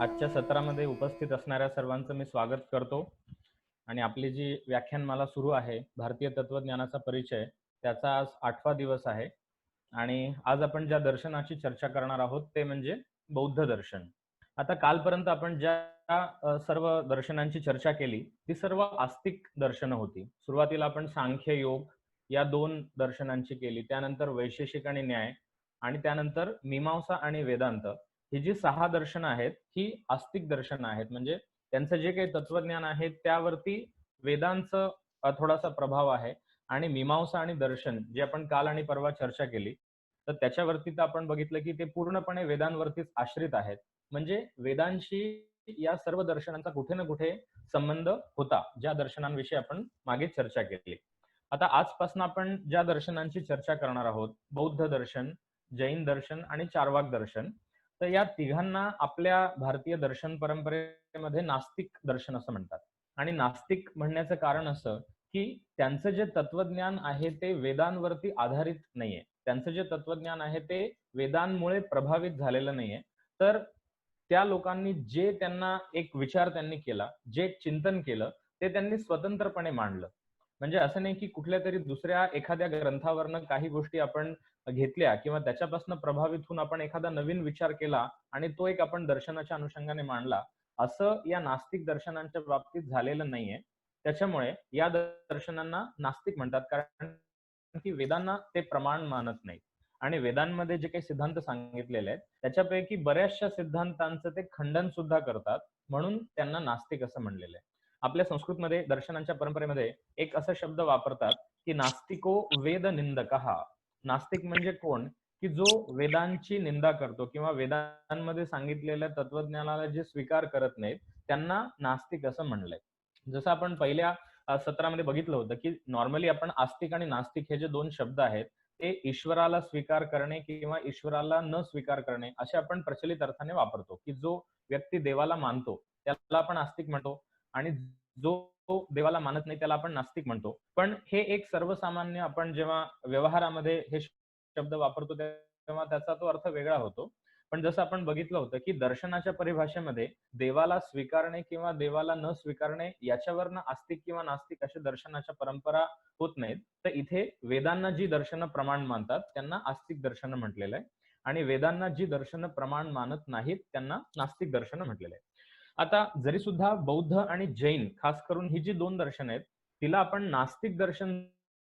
आजच्या सत्रामध्ये उपस्थित असणाऱ्या सर्वांचं मी स्वागत करतो आणि आपली जी व्याख्यानमाला सुरू आहे भारतीय तत्वज्ञानाचा परिचय, त्याचा आज 8वा दिवस आहे आणि आज आपण ज्या दर्शनाची चर्चा करणार आहोत ते म्हणजे बौद्ध दर्शन. आता कालपर्यंत आपण ज्या सर्व दर्शनांची चर्चा केली ती सर्व आस्तिक दर्शनं होती. सुरुवातीला आपण सांख्य योग या 2 दर्शनांची केली, त्यानंतर वैशेषिक आणि न्याय आणि त्यानंतर मीमांसा आणि वेदांत. ही जी 6 दर्शनं आहेत ही आस्तिक दर्शनं आहेत. म्हणजे त्यांचं जे काही तत्वज्ञान आहे त्यावरती वेदांचं थोडासा प्रभाव आहे आणि मीमांसा आणि दर्शन जे आपण काल आणि परवा चर्चा केली, तर त्याच्यावरती तर आपण बघितलं की ते पूर्णपणे वेदांवरतीच आश्रित आहेत. म्हणजे वेदांशी या सर्व दर्शनांचा कुठे ना कुठे संबंध होता, ज्या दर्शनांविषयी आपण मागे चर्चा केली. आता आजपासून आपण ज्या दर्शनांची चर्चा करणार आहोत, बौद्ध दर्शन, जैन दर्शन आणि चार्वाक दर्शन, तर या तिघांना आपल्या भारतीय दर्शन परंपरेमध्ये नास्तिक दर्शन असं म्हणतात. आणि नास्तिक म्हणण्याचं कारण असं की त्यांचं जे तत्वज्ञान आहे ते वेदांवरती आधारित नाहीये. त्यांचं जे तत्वज्ञान आहे ते वेदांमुळे प्रभावित झालेलं नाहीये. तर त्या लोकांनी जे त्यांना एक विचार त्यांनी केला, जे चिंतन केलं, ते त्यांनी स्वतंत्रपणे मांडलं. म्हणजे असं नाही की कुठल्यातरी दुसऱ्या एखाद्या ग्रंथावरनं काही गोष्टी आपण घेतल्या किंवा त्याच्यापासून प्रभावित होऊन आपण एखादा नवीन विचार केला आणि तो एक आपण दर्शनाच्या अनुषंगाने मांडला, असं या नास्तिक दर्शनांच्या बाबतीत झालेलं नाहीये. त्याच्यामुळे या दर्शनांना नास्तिक म्हणतात, कारण की वेदांना ते प्रमाण मानत नाहीत आणि वेदांमध्ये जे काही सिद्धांत सांगितलेले आहेत त्याच्यापैकी बऱ्याचशा सिद्धांतांचं ते खंडन सुद्धा करतात, म्हणून त्यांना नास्तिक असं म्हणलेलं आहे. आपल्या संस्कृतमध्ये दर्शनांच्या परंपरेमध्ये एक असा शब्द वापरतात की नास्तिको वेद निंदकः. नास्तिक म्हणजे कोण? की जो वेदांची निंदा करतो किंवा वेदांमध्ये सांगितलेल्या तत्वज्ञानाला जे स्वीकार करत नाहीत त्यांना नास्तिक असं म्हणलंय. जसं आपण पहिल्या सत्रामध्ये बघितलं होतं की नॉर्मली आपण आस्तिक आणि नास्तिक हे जे 2 शब्द आहेत ते ईश्वराला स्वीकार करणे किंवा ईश्वराला न स्वीकार करणे असे आपण प्रचलित अर्थाने वापरतो, की जो व्यक्ती देवाला मानतो त्याला आपण आस्तिक म्हणतो आणि जो देवाला मानत नाही त्याला आपण नास्तिक म्हणतो. पण हे एक सर्वसामान्य आपण जेव्हा व्यवहारामध्ये हे शब्द वापरतो तेव्हा त्याचा तो अर्थ वेगळा होतो. पण जसं आपण बघितलं होतं की दर्शनाच्या परिभाषेमध्ये देवाला स्वीकारणे किंवा देवाला न स्वीकारणे याच्यावरनं आस्तिक किंवा नास्तिक अशा दर्शनाच्या परंपरा होत नाहीत. तर इथे वेदांना जी दर्शनं प्रमाण मानतात त्यांना आस्तिक दर्शनं म्हटलेलं आहे आणि वेदांना जी दर्शनं प्रमाण मानत नाहीत त्यांना नास्तिक दर्शनं म्हटलेलं आहे. आता जरी सुद्धा बौद्ध आणि जैन खास करून ही जी 2 दर्शन आहेत तिला आपण नास्तिक दर्शन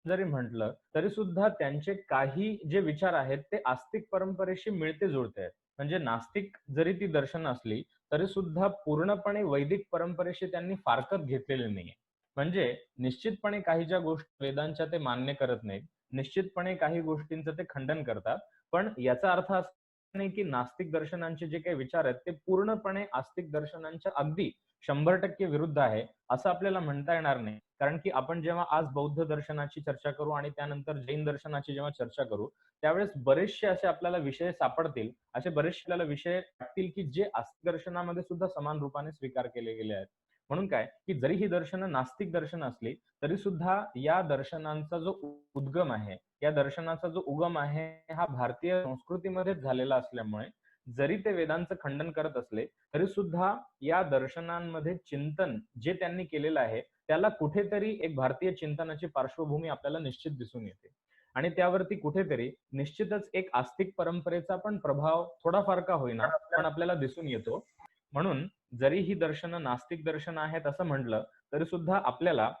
जरी म्हटलं तरी सुद्धा त्यांचे काही जे विचार आहेत ते आस्तिक परंपरेशी मिळते जुळते आहेत. म्हणजे नास्तिक जरी ती दर्शन असली तरी सुद्धा पूर्णपणे वैदिक परंपरेशी त्यांनी फारकत घेतलेली नाहीये. म्हणजे निश्चितपणे काही ज्या गोष्टी वेदांच्या ते मान्य करत नाहीत, निश्चितपणे काही गोष्टींचं ते खंडन करतात. पण याचा अर्थ असा नाही की नास्तिक दर्शनांचे जे काही विचार आहेत ते पूर्णपणे आस्तिक दर्शनांच्या अगदी 100% विरुद्ध आहे असं आपल्याला म्हणता येणार नाही. कारण की आपण जेव्हा आज बौद्ध दर्शनाची चर्चा करू आणि त्यानंतर जैन दर्शनाची जेव्हा चर्चा करू त्यावेळेस बरेचसे असे आपल्याला विषय सापडतील, असे बरेचसे आपल्याला विषय वाटतील की जे आस्तिक दर्शनामध्ये सुद्धा समान रूपाने स्वीकार केले गेले आहेत. म्हणून काय की जरी ही दर्शनं नास्तिक दर्शनं असली तरी सुद्धा या दर्शनांचा जो उद्गम आहे, या दर्शनाचा जो उगम आहे हा भारतीय संस्कृतीमध्येच झालेला असल्यामुळे जरी ते वेदांचं खंडन करत असले तरी सुद्धा या दर्शनांमध्ये चिंतन जे त्यांनी केलेलं आहे त्याला कुठेतरी एक भारतीय चिंतनाची पार्श्वभूमी आपल्याला निश्चित दिसून येते आणि त्यावरती कुठेतरी निश्चितच एक आस्तिक परंपरेचा पण प्रभाव थोडाफार का होईना पण आपल्याला दिसून येतो. म्हणून जरी ही दर्शनं नास्तिक दर्शन आहेत असं म्हटलं तरी सुद्धा आपल्याला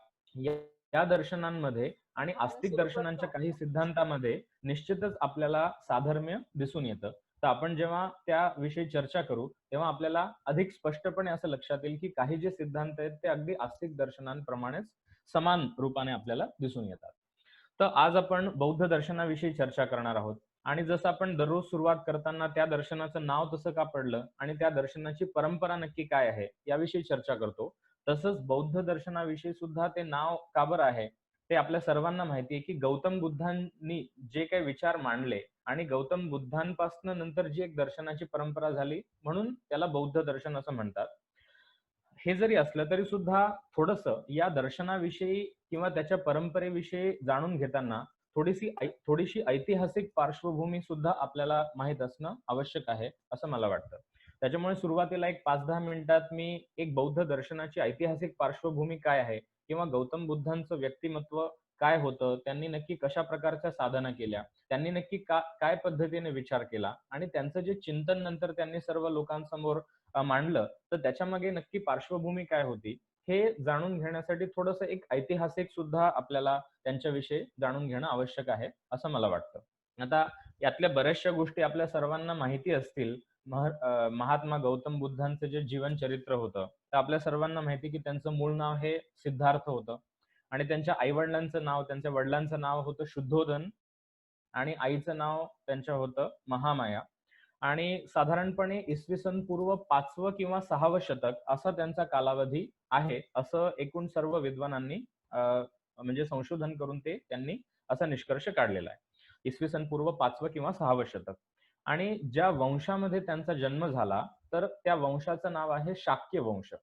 या दर्शनांमध्ये आणि आस्तिक दर्शनांच्या काही सिद्धांतामध्ये निश्चितच आपल्याला साधर्म्य दिसून येतं. तर आपण जेव्हा त्याविषयी चर्चा करू तेव्हा आपल्याला अधिक स्पष्टपणे असं लक्षात येईल की काही जे सिद्धांत आहेत ते अगदी आस्तिक दर्शनांप्रमाणेच समान रूपाने आपल्याला दिसून येतात. तर आज आपण बौद्ध दर्शनाविषयी चर्चा करणार आहोत आणि जसं आपण दररोज सुरुवात करताना त्या दर्शनाचं नाव तसं का पडलं आणि त्या दर्शनाची परंपरा नक्की काय आहे याविषयी चर्चा करतो, तसंच बौद्ध दर्शनाविषयी सुद्धा ते नाव का बरं आहे ते आपल्या सर्वांना माहिती आहे की गौतम बुद्धांनी जे काही विचार मांडले आणि गौतम बुद्धांपासून नंतर जी एक दर्शनाची परंपरा झाली म्हणून त्याला बौद्ध दर्शन असं म्हणतात. हे जरी असलं तरी सुद्धा थोडंसं या दर्शनाविषयी किंवा त्याच्या परंपरेविषयी जाणून घेताना थोडीशी ऐतिहासिक पार्श्वभूमी सुद्धा आपल्याला माहित असणं आवश्यक आहे असं मला वाटतं. त्याच्यामुळे सुरुवातीला एक 5-10 मिनिटात मी एक बौद्ध दर्शनाची ऐतिहासिक पार्श्वभूमी काय आहे किंवा गौतम बुद्धांचं व्यक्तिमत्व काय होतं, त्यांनी नक्की कशा प्रकारच्या साधना केल्या, त्यांनी नक्की काय पद्धतीने विचार केला आणि त्यांचं जे चिंतन नंतर त्यांनी सर्व लोकांसमोर मांडलं, तर त्याच्यामागे नक्की पार्श्वभूमी काय होती, हे जाणून घेण्यासाठी थोडंसं एक ऐतिहासिक सुद्धा आपल्याला त्यांच्याविषयी जाणून घेणं आवश्यक आहे, असं मला वाटतं. आता यातल्या बऱ्याचशा गोष्टी आपल्या सर्वांना माहिती असतील. महात्मा गौतम बुद्धांचं जे जीवन चरित्र होतं, तर आपल्या सर्वांना माहिती की त्यांचं मूळ नाव हे सिद्धार्थ होतं आणि त्यांच्या आई-वडिलांचं नाव, त्यांच्या वडिलांचं नाव होतं शुद्धोधन आणि आईचं नाव त्यांचं होतं महामाया. आणि साधारणपणे इसवी सन पूर्व 5वं किंवा 6वं शतक असा त्यांचा कालावधी आहे, असं एकूण सर्व विद्वानांनी म्हणजे संशोधन करून त्यांनी असा निष्कर्ष काढलेला आहे. इसवी सन पूर्व 5वं किंवा 6वं शतक. आणि ज्या वंशामध्ये त्यांचा जन्म झाला, तर त्या वंशाचं नाव आहे शाक्य वंश.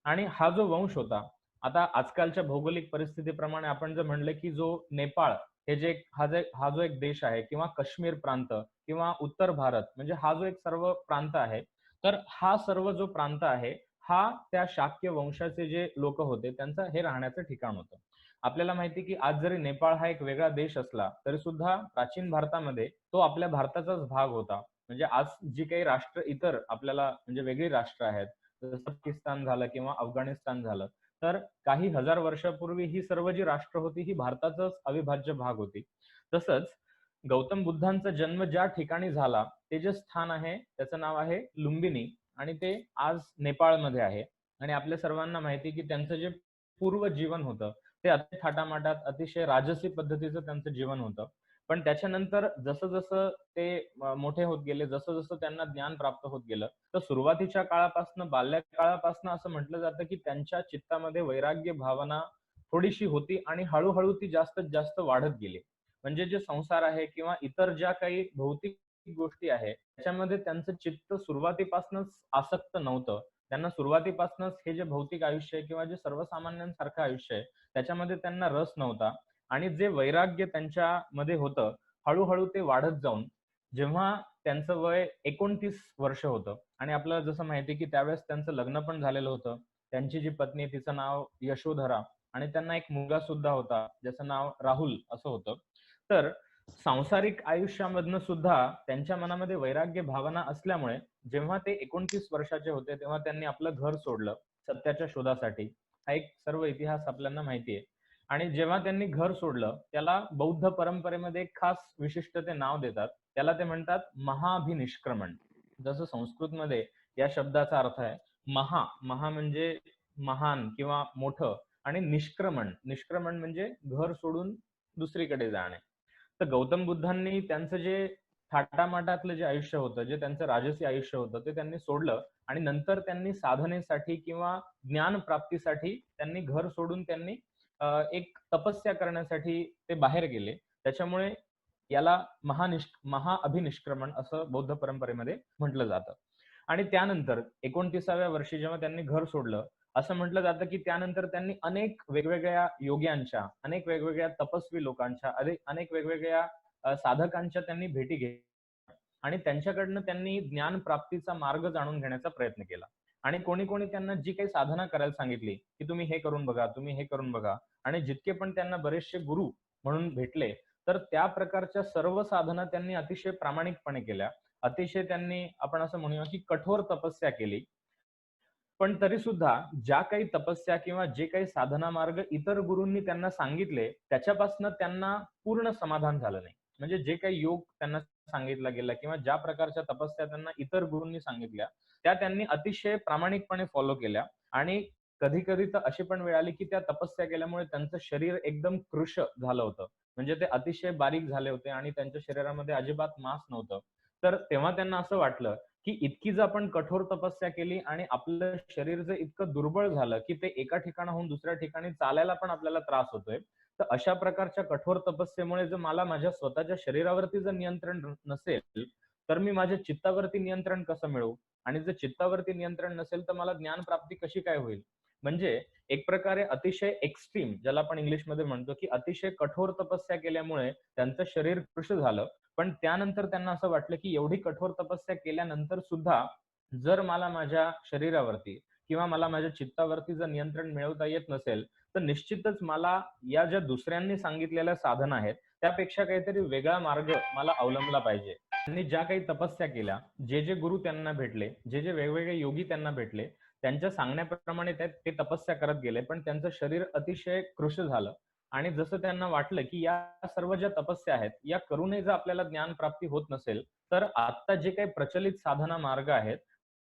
आणि हा जो वंश होता, आता आजकालच्या भौगोलिक परिस्थितीप्रमाणे आपण जर म्हणलं, की जो नेपाळ हे जे हा जो एक देश आहे किंवा काश्मीर प्रांत किंवा उत्तर भारत म्हणजे हा जो एक सर्व प्रांत आहे, तर हा सर्व जो प्रांत आहे, हा त्या शाक्य वंशाचे जे लोकं होते, त्यांचं हे राहण्याचं ठिकाण होतं. आपल्याला माहिती आहे, की आज जरी नेपाळ हा एक वेगळा देश असला, तरी सुद्धा प्राचीन भारतामध्ये तो आपल्या भारताचाच भाग होता. म्हणजे आज जी काही राष्ट्र इतर आपल्याला म्हणजे वेगळी राष्ट्र आहेत, जसं पाकिस्तान झालं किंवा अफगाणिस्तान झालं, तर काही हजार वर्षापूर्वी ही सर्व जी राष्ट्र होती, ही भारताचाच अविभाज्य भाग होती. तसंच गौतम बुद्धांचा जन्म ज्या ठिकाणी झाला, ते जे स्थान आहे, त्याचं नाव आहे लुंबिनी आणि ते आज नेपाळमध्ये आहे. आणि आपल्या सर्वांना माहिती आहे, की त्यांचं जे पूर्व जीवन होतं, ते अति थाटामाटात, अतिशय राजसी पद्धतीचं त्यांचं जीवन होतं. पण त्याच्यानंतर जसं-जसं ते मोठे होत गेले, जसं-जसं त्यांना ज्ञान प्राप्त होत गेलं, तर सुरुवातीच्या काळापासनं, बाल्यकाळापासनं असं म्हटलं जातं, की त्यांच्या चित्तामध्ये वैराग्य भावना थोडीशी होती आणि हळू ती जास्तीत जास्त वाढत गेली. म्हणजे जे संसार आहे किंवा इतर ज्या काही भौतिक गोष्टी आहेत, त्याच्यामध्ये त्यांचं चित्त सुरुवातीपासूनच आसक्त नव्हतं. त्यांना सुरुवातीपासूनच हे जे भौतिक आयुष्य आहे किंवा जे सर्वसामान्यांसारखं आयुष्य आहे, त्याच्यामध्ये त्यांना रस नव्हता आणि जे वैराग्य त्यांच्यामध्ये होतं, हळू ते वाढत जाऊन जेव्हा त्यांचं वय 29 वर्ष होतं आणि आपल्याला जसं माहिती आहे, की त्यावेळेस त्यांचं लग्न पण झालेलं होतं. त्यांची जी पत्नी आहे, तिचं नाव यशोधरा आणि त्यांना एक मुलगा सुद्धा होता, ज्याचं नाव राहुल असं होतं. तर सांसारिक आयुष्यामधनं सुद्धा त्यांच्या मनामध्ये वैराग्य भावना असल्यामुळे जेव्हा ते 29 वर्षाचे होते, तेव्हा त्यांनी आपलं घर सोडलं सत्याच्या शोधासाठी. हा एक सर्व इतिहास आपल्याला माहिती आहे. आणि जेव्हा त्यांनी घर सोडलं, त्याला बौद्ध परंपरेमध्ये एक खास विशिष्ट ते नाव देतात. त्याला ते म्हणतात महाभिनिष्क्रमण. जसं संस्कृतमध्ये या शब्दाचा अर्थ आहे महा म्हणजे महान किंवा मोठं आणि निष्क्रमण म्हणजे घर सोडून दुसरीकडे जाणे. तर गौतम बुद्धांनी त्यांचं जे थाटामाटातलं जे आयुष्य होतं, जे त्यांचं राजसी आयुष्य होतं, ते त्यांनी सोडलं आणि नंतर त्यांनी साधनेसाठी किंवा ज्ञान प्राप्तीसाठी त्यांनी घर सोडून त्यांनी एक तपस्या करण्यासाठी ते बाहेर गेले. त्याच्यामुळे याला महाअभिनिष्क्रमण असं बौद्ध परंपरेमध्ये म्हटलं जातं. आणि त्यानंतर 29व्या वर्षी जेव्हा त्यांनी घर सोडलं, असं म्हटलं जातं, की त्यानंतर त्यांनी अनेक वेगवेगळ्या योग्यांच्या, अनेक वेगवेगळ्या तपस्वी लोकांच्या, अनेक वेगवेगळ्या साधकांच्या त्यांनी भेटी घेतल्या आणि त्यांच्याकडनं त्यांनी ज्ञान प्राप्तीचा मार्ग जाणून घेण्याचा प्रयत्न केला. आणि कोणी त्यांना जी काही साधना करायला सांगितली, की तुम्ही हे करून बघा, तुम्ही हे करून बघा आणि जितके पण त्यांना बरेचसे गुरु म्हणून भेटले, तर त्या प्रकारच्या सर्व साधना त्यांनी अतिशय प्रामाणिकपणे केल्या. अतिशय त्यांनी आपण असं म्हणूया, की कठोर तपस्या केली. पण तरी सुद्धा ज्या काही तपस्या किंवा जे काही साधना मार्ग इतर गुरूंनी त्यांना सांगितले, त्याच्यापासून त्यांना पूर्ण समाधान झालं नाही. म्हणजे जे काही योग त्यांना सांगितला गेला किंवा ज्या प्रकारच्या तपस्या त्यांना इतर गुरूंनी सांगितल्या, त्या त्यांनी अतिशय प्रामाणिकपणे फॉलो केल्या आणि कधी-कधी तर अशी पण वेळ आली, की त्या तपस्या केल्यामुळे त्यांचं शरीर एकदम कृश झालं होतं. म्हणजे ते अतिशय बारीक झाले होते आणि त्यांच्या शरीरामध्ये अजिबात मांस नव्हतं. तर तेव्हा त्यांना असं वाटलं, की इतकी जर आपण कठोर तपस्या केली आणि आपलं शरीर जर इतकं दुर्बळ झालं, की ते एका ठिकाणाहून दुसऱ्या ठिकाणी चालायला पण आपल्याला त्रास होतोय. तर अशा प्रकारच्या कठोर तपस्येमुळे जर मला माझ्या स्वतःच्या शरीरावरती जर नियंत्रण नसेल, तर मी माझ्या चित्तावरती नियंत्रण कसं मिळवू? आणि जर चित्तावरती नियंत्रण नसेल, तर मला ज्ञानप्राप्ती कशी काय होईल? म्हणजे एक प्रकारे अतिशय एक्स्ट्रीम ज्याला आपण इंग्लिशमध्ये म्हणतो, की अतिशय कठोर तपस्या केल्यामुळे त्यांचं शरीर कृश झालं. पण त्यानंतर त्यांना असं वाटलं, की एवढी कठोर तपस्या केल्यानंतर सुद्धा जर मला माझ्या शरीरावरती किंवा मला माझ्या चित्तावरती जर नियंत्रण मिळवता येत नसेल, तर निश्चितच मला या ज्या दुसऱ्यांनी सांगितलेल्या साधना आहेत, त्यापेक्षा काहीतरी वेगळा मार्ग मला अवलंबला पाहिजे. त्यांनी ज्या काही तपस्या केल्या, जे गुरु त्यांना भेटले, जे वेगवेगळे योगी त्यांना भेटले, त्यांच्या सांगण्याप्रमाणे ते तपस्या करत गेले. पण त्यांचं शरीर अतिशय कृश झालं आणि जसं त्यांना वाटलं, की या सर्व ज्या तपस्या आहेत, या करूनही जर आपल्याला ज्ञानप्राप्ती होत नसेल, तर आता जे काही प्रचलित साधना मार्ग आहेत,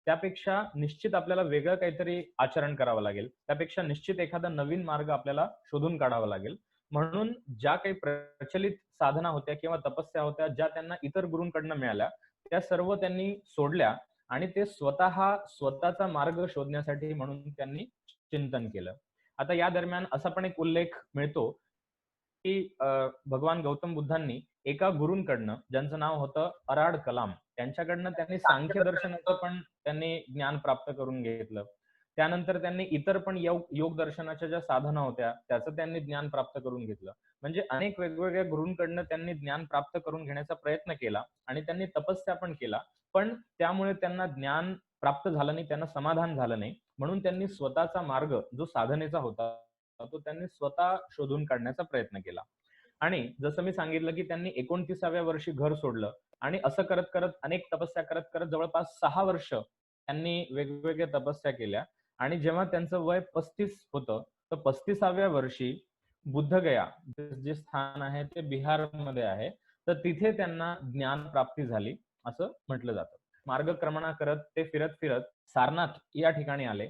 त्यापेक्षा निश्चित आपल्याला वेगळं काहीतरी आचरण करावं लागेल. त्यापेक्षा निश्चित एखादा नवीन मार्ग आपल्याला शोधून काढावा लागेल. म्हणून ज्या काही प्रचलित साधना होत्या किंवा तपस्या होत्या, ज्या त्यांना इतर गुरूंकडनं मिळाल्या, त्या सर्व त्यांनी सोडल्या आणि ते स्वतःचा मार्ग शोधण्यासाठी म्हणून त्यांनी चिंतन केलं. आता या दरम्यान असा पण एक उल्लेख मिळतो, की भगवान गौतम बुद्धांनी एका गुरूंकडनं, ज्यांचं नाव होतं अराड कलाम, त्यांच्याकडनं त्यांनी सांख्य दर्शनाचं पण त्यांनी ज्ञान प्राप्त करून घेतलं. त्यानंतर त्यांनी इतर पण योग दर्शनाच्या ज्या साधना होत्या, त्याचं त्यांनी ज्ञान प्राप्त करून घेतलं. म्हणजे अनेक वेगवेगळ्या गुरूंकडनं त्यांनी ज्ञान प्राप्त करून घेण्याचा प्रयत्न केला आणि त्यांनी तपस्या पण केला. पण त्यामुळे त्यांना ज्ञान प्राप्त झालं नाही, त्यांना समाधान झालं नाही. म्हणून त्यांनी स्वतःचा मार्ग जो साधनेचा होता, तो त्यांनी स्वतः शोधून काढण्याचा प्रयत्न केला. आणि जसं मी सांगितलं, की त्यांनी 29व्या वर्षी घर सोडलं आणि असं करत-करत अनेक तपस्या करत-करत जवळपास 6 वर्ष त्यांनी वेगवेगळ्या तपस्या केल्या आणि जेव्हा त्यांचं वय 35 होतं, तर 35व्या वर्षी बुद्धगया जे स्थान आहे ते बिहारमध्ये आहे. तर तिथे त्यांना ज्ञानप्राप्ती झाली असं म्हटलं जातं. मार्गक्रमणा करत ते फिरत-फिरत सारनाथ या ठिकाणी आले.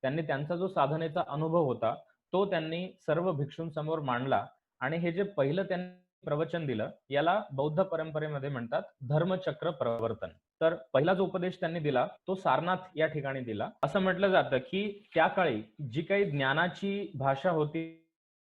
त्यांनी त्यांचा जो साधनेचा अनुभव होता, तो त्यांनी सर्व भिक्षूंसमोर मांडला आणि हे जे पहिलं त्यांनी प्रवचन दिलं, याला बौद्ध परंपरेमध्ये म्हणतात धर्मचक्र प्रवर्तन. तर पहिला जो उपदेश त्यांनी दिला, तो सारनाथ या ठिकाणी दिला. असं म्हटलं जातं, की त्या काळी जी काही ज्ञानाची भाषा होती,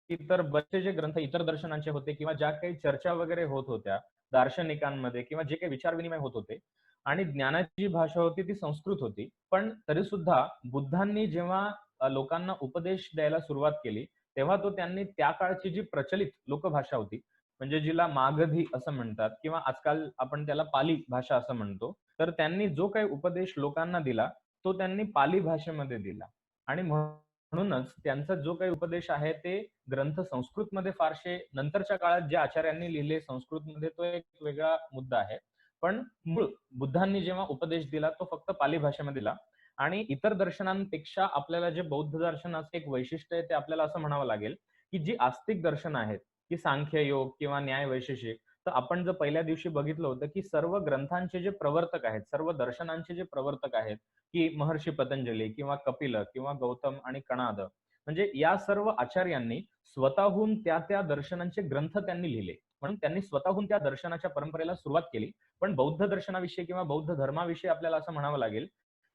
इतर बरेचसे जे ग्रंथ इतर दर्शनांचे होते किंवा ज्या काही चर्चा वगैरे होत होत्या दार्शनिकांमध्ये किंवा जे काही विचार-विनिमय होत होते आणि ज्ञानाची जी भाषा होती ती संस्कृत होती. पण तरीसुद्धा बुद्धांनी जेव्हा लोकांना उपदेश द्यायला सुरुवात केली, तेव्हा त्यांनी त्या काळची जी प्रचलित लोकभाषा होती, म्हणजे जिला मागधी असं म्हणतात किंवा आजकाल आपण त्याला पाली भाषा असं म्हणतो. तर त्यांनी जो काही उपदेश लोकांना दिला, तो त्यांनी पाली भाषेमध्ये दिला आणि म्हणूनच त्यांचा जो काही उपदेश आहे ते ग्रंथ संस्कृतमध्ये फारसे नंतरच्या काळात जे आचार्यांनी लिहिले संस्कृतमध्ये तो एक वेगळा मुद्दा आहे. पण मूळ बुद्धांनी जेव्हा उपदेश दिला तो फक्त पाली भाषेमध्ये दिला आणि इतर दर्शनांपेक्षा आपल्याला जे बौद्ध दर्शनाचं एक वैशिष्ट्य आहे ते आपल्याला असं म्हणावं लागेल, की जी आस्तिक दर्शन आहेत, की सांख्य योग किंवा न्याय वैशेषिक, तर आपण जर पहिल्या दिवशी बघितलं होतं, की सर्व ग्रंथांचे जे प्रवर्तक आहेत, सर्व दर्शनांचे जे प्रवर्तक आहेत, की महर्षी पतंजली किंवा कपिल किंवा गौतम आणि कणाद, म्हणजे या सर्व आचार्यांनी स्वतःहून त्या दर्शनांचे ग्रंथ त्यांनी लिहिले. म्हणून त्यांनी स्वतःहून त्या दर्शनाच्या परंपरेला सुरुवात केली. पण बौद्ध दर्शनाविषयी किंवा बौद्ध धर्माविषयी आपल्याला असं म्हणावं लागेल,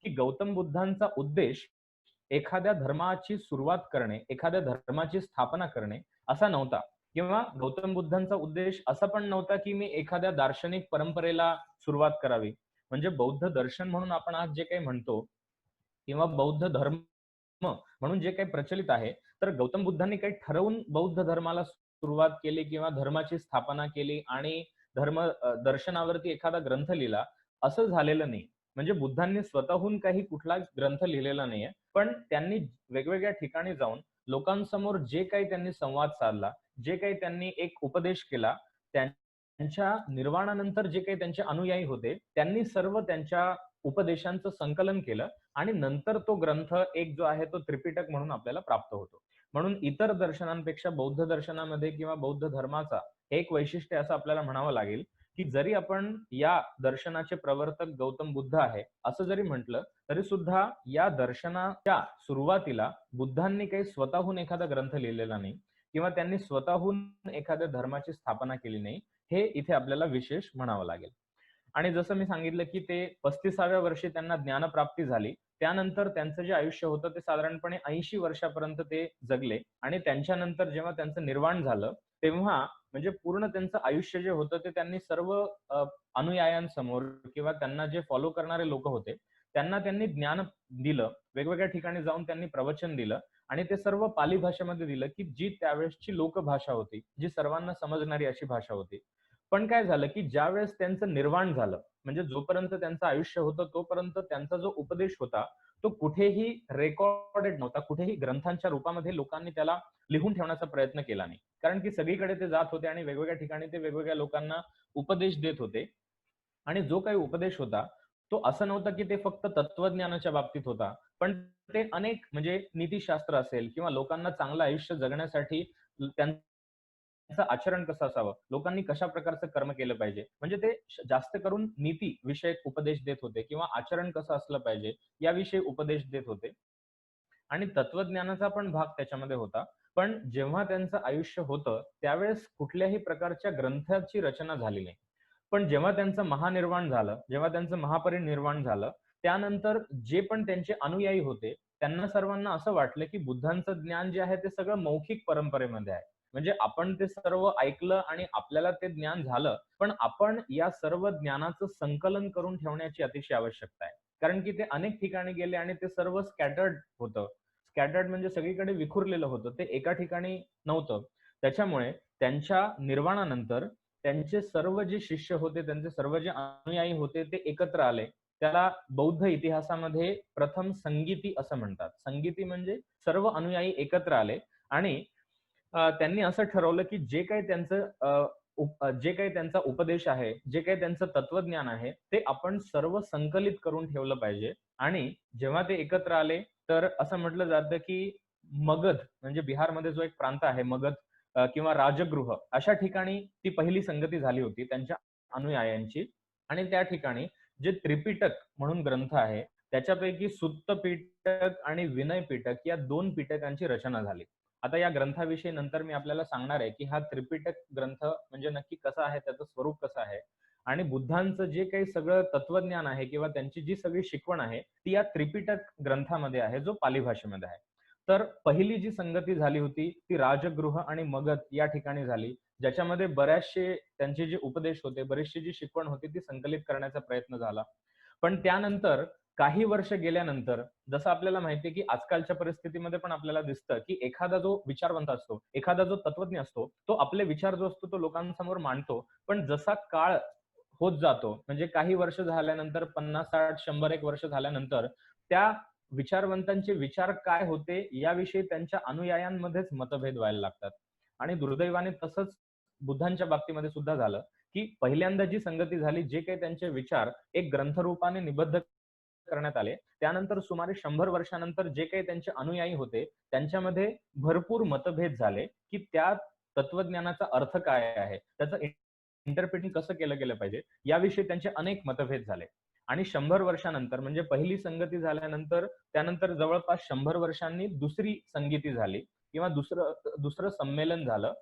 की गौतम बुद्धांचा उद्देश एखाद्या धर्माची सुरुवात करणे, एखाद्या धर्माची स्थापना करणे असा नव्हता किंवा गौतम बुद्धांचा उद्देश असा पण नव्हता, की मी एखाद्या दार्शनिक परंपरेला सुरुवात करावी. म्हणजे बौद्ध दर्शन म्हणून आपण आज जे काही म्हणतो किंवा बौद्ध धर्म म्हणून जे काही प्रचलित आहे, तर गौतम बुद्धांनी काही ठरवून बौद्ध धर्माला सुरुवात केली किंवा धर्माची स्थापना केली आणि दर्शनावरती एखादा ग्रंथ लिहिला, असं झालेलं नाही. म्हणजे बुद्धांनी स्वतःहून काही कुठला ग्रंथ लिहिलेला नाहीये. पण त्यांनी वेगवेगळ्या ठिकाणी जाऊन लोकांसमोर जे काही त्यांनी संवाद साधला, जे काही त्यांनी एक उपदेश केला, त्यांच्या निर्वाणानंतर जे काही त्यांचे अनुयायी होते, त्यांनी सर्व त्यांच्या उपदेशांचं संकलन केलं आणि नंतर तो ग्रंथ एक जो आहे तो त्रिपिटक म्हणून आपल्याला प्राप्त होतो. म्हणून इतर दर्शनांपेक्षा बौद्ध दर्शनामध्ये किंवा बौद्ध धर्माचा हे एक वैशिष्ट्य असं आपल्याला म्हणावं लागेल, की जरी आपण या दर्शनाचे प्रवर्तक गौतम बुद्ध आहे, असं जरी म्हटलं, तरी सुद्धा या दर्शनाच्या सुरुवातीला बुद्धांनी काही स्वतःहून एखादा ग्रंथ लिहिलेला नाही किंवा त्यांनी स्वतःहून एखाद्या धर्माची स्थापना केली नाही. हे इथे आपल्याला विशेष म्हणावं लागेल. आणि जसं मी सांगितलं, की ते 35व्या वर्षी त्यांना ज्ञानप्राप्ती झाली. त्यानंतर त्यांचं जे आयुष्य होतं ते साधारणपणे 80 वर्षापर्यंत ते जगले आणि त्यांच्यानंतर जेव्हा त्यांचं निर्वाण झालं, तेव्हा म्हणजे पूर्ण त्यांचं आयुष्य जे होतं ते त्यांनी सर्व अनुयायांसमोर किंवा त्यांना जे फॉलो करणारे लोकं होते, त्यांना त्यांनी ज्ञान दिलं. वेगवेगळ्या ठिकाणी जाऊन त्यांनी प्रवचन दिलं आणि ते सर्व पाली भाषेमध्ये दिलं, की जी त्यावेळेसची लोकभाषा होती, जी सर्वांना समजणारी अशी भाषा होती. पण काय झालं, की ज्यावेळेस त्यांचं निर्वाण झालं, म्हणजे जोपर्यंत त्यांचं आयुष्य होतं, तोपर्यंत त्यांचा जो उपदेश होता, तो कुठेही रेकॉर्डेड नव्हता. कुठेही ग्रंथांच्या रूपामध्ये लोकांनी त्याला लिहून ठेवण्याचा प्रयत्न केला नाही. कारण की सगळीकडे ते जात होते आणि वेगवेगळ्या ठिकाणी ते वेगवेगळ्या लोकांना उपदेश देत होते. आणि जो काही उपदेश होता, तो असं नव्हतं की ते फक्त तत्त्वज्ञानाच्या बाबतीत होता. पण ते अनेक म्हणजे नीतिशास्त्र असेल किंवा लोकांना चांगलं आयुष्य जगण्यासाठी त्यांचं आचरण कसं असावं, लोकांनी कशा प्रकारचं कर्म केलं पाहिजे, म्हणजे ते जास्त करून नीती विषयक उपदेश देत होते किंवा आचरण कसं असलं पाहिजे, याविषयी उपदेश देत होते. आणि तत्त्वज्ञानाचा पण भाग त्याच्यामध्ये होता. पण जेव्हा त्यांचं आयुष्य होतं, त्यावेळेस कुठल्याही प्रकारच्या ग्रंथाची रचना झाली नाही. पण जेव्हा त्यांचं महानिर्वाण झालं, जेव्हा त्यांचं महापरिनिर्वाण झालं, त्यानंतर जे पण त्यांचे अनुयायी होते, त्यांना सर्वांना असं वाटलं, की बुद्धांचं ज्ञान जे आहे ते सगळं मौखिक परंपरेमध्ये आहे. म्हणजे आपण ते सर्व ऐकलं आणि आपल्याला ते ज्ञान झालं, पण आपण या सर्व ज्ञानाचं संकलन करून ठेवण्याची अतिशय आवश्यकता आहे. कारण की ते अनेक ठिकाणी गेले आणि ते सर्व स्कॅटर्ड होतं. स्कॅटर्ड म्हणजे सगळीकडे विखुरलेलं होतं. ते एका ठिकाणी नव्हतं. त्याच्यामुळे त्यांच्या निर्वाणानंतर त्यांचे सर्व जे शिष्य होते, त्यांचे सर्व जे अनुयायी होते, ते एकत्र आले. त्याला बौद्ध इतिहासामध्ये प्रथम संगीती असं म्हणतात. संगीती म्हणजे सर्व अनुयायी एकत्र आले आणि त्यांनी असं ठरवलं, की जे काही त्यांचा उपदेश आहे, जे काही त्यांचं तत्वज्ञान आहे, ते आपण सर्व संकलित करून ठेवलं पाहिजे. आणि जेव्हा ते एकत्र आले, तर असं म्हटलं जातं, की मगध म्हणजे बिहारमध्ये जो एक प्रांत आहे मगध किंवा राजगृह अशा ठिकाणी ती पहिली संगती झाली होती त्यांच्या अनुयायांची. आणि त्या ठिकाणी जे त्रिपिटक म्हणून ग्रंथ आहे, त्याच्यापैकी सुत्त पिटक आणि विनय पिटक या 2 पिटकांची रचना झाली. आता या ग्रंथाविषयी नंतर मी आपल्याला सांगणार आहे, की हा त्रिपिटक ग्रंथ म्हणजे नक्की कसा आहे, त्याचं स्वरूप कसं आहे आणि बुद्धांचं जे काही सगळं तत्वज्ञान आहे किंवा त्यांची जी सगळी शिकवण आहे, ती या त्रिपिटक ग्रंथामध्ये आहे, जो पाली भाषेमध्ये आहे. तर पहिली जी संगती झाली होती, ती राजगृह आणि मगध या ठिकाणी झाली, ज्याच्यामध्ये बऱ्याचशे त्यांचे जे उपदेश होते, बरीचशी जी शिकवण होती, ती संकलित करण्याचा प्रयत्न झाला. पण त्यानंतर काही वर्ष गेल्यानंतर जसं आपल्याला माहिती आहे, की आजकालच्या परिस्थितीमध्ये पण आपल्याला दिसतं, की एखादा जो विचारवंत असतो, एखादा जो तत्वज्ञ असतो, तो आपले विचार जो असतो, तो लोकांसमोर मांडतो. पण जसा काळ होत जातो, म्हणजे काही वर्ष झाल्यानंतर 50, 60, 100 एक वर्ष झाल्यानंतर त्या विचारवंतांचे विचार काय होते, याविषयी त्यांच्या अनुयायांमध्येच मतभेद व्हायला लागतात. आणि दुर्दैवाने तसंच बुद्धांच्या बाबतीमध्ये सुद्धा झालं, की पहिल्यांदा जी संगती झाली, जे काही त्यांचे विचार एक ग्रंथरूपाने निबद्ध करण्यात आले. त्यानंतर सुमारे 100 वर्षानंतर जे काही त्यांचे अनुयायी होते, त्यांच्यामध्ये भरपूर मतभेद झाले, की त्या तत्वज्ञानाचा अर्थ काय आहे? त्याचं इंटरप्रिटिंग कसं केलं गेलं पाहिजे, याविषयी त्यांचे अनेक मतभेद झाले. आणि 100 वर्षानंतर म्हणजे पहिली संगती झाल्यानंतर त्यानंतर जवळपास 100 वर्षांनी दुसरी संगीती झाली किंवा दुसरं दुसरं संमेलन झालं,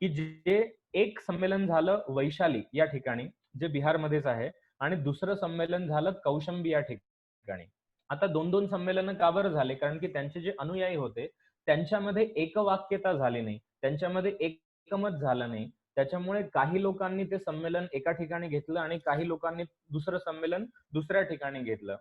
की जे एक संमेलन झालं वैशाली या ठिकाणी, जे बिहारमध्येच आहे आणि दुसरं संमेलन झालं कौशंबी या ठिकाणी. आता 2-2 संमेलनं का बरं झाले? कारण की त्यांचे जे अनुयायी होते, त्यांच्यामध्ये एकवाक्यता झाली नाही. त्यांच्यामध्ये एकमत झालं नाही. त्याच्यामुळे काही लोकांनी ते संमेलन एका ठिकाणी घेतलं आणि काही लोकांनी दुसरं संमेलन दुसऱ्या ठिकाणी घेतलं.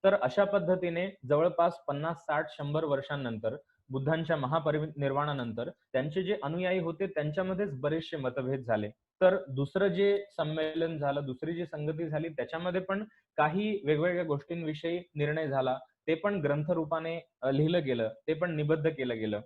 तर अशा पद्धतीने जवळपास 50, 60, 100 वर्षांनंतर बुद्धांच्या महापरिनिर्वाणानंतर त्यांचे जे अनुयायी होते त्यांच्यामध्येच बरेचसे मतभेद झाले. तर दुसरं जे संमेलन झालं, दुसरी जी संगती झाली त्याच्यामध्ये पण काही वेगवेगळ्या गोष्टींविषयी निर्णय झाला. ते पण ग्रंथरूपाने लिहिलं गेलं. ते पण निबद्ध केलं गेलं.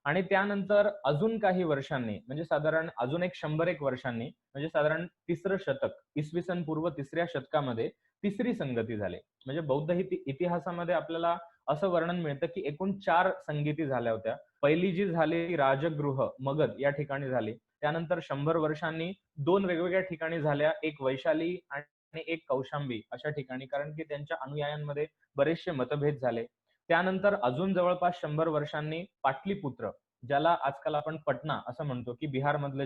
आणि त्यानंतर अजून काही वर्षांनी म्हणजे साधारण अजून एक 100 एक वर्षांनी म्हणजे साधारण 3रं शतक, इसवी सन पूर्व 3ऱ्या शतकामध्ये तिसरी संगती झाली. म्हणजे बौद्ध इतिहासामध्ये आपल्याला असं वर्णन मिळतं, की एकूण 4 संगती झाल्या होत्या. पहिली जी झाली ती राजगृह, मगध या ठिकाणी झाली. त्यानंतर 100 वर्षांनी 2 वेगवेगळ्या ठिकाणी झाल्या. एक वैशाली आणि एक कौशांबी अशा ठिकाणी. कारण की त्यांच्या अनुयायांमध्ये बरेचसे मतभेद झाले. त्यानंतर अजून जवळपास 100 वर्षांनी पाटलीपुत्र, ज्याला आजकाल आपण पटना असं म्हणतो, की बिहारमधलं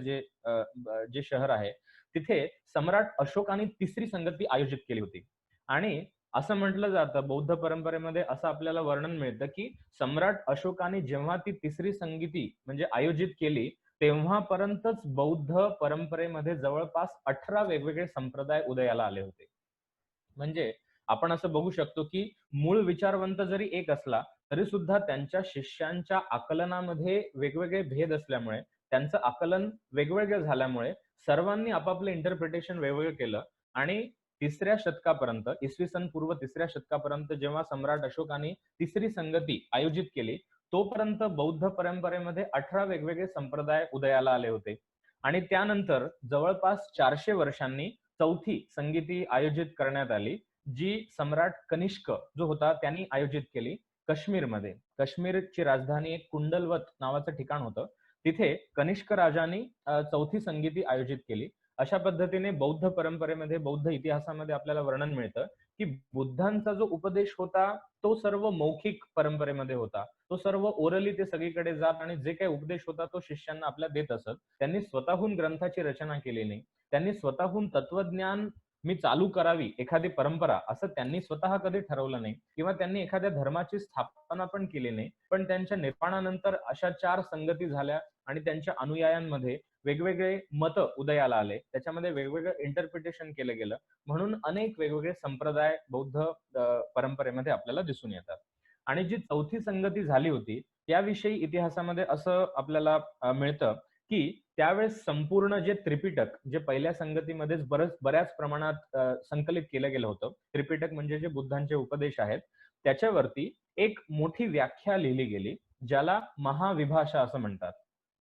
जे शहर आहे, तिथे सम्राट अशोकाने तिसरी संगती आयोजित केली होती. आणि असं म्हटलं जातं बौद्ध परंपरेमध्ये असं आपल्याला वर्णन मिळतं, की सम्राट अशोकाने जेव्हा ती तिसरी संगीती म्हणजे आयोजित केली, तेव्हापर्यंतच बौद्ध परंपरेमध्ये जवळपास 18 वेगवेगळे संप्रदाय उदयाला आले होते. म्हणजे आपण असं बघू शकतो, की मूळ विचारवंत जरी एक असला, तरी सुद्धा त्यांच्या शिष्यांच्या आकलनामध्ये वेगवेगळे भेद असल्यामुळे, त्यांचं आकलन वेगवेगळं झाल्यामुळे सर्वांनी आपापलं इंटरप्रिटेशन वेगवेगळं केलं आणि 3ऱ्या शतकापर्यंत, इसवी सन पूर्व 3ऱ्या शतकापर्यंत जेव्हा सम्राट अशोकाने 3री संगती आयोजित केली, तोपर्यंत बौद्ध परंपरेमध्ये 18 वेगवेगळे संप्रदाय उदयाला आले होते. आणि त्यानंतर जवळपास 400 वर्षांनी 4थी संगीती आयोजित करण्यात आली, जी सम्राट कनिष्क जो होता त्यांनी आयोजित केली काश्मीरमध्ये. काश्मीरची राजधानी एक कुंडलवत नावाचं ठिकाण होतं. तिथे कनिष्क राजांनी 4थी संगीती आयोजित केली. अशा पद्धतीने बौद्ध परंपरेमध्ये, बौद्ध इतिहासामध्ये आपल्याला वर्णन मिळतं, की बुद्धांचा जो उपदेश होता, तो सर्व मौखिक परंपरेमध्ये होता. तो सर्व ओरली ते सगळीकडे जात आणि जे काही उपदेश होता तो शिष्यांना आपल्या देत असत. त्यांनी स्वतःहून ग्रंथाची रचना केली नाही. त्यांनी स्वतःहून तत्वज्ञान मी चालू करावी एखादी परंपरा असं त्यांनी स्वतः कधी ठरवलं नाही किंवा त्यांनी एखाद्या धर्माची स्थापना पण केली नाही. पण त्यांच्या निर्माणानंतर अशा 4 संगती झाल्या आणि त्यांच्या अनुयायांमध्ये वेगवेगळे मत उदयाला आले. त्याच्यामध्ये वेगवेगळं इंटरप्रिटेशन केलं गेलं. म्हणून अनेक वेगवेगळे संप्रदाय बौद्ध परंपरेमध्ये आपल्याला दिसून येतात. आणि जी 4थी संगती झाली होती, त्याविषयी इतिहासामध्ये असं आपल्याला मिळतं, की त्यावेळेस संपूर्ण जे त्रिपिटक, जे पहिल्या संगतीमध्येच बऱ्याच प्रमाणात संकलित केलं गेलं होतं. त्रिपिटक म्हणजे जे बुद्धांचे उपदेश आहेत, त्याच्यावरती एक मोठी व्याख्या लिहिली गेली, ज्याला महाविभाषा असं म्हणतात.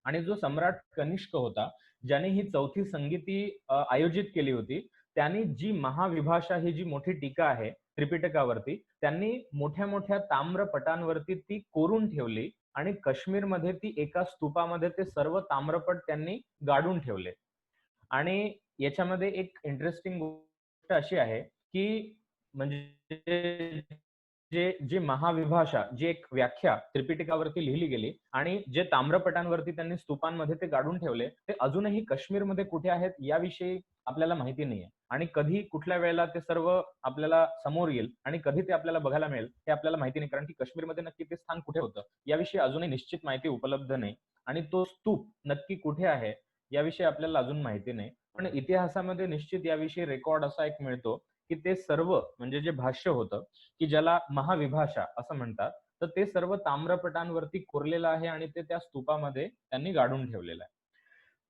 आणि जो सम्राट कनिष्क होता, ज्याने ही 4थी संगीती आयोजित केली होती, त्यांनी जी महाविभाषा ही जी मोठी टीका आहे त्रिपिटकावरती, त्यांनी मोठ्या-मोठ्या ताम्रपटांवरती ती कोरून ठेवली आणि काश्मीरमध्ये ती एका स्तूपामध्ये ते सर्व ताम्रपट त्यांनी गाडून ठेवले. आणि याच्यामध्ये एक इंटरेस्टिंग गोष्ट अशी आहे, की म्हणजे जे जी महाविभाषा, जी एक व्याख्या त्रिपिटकावरती लिहिली गेली आणि जे ताम्रपटांवरती त्यांनी स्तूपांमध्ये ते गाडून ठेवले, ते अजूनही काश्मीरमध्ये कुठे आहेत याविषयी आपल्याला माहिती नाहीये. आणि कधी कुठल्या वेळेला ते सर्व आपल्याला समोर येईल आणि कधी ते आपल्याला बघायला मिळेल हे आपल्याला माहिती नाही. कारण की काश्मीरमध्ये नक्की ते स्थान कुठे होतं याविषयी अजूनही निश्चित माहिती उपलब्ध नाही. आणि तो स्तूप नक्की कुठे आहे याविषयी आपल्याला अजून माहिती नाही. पण इतिहासामध्ये निश्चित याविषयी रेकॉर्ड असा एक मिळतो, की ते सर्व म्हणजे जे भाष्य होतं, की ज्याला महाविभाषा असं म्हणतात, तर ते सर्व ताम्रपटांवरती कोरलेलं आहे आणि ते त्या स्तूपामध्ये त्यांनी गाडून ठेवलेलं आहे.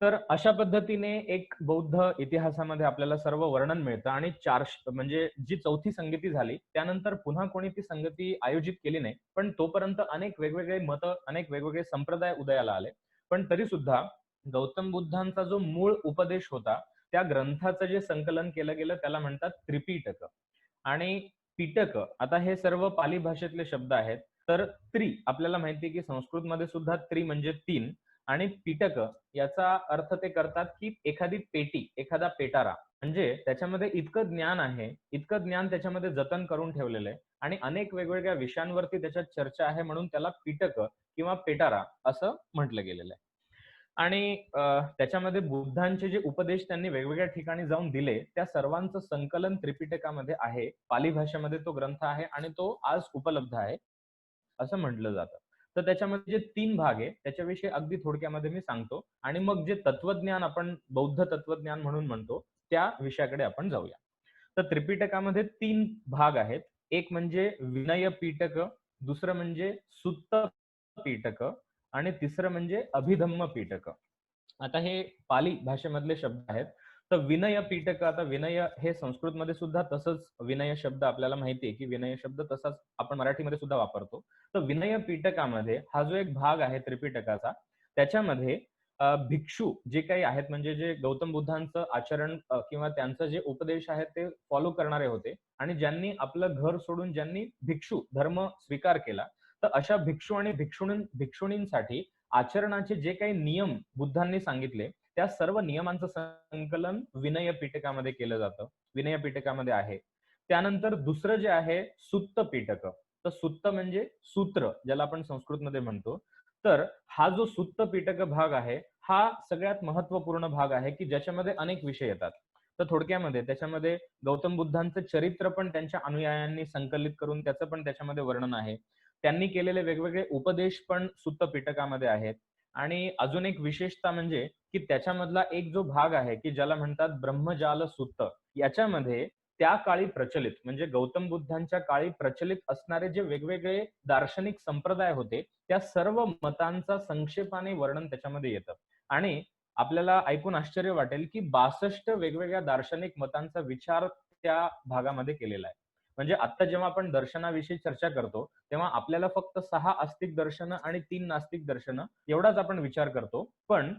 तर अशा पद्धतीने एक बौद्ध इतिहासामध्ये आपल्याला सर्व वर्णन मिळतं आणि 400 म्हणजे जी 4थी संगती झाली, त्यानंतर पुन्हा कोणी ती संगती आयोजित केली नाही. पण तोपर्यंत अनेक वेगवेगळे मतं, अनेक वेगवेगळे संप्रदाय उदयाला आले. पण तरी सुद्धा गौतम बुद्धांचा जो मूळ उपदेश होता, त्या ग्रंथाचं जे संकलन केलं गेलं त्याला म्हणतात त्रिपिटक. आणि पिटक, आता हे सर्व पाली भाषेतले शब्द आहेत. तर आपल्याला माहिती आहे की संस्कृतमध्ये सुद्धा म्हणजे 3 आणि पिटक याचा अर्थ ते करतात की एखादी पेटी, एखादा पेटारा. म्हणजे त्याच्यामध्ये इतकं ज्ञान आहे, इतकं ज्ञान त्याच्यामध्ये जतन करून ठेवलेलं आहे आणि अनेक वेगवेगळ्या विषयांवरती त्याच्यात चर्चा आहे म्हणून त्याला पिटक किंवा पेटारा असं म्हटलं गेलेलं आहे. आणि त्याच्यामध्ये बुद्धांचे जे उपदेश त्यांनी वेगवेगळ्या ठिकाणी जाऊन दिले, त्या सर्वांचं संकलन त्रिपिटकामध्ये आहे. पाली भाषेमध्ये तो ग्रंथ आहे आणि तो आज उपलब्ध आहे, असं म्हटलं जातं. तर त्याच्यामध्ये जे 3 भाग आहे, त्याच्याविषयी अगदी थोडक्यामध्ये मी सांगतो आणि मग जे तत्वज्ञान आपण बौद्ध तत्वज्ञान म्हणून म्हणतो, त्या विषयाकडे आपण जाऊया. तर त्रिपिटकामध्ये 3 भाग आहेत. एक म्हणजे विनय पिटक, दुसरं म्हणजे सुत्त पिटक आणि तिसरं म्हणजे अभिधम्म पिटक. आता हे पाली भाषेमधले शब्द आहेत. तर विनय पिटक, आता विनय हे संस्कृतमध्ये सुद्धा तसंच विनय शब्द आपल्याला माहिती आहे, की विनय शब्द तसाच आपण मराठीमध्ये सुद्धा वापरतो. तर विनय पिटकामध्ये हा जो एक भाग आहे त्रिपिटकाचा, त्याच्यामध्ये भिक्षू जे काही आहेत म्हणजे जे गौतम बुद्धांचं आचरण किंवा त्यांचा जे उपदेश आहे ते फॉलो करणारे होते आणि ज्यांनी आपलं घर सोडून ज्यांनी भिक्षू धर्म स्वीकार केला, तर अशा भिक्षू आणि भिक्षुणींसाठी आचरणाचे जे काही नियम बुद्धांनी सांगितले, त्या सर्व नियमांचं संकलन विनय पिटकामध्ये केलं जातं. विनय पिटकामध्ये आहे. त्यानंतर दुसरं जे आहे सुत्त पिटक. तर सुत्त म्हणजे सूत्र, ज्याला आपण संस्कृतमध्ये म्हणतो. तर हा जो सुत्त पिटक भाग आहे, हा सगळ्यात महत्त्वपूर्ण भाग आहे, की ज्याच्यामध्ये अनेक विषय येतात. तर थोडक्यामध्ये त्याच्यामध्ये गौतम बुद्धांचं चरित्र पण त्यांच्या अनुयायांनी संकलित करून त्याचं पण त्याच्यामध्ये वर्णन आहे. त्यांनी केलेले वेगवेगळे उपदेश पण सुत्त पिटकामध्ये आहेत. आणि अजून एक विशेषता म्हणजे, की त्याच्यामधला एक जो भाग आहे, की ज्याला म्हणतात ब्रह्मजाल सुत्त. याच्यामध्ये त्या काळी प्रचलित म्हणजे गौतम बुद्धांच्या काळी प्रचलित असणारे जे वेगवेगळे दार्शनिक संप्रदाय होते, त्या सर्व मतांचा संक्षेपाने वर्णन त्याच्यामध्ये येतं. आणि आपल्याला ऐकून आश्चर्य वाटेल की 62 वेगवेगळ्या दार्शनिक मतांचा विचार त्या भागामध्ये केलेला आहे. म्हणजे आता जेव्हा आपण दर्शनाविषयी चर्चा करतो, तेव्हा आपल्याला फक्त 6 आस्तिक दर्शनं आणि 3 नास्तिक दर्शनं एवढाच आपण विचार करतो. पण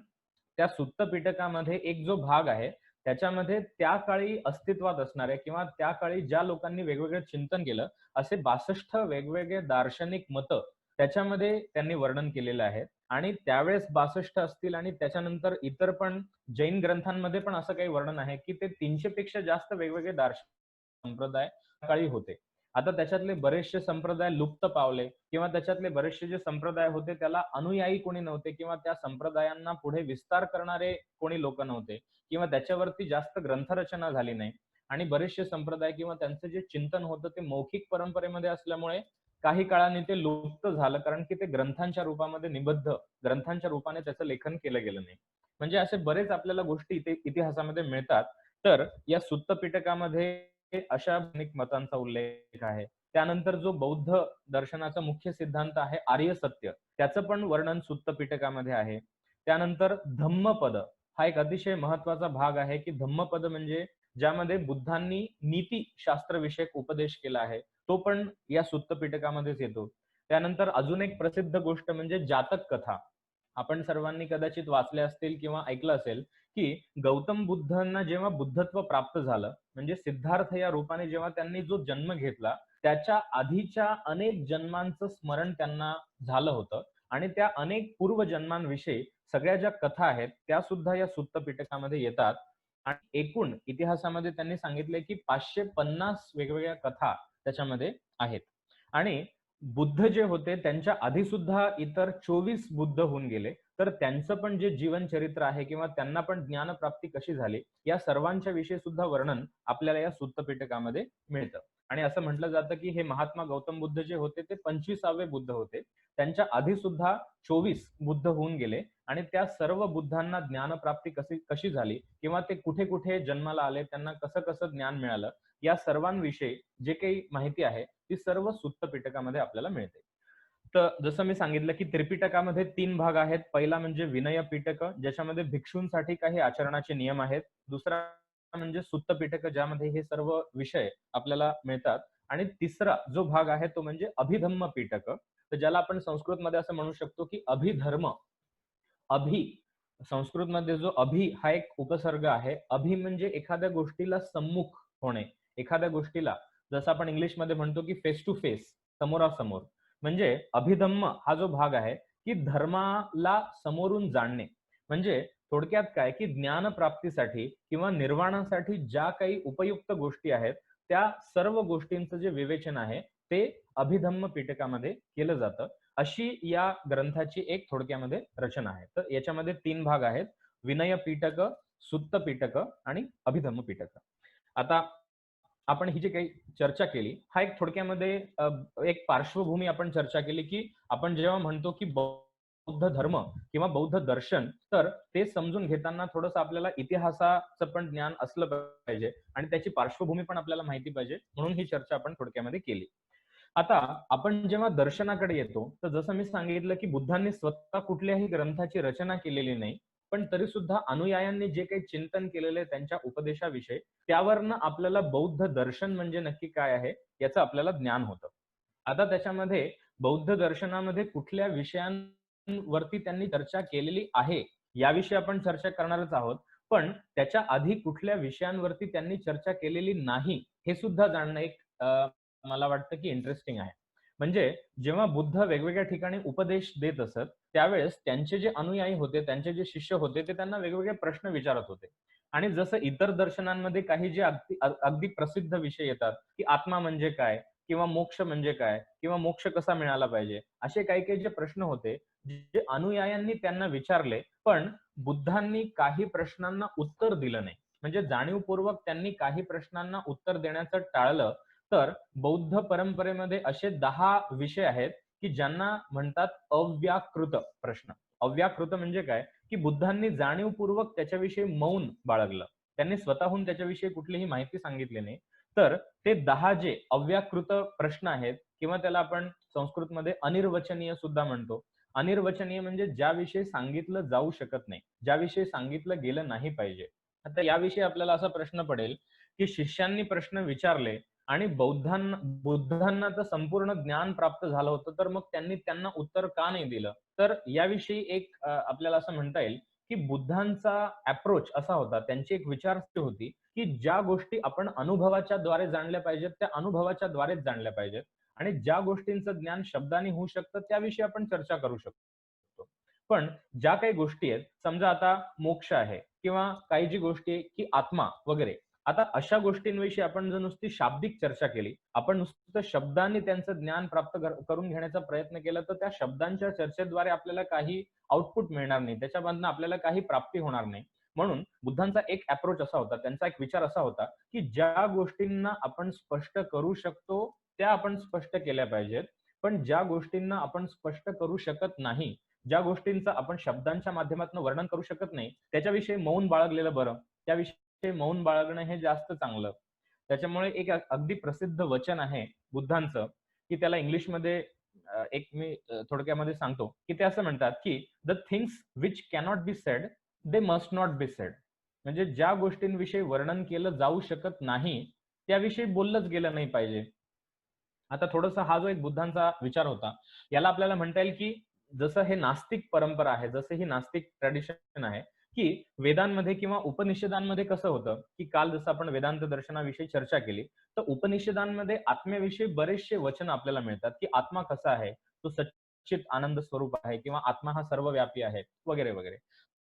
त्या सुत्त पिटकामध्ये एक जो भाग आहे, त्याच्यामध्ये त्या काळी अस्तित्वात असणारे किंवा त्या काळी ज्या लोकांनी वेगवेगळं चिंतन केलं, असे 62 वेगवेगळे दार्शनिक मतं त्याच्यामध्ये त्यांनी वर्णन केलेलं आहे. आणि त्यावेळेस 62 असतील आणि त्याच्यानंतर इतर पण जैन ग्रंथांमध्ये पण असं काही वर्णन आहे, की ते 300 पेक्षा जास्त वेगवेगळे दार्शनिक संप्रदाय त्या काळी होते. आता त्याच्यातले बरेचसे संप्रदाय लुप्त पावले किंवा त्याच्यातले बरेचसे जे संप्रदाय होते त्याला अनुयायी कोणी नव्हते किंवा त्या संप्रदायांना पुढे विस्तार करणारे कोणी लोक नव्हते किंवा त्याच्यावरती जास्त ग्रंथरचना झाली नाही. आणि बरेचसे संप्रदाय किंवा त्यांचं जे चिंतन होतं ते मौखिक परंपरेमध्ये असल्यामुळे काही काळाने ते लुप्त झालं, कारण की ते ग्रंथांच्या रूपामध्ये निबद्ध, ग्रंथांच्या रूपाने त्याचं लेखन केलं गेलं नाही. म्हणजे असे बरेच आपल्याला गोष्टी इतिहासामध्ये मिळतात. तर या सुत्त पिटकामध्ये अशा अनेक मतांचा उल्लेख आहे. त्यानंतर जो बौद्ध दर्शनाचा मुख्य सिद्धांत आहे आर्य सत्य, त्याचं पण वर्णन सुत्त पिटकामध्ये आहे. त्यानंतर धम्मपद हा एक अतिशय महत्वाचा भाग आहे, की धम्मपद म्हणजे ज्यामध्ये बुद्धांनी नीतीशास्त्र विषयक उपदेश केला आहे, तो पण या सुत्त पिटकामध्येच येतो. त्यानंतर अजून एक प्रसिद्ध गोष्ट म्हणजे जातक कथा. आपण सर्वांनी कदाचित वाचले असतील किंवा ऐकलं असेल, की गौतम बुद्धांना जेव्हा बुद्धत्व प्राप्त झालं, म्हणजे सिद्धार्थ या रूपाने जेव्हा त्यांनी जो जन्म घेतला, त्याच्या आधीच्या अनेक जन्मांचं स्मरण त्यांना झालं होतं आणि त्या अनेक पूर्वजन्मांविषयी सगळ्या ज्या कथा आहेत, त्या सुद्धा या सुत्त पिटकामध्ये येतात. आणि एकूण इतिहासामध्ये त्यांनी सांगितले की 550 वेगवेगळ्या कथा त्याच्यामध्ये आहेत. आणि बुद्ध जे होते त्यांच्या आधी सुद्धा इतर 24 बुद्ध होऊन गेले, तर त्यांचं पण जे जीवन चरित्र आहे किंवा त्यांना पण ज्ञानप्राप्ती कशी झाली, या सर्वांच्या विषयी सुद्धा वर्णन आपल्याला या सुत्त पिटकामध्ये मिळतं. आणि असं म्हटलं जातं की हे महात्मा गौतम बुद्ध जे होते ते 25वे बुद्ध होते. त्यांच्या आधी सुद्धा 24 बुद्ध होऊन गेले आणि त्या सर्व बुद्धांना ज्ञानप्राप्ती कशी कशी झाली किंवा ते कुठे कुठे जन्माला आले, त्यांना कसं कसं ज्ञान मिळालं, या सर्वांविषयी जे काही माहिती आहे ती सर्व सुत्त पिटकामध्ये आपल्याला मिळते. तर जसं मी सांगितलं की त्रिपिटकामध्ये 3 भाग आहेत. पहिला म्हणजे विनय पिटक, ज्याच्यामध्ये भिक्षूंसाठी काही आचरणाचे नियम आहेत. दुसरा म्हणजे सुत्त पिटक, ज्यामध्ये हे सर्व विषय आपल्याला मिळतात. आणि तिसरा जो भाग आहे तो म्हणजे अभिधम्म पिटक, तर ज्याला आपण संस्कृतमध्ये असं म्हणू शकतो की अभिधर्म. अभि, संस्कृतमध्ये जो अभि हा एक उपसर्ग आहे. अभि म्हणजे एखाद्या गोष्टीला सम्मुख होणे, एखाद्या गोष्टीला जसं आपण इंग्लिशमध्ये म्हणतो की फेस टू फेस, समोरासमोर. म्हणजे अभिधम्म हा जो भाग आहे की धर्माला समोरून जाणणे. म्हणजे थोडक्यात काय की ज्ञान प्राप्तीसाठी किंवा निर्वाणासाठी ज्या काही उपयुक्त गोष्टी आहेत, त्या सर्व गोष्टींचं जे विवेचन आहे ते अभिधम्म पिटकामध्ये केलं जातं. अशी या ग्रंथाची एक थोडक्यामध्ये रचना आहे. तर याच्यामध्ये 3 भाग आहेत: विनय पिटक, सुत्त पिटक आणि अभिधम्म पिटक. आता आपण ही जी काही चर्चा केली, हा एक थोडक्यामध्ये एक पार्श्वभूमी आपण चर्चा केली, की आपण जेव्हा म्हणतो की बौद्ध धर्म किंवा बौद्ध दर्शन, तर ते समजून घेताना थोडंसं आपल्याला इतिहासाचं पण ज्ञान असलं पाहिजे आणि त्याची पार्श्वभूमी पण आपल्याला माहिती पाहिजे, म्हणून ही चर्चा आपण थोडक्यामध्ये केली. आता आपण जेव्हा दर्शनाकडे येतो, तर जसं मी सांगितलं की बुद्धांनी स्वतः कुठल्याही ग्रंथाची रचना केलेली नाही, पण तरी सुद्धा अनुयायांनी जे काही चिंतन केलेले त्यांच्या उपदेशाविषयी, त्यावरनं आपल्याला बौद्ध दर्शन म्हणजे नक्की काय आहे याचं आपल्याला ज्ञान होतं. आता त्याच्यामध्ये बौद्ध दर्शनामध्ये कुठल्या विषयांवरती त्यांनी चर्चा केलेली आहे याविषयी आपण चर्चा करणारच आहोत. पण त्याच्या आधी कुठल्या विषयांवरती त्यांनी चर्चा केलेली नाही हे सुद्धा जाणणं एक मला वाटतं की इंटरेस्टिंग आहे. म्हणजे जेव्हा बुद्ध वेगवेगळ्या ठिकाणी उपदेश देत असत, त्यावेळेस त्यांचे जे अनुयायी होते, त्यांचे जे शिष्य होते, ते त्यांना वेगवेगळे प्रश्न विचारत होते. आणि जसं इतर दर्शनांमध्ये काही जे अगदी प्रसिद्ध विषय येतात, की आत्मा म्हणजे काय? किंवा मोक्ष म्हणजे काय? किंवा मोक्ष कसा मिळाला पाहिजे? असे काही काही जे प्रश्न होते, जे अनुयायांनी त्यांना विचारले, पण बुद्धांनी काही प्रश्नांना उत्तर दिलं नाही. म्हणजे जाणीवपूर्वक त्यांनी काही प्रश्नांना उत्तर देण्याचं टाळलं. तर बौद्ध परंपरेमध्ये असे 10 विषय आहेत की ज्यांना म्हणतात अव्याकृत प्रश्न. अव्याकृत म्हणजे काय की बुद्धांनी जाणीवपूर्वक त्याच्याविषयी मौन बाळगलं, त्यांनी स्वतःहून त्याच्याविषयी कुठलीही माहिती सांगितली नाही. तर ते 10 जे अव्याकृत प्रश्न आहेत किंवा त्याला आपण संस्कृतमध्ये अनिर्वचनीय सुद्धा म्हणतो, अनिर्वचनीय म्हणजे ज्याविषयी सांगितलं जाऊ शकत नाही, ज्याविषयी सांगितलं गेलं नाही पाहिजे. आता याविषयी आपल्याला असा प्रश्न पडेल, की शिष्यांनी प्रश्न विचारले आणि बुद्धांना तर संपूर्ण ज्ञान प्राप्त झालं होतं, तर मग त्यांनी त्यांना उत्तर का नाही दिलं? तर याविषयी एक आपल्याला असं म्हणता येईल, की बुद्धांचा अप्रोच असा होता, त्यांची एक विचारसरणी होती, की ज्या गोष्टी आपण अनुभवाच्या द्वारे जाणल्या पाहिजेत, त्या अनुभवाच्या द्वारेच जाणल्या पाहिजेत आणि ज्या गोष्टींचं ज्ञान शब्दांनी होऊ शकतं, त्याविषयी आपण चर्चा करू शकतो. पण ज्या काही गोष्टी आहेत, समजा आता मोक्ष आहे किंवा काही जी गोष्टी आहे, की आत्मा वगैरे. आता अशा गोष्टींविषयी आपण जर नुसती शाब्दिक चर्चा केली, आपण नुसतं शब्दांनी त्यांचं ज्ञान प्राप्त करून घेण्याचा प्रयत्न केला, तर त्या शब्दांच्या चर्चेद्वारे आपल्याला काही आउटपुट मिळणार नाही. त्याच्यामधनं आपल्याला काही प्राप्ती होणार नाही. म्हणून बुद्धांचा एक अप्रोच असा होता, त्यांचा एक विचार असा होता, की ज्या गोष्टींना आपण स्पष्ट करू शकतो, त्या आपण स्पष्ट केल्या पाहिजेत. पण ज्या गोष्टींना आपण स्पष्ट करू शकत नाही, ज्या गोष्टींचं आपण शब्दांच्या माध्यमातून वर्णन करू शकत नाही, त्याच्याविषयी मौन बाळगलेलं बरं. त्याविषयी मौन बाळगणं हे जास्त चांगलं. त्याच्यामुळे एक अगदी प्रसिद्ध वचन आहे बुद्धांचं, की त्याला इंग्लिशमध्ये एक मी थोडक्यामध्ये सांगतो, की ते असं म्हणतात, की "the things which cannot be said, they must not be said." म्हणजे ज्या गोष्टींविषयी वर्णन केलं जाऊ शकत नाही, त्याविषयी बोललंच गेलं नाही पाहिजे. आता थोडंसं हा जो एक बुद्धांचा विचार होता, याला आपल्याला म्हणता येईल, की जसं हे नास्तिक परंपरा आहे, जसं ही नास्तिक ट्रेडिशन आहे, की वेदांमध्ये किंवा उपनिषदांमध्ये कसं होतं, की काल जसं आपण वेदांत दर्शनाविषयी चर्चा केली, तर उपनिषदांमध्ये आत्म्याविषयी बरेचसे वचन आपल्याला मिळतात, की आत्मा कसा आहे, तो सच्चित आनंद स्वरूप आहे किंवा आत्मा हा सर्वव्यापी आहे, वगैरे, वगैरे.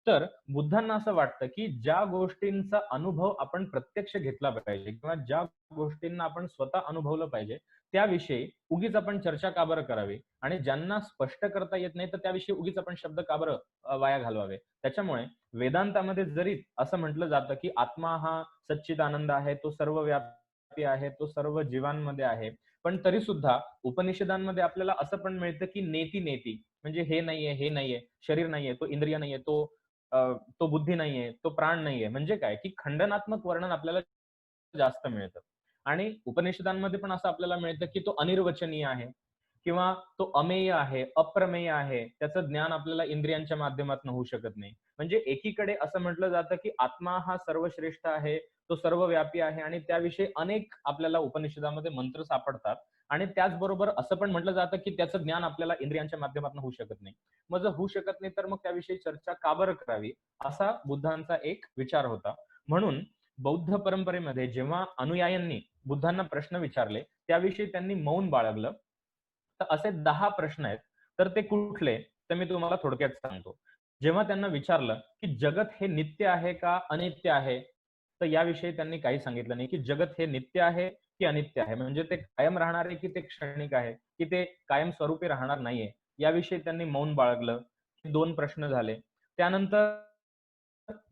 तर बुद्धांना असं वाटतं, की ज्या गोष्टींचा अनुभव आपण प्रत्यक्ष घेतला पाहिजे किंवा ज्या गोष्टींना आपण स्वतः अनुभवलं पाहिजे, त्याविषयी उगीच आपण चर्चा का बरं करावी आणि ज्यांना स्पष्ट करता येत नाही, तर त्याविषयी उगीच आपण शब्द का बरं वाया घालवावे. त्याच्यामुळे वेदांतामध्ये जरी असं म्हटलं जातं, की आत्मा हा सच्चिदानंद आहे, तो सर्वव्यापी आहे, तो सर्व जीवांमध्ये आहे. पण तरी सुद्धा उपनिषदांमध्ये आपल्याला असं पण मिळतं, की नेती नेती म्हणजे हे नाहीये, हे नाहीये, शरीर नाहीये, तो इंद्रिय नाहीये, तो बुद्धी नाहीये, तो प्राण नाहीये. म्हणजे काय, की खंडनात्मक वर्णन आपल्याला जास्त मिळतं. आणि उपनिषदांमध्ये पण असं आपल्याला मिळतं, की तो अनिर्वचनीय आहे किंवा तो अमेय आहे, अप्रमेय आहे. त्याचं ज्ञान आपल्याला इंद्रियांच्या माध्यमातून होऊ शकत नाही. म्हणजे एकीकडे असं म्हटलं जातं, की आत्मा हा सर्वश्रेष्ठ आहे, तो सर्वव्यापी आहे आणि त्याविषयी अनेक आपल्याला उपनिषदामध्ये मंत्र सापडतात. आणि त्याचबरोबर असं पण म्हटलं जातं, की त्याचं ज्ञान आपल्याला इंद्रियांच्या माध्यमातून होऊ शकत नाही. मग जर होऊ शकत नाही, तर मग त्याविषयी चर्चा का बरं करावी? असा बुद्धांचा एक विचार होता. म्हणून बौद्ध परंपरेमध्ये जेव्हा अनुयायांनी बुद्धांना प्रश्न विचारले, त्याविषयी त्यांनी मौन बाळगलं. तर असे 10 प्रश्न आहेत. तर ते कुठले? तर मी तुम्हाला थोडक्यात सांगतो. जेव्हा त्यांना विचारलं, की जगत हे नित्य आहे का अनित्य आहे? तर याविषयी त्यांनी काही सांगितलं नाही, की जगत हे नित्य आहे की अनित्य आहे. म्हणजे ते कायम राहणार आहे की ते क्षणिक आहे, की ते कायमस्वरूपी राहणार नाहीये. याविषयी त्यांनी मौन बाळगलं. 2 प्रश्न झाले. त्यानंतर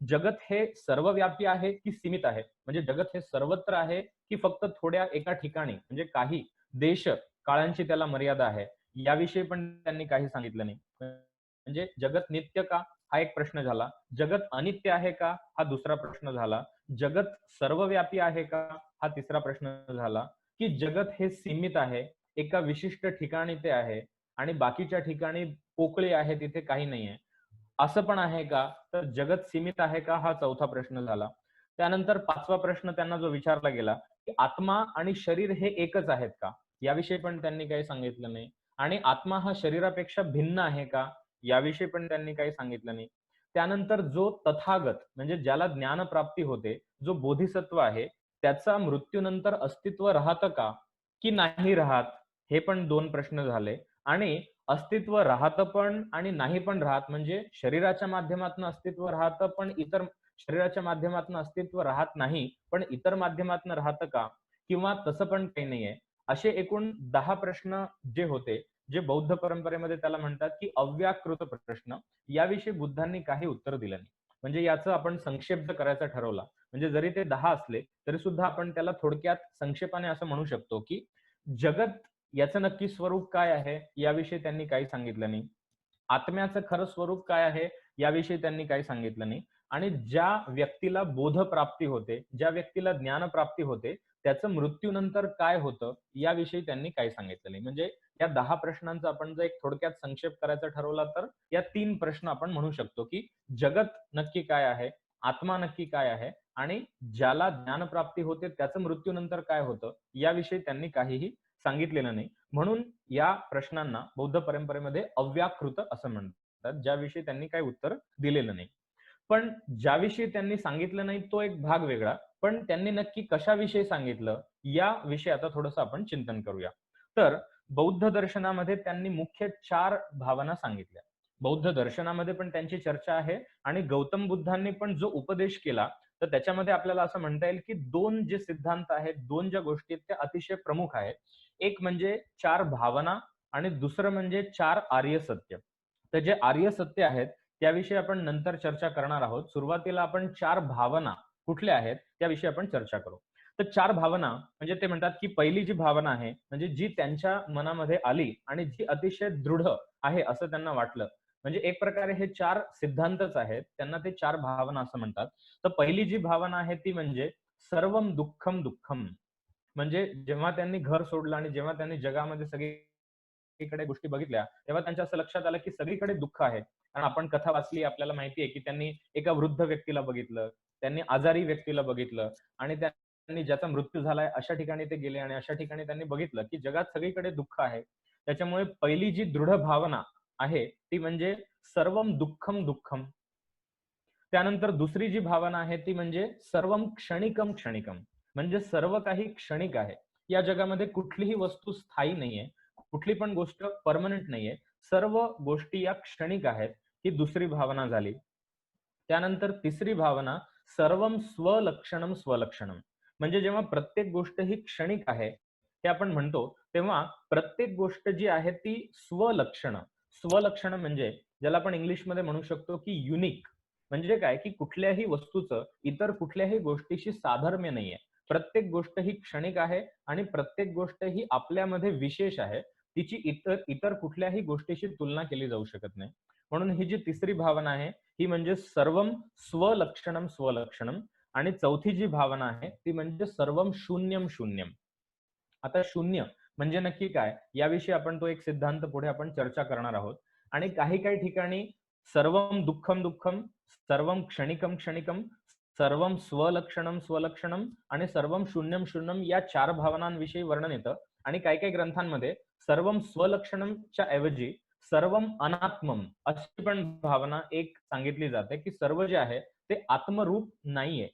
जगत हे सर्वव्यापी आहे की सीमित आहे? म्हणजे जगत हे सर्वत्र आहे की फक्त थोड्या एका ठिकाणी म्हणजे काही देश, काळांची त्याला मर्यादा आहे. याविषयी पण त्यांनी काही सांगितलं नाही. म्हणजे जगत नित्य का? हा एक प्रश्न झाला. जगत अनित्य आहे का? हा दुसरा प्रश्न झाला. जगत सर्वव्यापी आहे का? हा तिसरा प्रश्न झाला. की जगत हे सीमित आहे. एका विशिष्ट ठिकाणी ते आहे आणि बाकीच्या ठिकाणी पोकळी आहे, तिथे काही नाहीये. असं पण आहे का? तर जगत सीमित आहे का? हा चौथा प्रश्न झाला. त्यानंतर 5वा प्रश्न त्यांना जो विचारला गेला, की आत्मा आणि शरीर हे एकच आहेत का? याविषयी पण त्यांनी काही सांगितलं नाही. आणि आत्मा हा शरीरापेक्षा भिन्न आहे का? याविषयी पण त्यांनी काही सांगितलं नाही. त्यानंतर जो तथागत म्हणजे ज्याला ज्ञानप्राप्ती होते, जो बोधिसत्व आहे, त्याचा मृत्यूनंतर अस्तित्व राहतं का? की नाही राहत? हे पण 2 प्रश्न झाले. आणि अस्तित्व राहतं पण आणि नाही पण राहत म्हणजे शरीराच्या माध्यमातून अस्तित्व राहतं, पण इतर शरीराच्या माध्यमातून अस्तित्व राहत नाही, पण इतर माध्यमातून राहतं का? किंवा तसं पण काही नाहीये. असे एकूण 10 प्रश्न जे होते, जे बौद्ध परंपरेमध्ये त्याला म्हणतात, की अव्याकृत प्रश्न. याविषयी बुद्धांनी काही उत्तर दिलं नाही. म्हणजे याचं आपण संक्षेप जर करायचा ठरवला, म्हणजे जरी ते 10 असले, तरी सुद्धा आपण त्याला थोडक्यात संक्षेपाने असं म्हणू शकतो, की जगत याचं नक्की स्वरूप काय आहे? याविषयी त्यांनी काही सांगितलं नाही. आत्म्याचं खरं स्वरूप काय आहे? याविषयी त्यांनी काही सांगितलं नाही. आणि ज्या व्यक्तीला बोधप्राप्ती होते, ज्या व्यक्तीला ज्ञानप्राप्ती होते, त्याचं मृत्यूनंतर काय होतं याविषयी त्यांनी काही सांगितलं नाही. म्हणजे या 10 प्रश्नांचा आपण जर एक थोडक्यात संक्षेप करायचा ठरवला तर या 3 प्रश्न आपण म्हणू शकतो, की जगत नक्की काय आहे? आत्मा नक्की काय आहे? आणि ज्याला ज्ञानप्राप्ती होते त्याचं मृत्यूनंतर काय होतं? याविषयी त्यांनी काहीही सांगितलेलं नाही. म्हणून या प्रश्नांना बौद्ध परंपरेमध्ये अव्याकृत असं म्हणतात, ज्याविषयी त्यांनी काही उत्तर दिलेलं नाही. पण ज्याविषयी त्यांनी सांगितलं नाही तो एक भाग वेगळा. पण त्यांनी नक्की कशाविषयी सांगितलं याविषयी आता थोडंसं आपण चिंतन करूया. तर बौद्ध दर्शनामध्ये त्यांनी मुख्य 4 भावना सांगितल्या. बौद्ध दर्शनामध्ये पण त्यांची चर्चा आहे आणि गौतम बुद्धांनी पण जो उपदेश केला, तर त्याच्यामध्ये आपल्याला असं म्हणता येईल, की 2 जे सिद्धांत आहेत, 2 ज्या गोष्टी आहेत त्या अतिशय प्रमुख आहेत. एक म्हणजे 4 भावना आणि दुसरं म्हणजे 4 आर्य सत्य. तर जे आर्य सत्य आहेत त्याविषयी आपण नंतर चर्चा करणार आहोत. सुरुवातीला आपण 4 भावना कुठल्या आहेत त्याविषयी आपण चर्चा करू. तर 4 भावना म्हणजे ते म्हणतात, की पहिली जी भावना आहे म्हणजे जी त्यांच्या मनामध्ये आली आणि जी अतिशय दृढ आहे असं त्यांना वाटलं. म्हणजे एक प्रकारे हे 4 सिद्धांतच आहेत. त्यांना ते 4 भावना असं म्हणतात. तर पहिली जी भावना आहे ती म्हणजे सर्वं दुःखं दुःखम. म्हणजे जेव्हा त्यांनी घर सोडलं आणि जेव्हा त्यांनी जगामध्ये सगळीकडे गोष्टी बघितल्या, तेव्हा त्यांच्या असं लक्षात आलं, की सगळीकडे दुःख आहे. कारण आपण कथा वाचली, आपल्याला माहिती आहे, की त्यांनी एका वृद्ध व्यक्तीला बघितलं, त्यांनी आजारी व्यक्तीला बघितलं आणि त्यांनी ज्याचा मृत्यू झालाय अशा ठिकाणी ते गेले आणि अशा ठिकाणी त्यांनी बघितलं, की जगात सगळीकडे दुःख आहे. त्याच्यामुळे पहिली जी दृढ भावना आहे, ती म्हणजे सर्वं दुःखं दुःखम. त्यानंतर दुसरी जी भावना आहे ती म्हणजे सर्वं क्षणिकं क्षणिकं. म्हणजे सर्व काही क्षणिक आहे. या जगामध्ये कुठलीही वस्तू स्थायी नाहीये. कुठली पण गोष्ट परमनंट नाहीये. सर्व गोष्टी या क्षणिक आहेत. ही दुसरी भावना झाली. त्यानंतर तिसरी भावना सर्वं स्वलक्षणं स्वलक्षणं. म्हणजे जेव्हा प्रत्येक गोष्ट ही क्षणिक आहे, हे आपण म्हणतो, तेव्हा प्रत्येक गोष्ट जी आहे ती स्वलक्षणं. स्वलक्षणं म्हणजे ज्याला आपण इंग्लिशमध्ये म्हणू शकतो, की युनिक. म्हणजे काय, की कुठल्याही वस्तूचं इतर कुठल्याही गोष्टीशी साधर्म्य नाहीये. प्रत्येक गोष्ट ही क्षणिक आहे आणि प्रत्येक गोष्ट ही आपल्यामध्ये विशेष आहे. तिची इतर इतर कुठल्याही गोष्टीशी तुलना केली जाऊ शकत नाही. म्हणून ही जी तिसरी भावना आहे, ही म्हणजे सर्वं स्वलक्षणं स्वलक्षणं आणि चौथी जी भावना आहे, ती म्हणजे सर्वं शून्यं शून्यं. आता शून्य म्हणजे नक्की काय? याविषयी आपण तो एक सिद्धांत पुढे आपण चर्चा करणार आहोत. आणि काही ठिकाणी सर्वं दुःखं दुःखं, सर्वं क्षणिकं क्षणिकं, सर्वं स्वलक्षणं स्वलक्षणं आणि सर्वं शून्यं शून्यं या 4 भावनांविषयी वर्णन येतं. आणि काही ग्रंथांमध्ये सर्वं स्वलक्षणंच्या ऐवजी सर्वं अनात्मं अशी पण भावना एक सांगितली जाते, की सर्व जे आहे ते आत्मरूप नाहीये.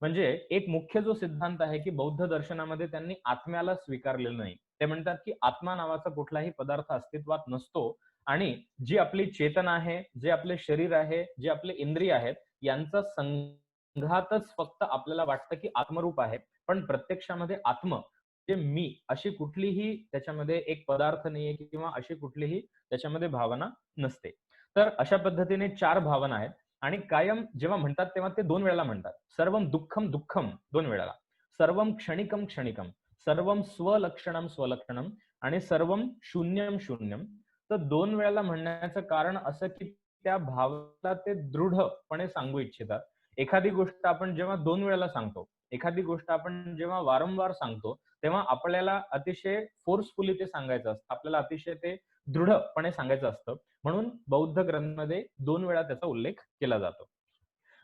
म्हणजे एक मुख्य जो सिद्धांत आहे, की बौद्ध दर्शनामध्ये त्यांनी आत्म्याला स्वीकारलेलं नाही. ते म्हणतात, की आत्मा नावाचा कुठलाही पदार्थ अस्तित्वात नसतो आणि जी आपली चेतना आहे, जे आपले शरीर आहे, जे आपले इंद्रिय आहेत, यांचा संघातच फक्त आपल्याला वाटतं, की आत्मरूप आहे. पण प्रत्यक्षामध्ये जे मी अशी कुठलीही त्याच्यामध्ये एक पदार्थ नाहीये किंवा अशी कुठलीही त्याच्यामध्ये भावना नसते. तर अशा पद्धतीने 4 भावना आहेत. आणि कायम जेव्हा म्हणतात तेव्हा ते 2 वेळेला म्हणतात. सर्वं दुःखं दुःखं 2 वेळेला. सर्वं क्षणिकं क्षणिकं. सर्वं स्वलक्षणं स्वलक्षणं आणि सर्वं शून्यं शून्यं. तर 2 वेळेला म्हणण्याचं कारण असं, की त्या भावाला ते दृढपणे सांगू इच्छितात. एखादी गोष्ट आपण जेव्हा 2 वेळेला सांगतो, एखादी गोष्ट आपण जेव्हा वारंवार सांगतो, तेव्हा आपल्याला अतिशय फोर्सफुली ते सांगायचं असतं. आपल्याला अतिशय ते दृढपणे सांगायचं असतं. म्हणून बौद्ध ग्रंथामध्ये 2 वेळा त्याचा उल्लेख केला जातो.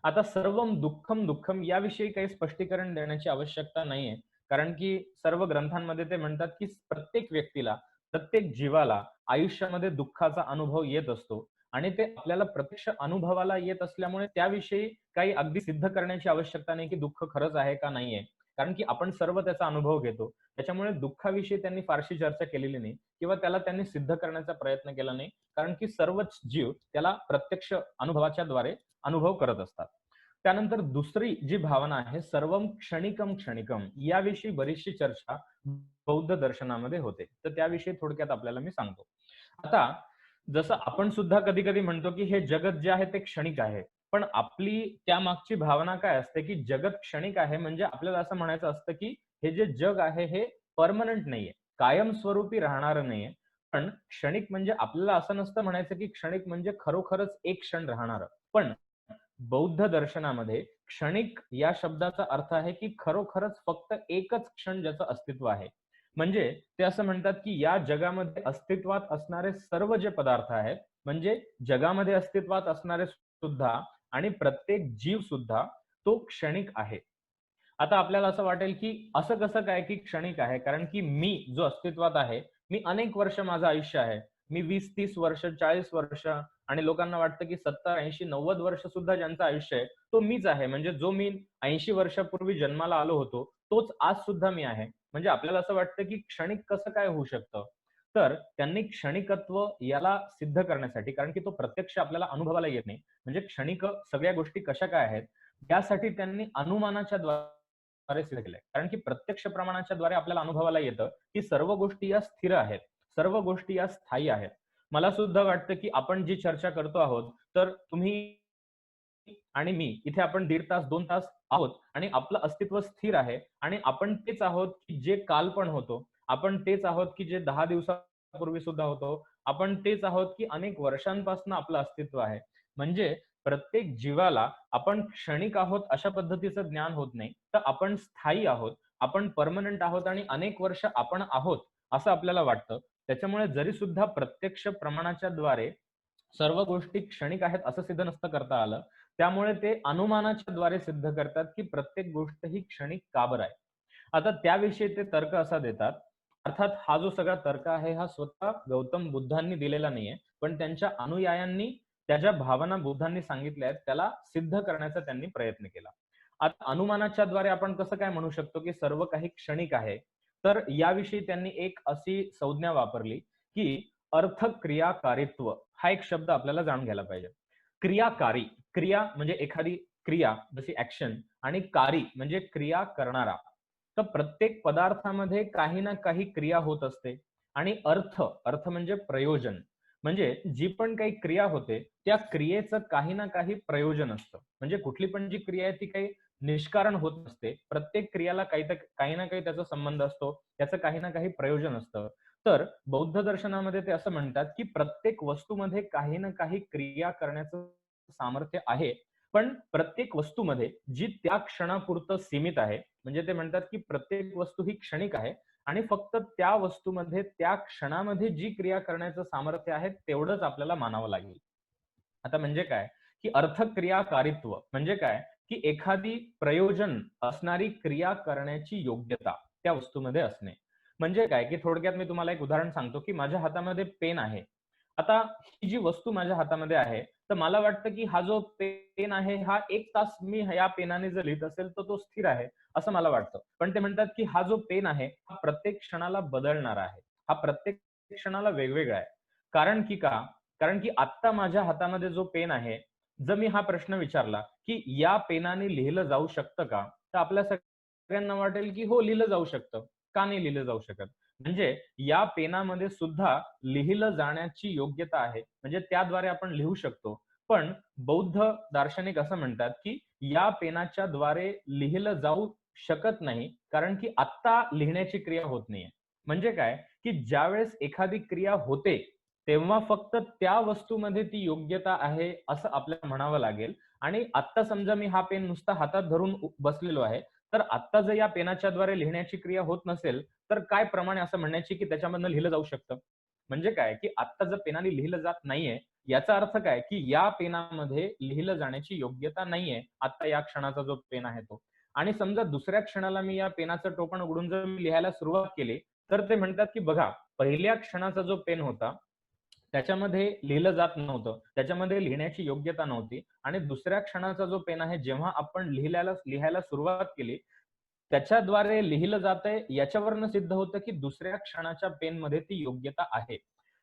आता सर्वं दुःखं दुःखं याविषयी काही स्पष्टीकरण देण्याची आवश्यकता नाहीये. कारण की सर्व ग्रंथांमध्ये ते म्हणतात, की प्रत्येक व्यक्तीला, प्रत्येक जीवाला आयुष्यामध्ये दुःखाचा अनुभव येत असतो आणि ते आपल्याला प्रत्यक्ष अनुभवाला येत असल्यामुळे त्याविषयी काही अगदी सिद्ध करण्याची आवश्यकता नाही, की दुःख खरंच आहे का नाहीये. कारण की आपण सर्व त्याचा अनुभव घेतो. त्याच्यामुळे दुःखाविषयी त्यांनी फारशी चर्चा केलेली नाही किंवा त्याला त्यांनी सिद्ध करण्याचा प्रयत्न केला नाही. कारण की सर्वच जीव त्याला प्रत्यक्ष अनुभवाच्या द्वारे अनुभव करत असतात. त्यानंतर दुसरी जी भावना आहे सर्वं क्षणिकं क्षणिकं याविषयी बरीचशी चर्चा बौद्ध दर्शनामध्ये होते. तर त्याविषयी थोडक्यात आपल्याला मी सांगतो. आता जसं आपण सुद्धा कधी-कधी म्हणतो, की हे जगत जे आहे ते क्षणिक आहे. पण आपली त्यामागची भावना काय असते, की जगत क्षणिक आहे म्हणजे आपल्याला असं म्हणायचं असतं, की हे जे जग आहे हे परमनंट नाहीये. कायमस्वरूपी राहणारं नाहीये. पण क्षणिक म्हणजे आपल्याला असं नसतं म्हणायचं, की क्षणिक म्हणजे खरोखरच एक क्षण राहणारं. पण बौद्ध दर्शनामध्ये क्षणिक या शब्दाचा अर्थ आहे की खरोखरच फक्त एकच क्षण ज्याचं अस्तित्व आहे. म्हणजे ते असं म्हणतात की या जगामध्ये अस्तित्वात असणारे सर्व जे पदार्थ आहेत, म्हणजे जगामध्ये अस्तित्वात असणारे सुद्धा आणि प्रत्येक जीव सुद्धा तो क्षणिक आहे. आता आपल्याला असं वाटेल की असं कसं काय की क्षणिक आहे? कारण की मी जो अस्तित्वात आहे, मी अनेक वर्ष माझं आयुष्य आहे. मी 20-30 वर्ष, 40 वर्ष आणि लोकांना वाटतं की 70, 80, 90 वर्ष सुद्धा ज्यांचं आयुष्य आहे, तो मीच आहे. म्हणजे जो मी 80 वर्षापूर्वी जन्माला आलो होतो, तोच आज सुद्धा मी आहे. म्हणजे आपल्याला असं वाटतं की क्षणिक कसं काय होऊ शकतं? तर त्यांनी क्षणिकत्व याला सिद्ध करण्यासाठी, कारण की तो प्रत्यक्ष आपल्याला अनुभवाला येत नाही. म्हणजे क्षणिक सगळ्या गोष्टी कशा काय आहेत, यासाठी त्यांनी अनुमानाच्या द्वारे सिद्ध केलंय. कारण की प्रत्यक्ष प्रमाणाच्या द्वारे आपल्याला अनुभवाला येतं की सर्व गोष्टी या स्थिर आहेत. सर्व गोष्टी या स्थायी आहेत. मला सुद्धा वाटतं की आपण जी चर्चा करतो आहोत, तर तुम्ही आणि मी इथे आपण 1.5 तास, 2 तास आहोत आणि आपलं अस्तित्व स्थिर आहे आणि आपण तेच आहोत की जे काल पण होतो. आपण तेच आहोत की जे 10 दिवसापूर्वी सुद्धा होतो. आपण तेच आहोत की अनेक वर्षांपासून आपलं अस्तित्व आहे. म्हणजे प्रत्येक जीवाला आपण क्षणिक आहोत अशा पद्धतीचं ज्ञान होत नाही. तर आपण स्थायी आहोत, आपण पर्मनंट आहोत आणि अनेक वर्ष आपण आहोत, असं आपल्याला वाटतं. त्याच्यामुळे जरी सुद्धा प्रत्यक्ष प्रमाणाच्या द्वारे सर्व गोष्टी क्षणिक आहेत असं सिद्ध नसतं करता आलं. त्यामुळे ते अनुमानाच्या द्वारे सिद्ध करतात की प्रत्येक गोष्ट ही क्षणिक का बरं आहे. आता त्याविषयी ते तर्क असा देतात. अर्थात हा जो सगळा तर्क आहे हा स्वतः गौतम बुद्धांनी दिलेला नाहीये, पण त्यांच्या अनुयायांनी त्या ज्या भावना बुद्धांनी सांगितल्या आहेत त्याला सिद्ध करण्याचा त्यांनी प्रयत्न केला. आता अनुमानाच्या द्वारे आपण कसं काय म्हणू शकतो की सर्व काही क्षणिक आहे? तर याविषयी त्यांनी एक अशी संज्ञा वापरली की अर्थक्रियाकारित्व हा एक शब्द आपल्याला जाणून घ्यायला पाहिजे. क्रियाकारी, क्रिया म्हणजे एखादी क्रिया जशी ऍक्शन आणि कारी म्हणजे क्रिया करणारा. तर प्रत्येक पदार्थामध्ये काही ना काही क्रिया होत असते आणि अर्थ, अर्थ म्हणजे प्रयोजन. म्हणजे जी पण काही क्रिया होते त्या क्रियेचं काही ना काही प्रयोजन असतं. म्हणजे कुठली पण जी क्रिया आहे ती काही निष्कारण होत नसते. प्रत्येक क्रियाला काही ना काही त्याचा संबंध असतो. त्याचं काही ना काही प्रयोजन असतं. तर बौद्ध दर्शनामध्ये ते असं म्हणतात की प्रत्येक वस्तूमध्ये काही ना काही क्रिया करण्याचं सामर्थ्य आहे. पण प्रत्येक वस्तूमध्ये जी त्या क्षणापुरतं सीमित आहे, म्हणजे ते म्हणतात की प्रत्येक वस्तू ही क्षणिक आहे आणि फक्त त्या वस्तूमध्ये त्या क्षणामध्ये जी क्रिया करण्याचं सामर्थ्य आहे तेवढंच आपल्याला मानावं लागेल. आता म्हणजे काय की अर्थक्रियाकारित्व म्हणजे काय की एखादी प्रयोजन असणारी क्रिया करण्याची योग्यता त्या वस्तूमध्ये असणे. म्हणजे काय की थोडक्यात मी तुम्हाला एक उदाहरण सांगतो की माझ्या हातामध्ये पेन आहे. आता ही जी वस्तू माझ्या हातामध्ये आहे, तर मला वाटतं की हा जो पेन आहे हा 1 तास मी या पेनाने जर लिहित असेल तर तो स्थिर आहे, असं मला वाटतं. पण ते म्हणतात की हा जो पेन आहे हा प्रत्येक क्षणाला बदलणारा आहे. हा प्रत्येक क्षणाला वेगवेगळा आहे. कारण की का? कारण की आत्ता माझ्या हातामध्ये जो पेन आहे, जर मी हा प्रश्न विचारला की या पेनाने लिहिलं जाऊ शकतं का? तर आपल्या सगळ्यांना वाटेल की हो, लिहिलं जाऊ शकतं. का नाही लिहिलं जाऊ शकत? म्हणजे या पेनामध्ये सुद्धा लिहिलं जाण्याची योग्यता आहे. म्हणजे त्याद्वारे आपण लिहू शकतो. पण बौद्ध दार्शनिक असं म्हणतात, की या पेनाच्या द्वारे लिहिलं जाऊ शकत नाही, कारण की आत्ता लिहिण्याची क्रिया होत नाहीये. म्हणजे काय, की ज्यावेळेस एखादी क्रिया होते, तेव्हा फक्त त्या वस्तूमध्ये ती योग्यता आहे, असं आपल्याला म्हणावं लागेल. आणि आत्ता समजा मी हा पेन नुसता हातात धरून बसलेलो आहे, तर आत्ता जर या पेनाच्याद्वारे लिहिण्याची क्रिया होत नसेल, तर काय प्रमाण आहे असं म्हणण्याची की त्याच्यामधनं लिहिलं जाऊ शकतं. म्हणजे काय की आत्ता जर पेनाने लिहिलं जात नाहीये, याचा अर्थ काय की या पेनामध्ये लिहिलं जाण्याची योग्यता नाहीये, आत्ता या क्षणाचा जो पेन आहे तो. आणि समजा दुसऱ्या क्षणाला मी या पेनाचं टोपण उघडून जर मी लिहायला सुरुवात केली, तर ते म्हणतात की बघा, पहिल्या क्षणाचा जो पेन होता, त्याच्यामध्ये लिहिलं जात नव्हतं. त्याच्यामध्ये लिहिण्याची योग्यता नव्हती आणि दुसऱ्या क्षणाचा जो पेन आहे, जेव्हा आपण लिहायला सुरुवात केली, त्याच्याद्वारे लिहिलं जातंय याच्यावरनं सिद्ध होतं, की दुसऱ्या क्षणाच्या पेनमध्ये ती योग्यता आहे.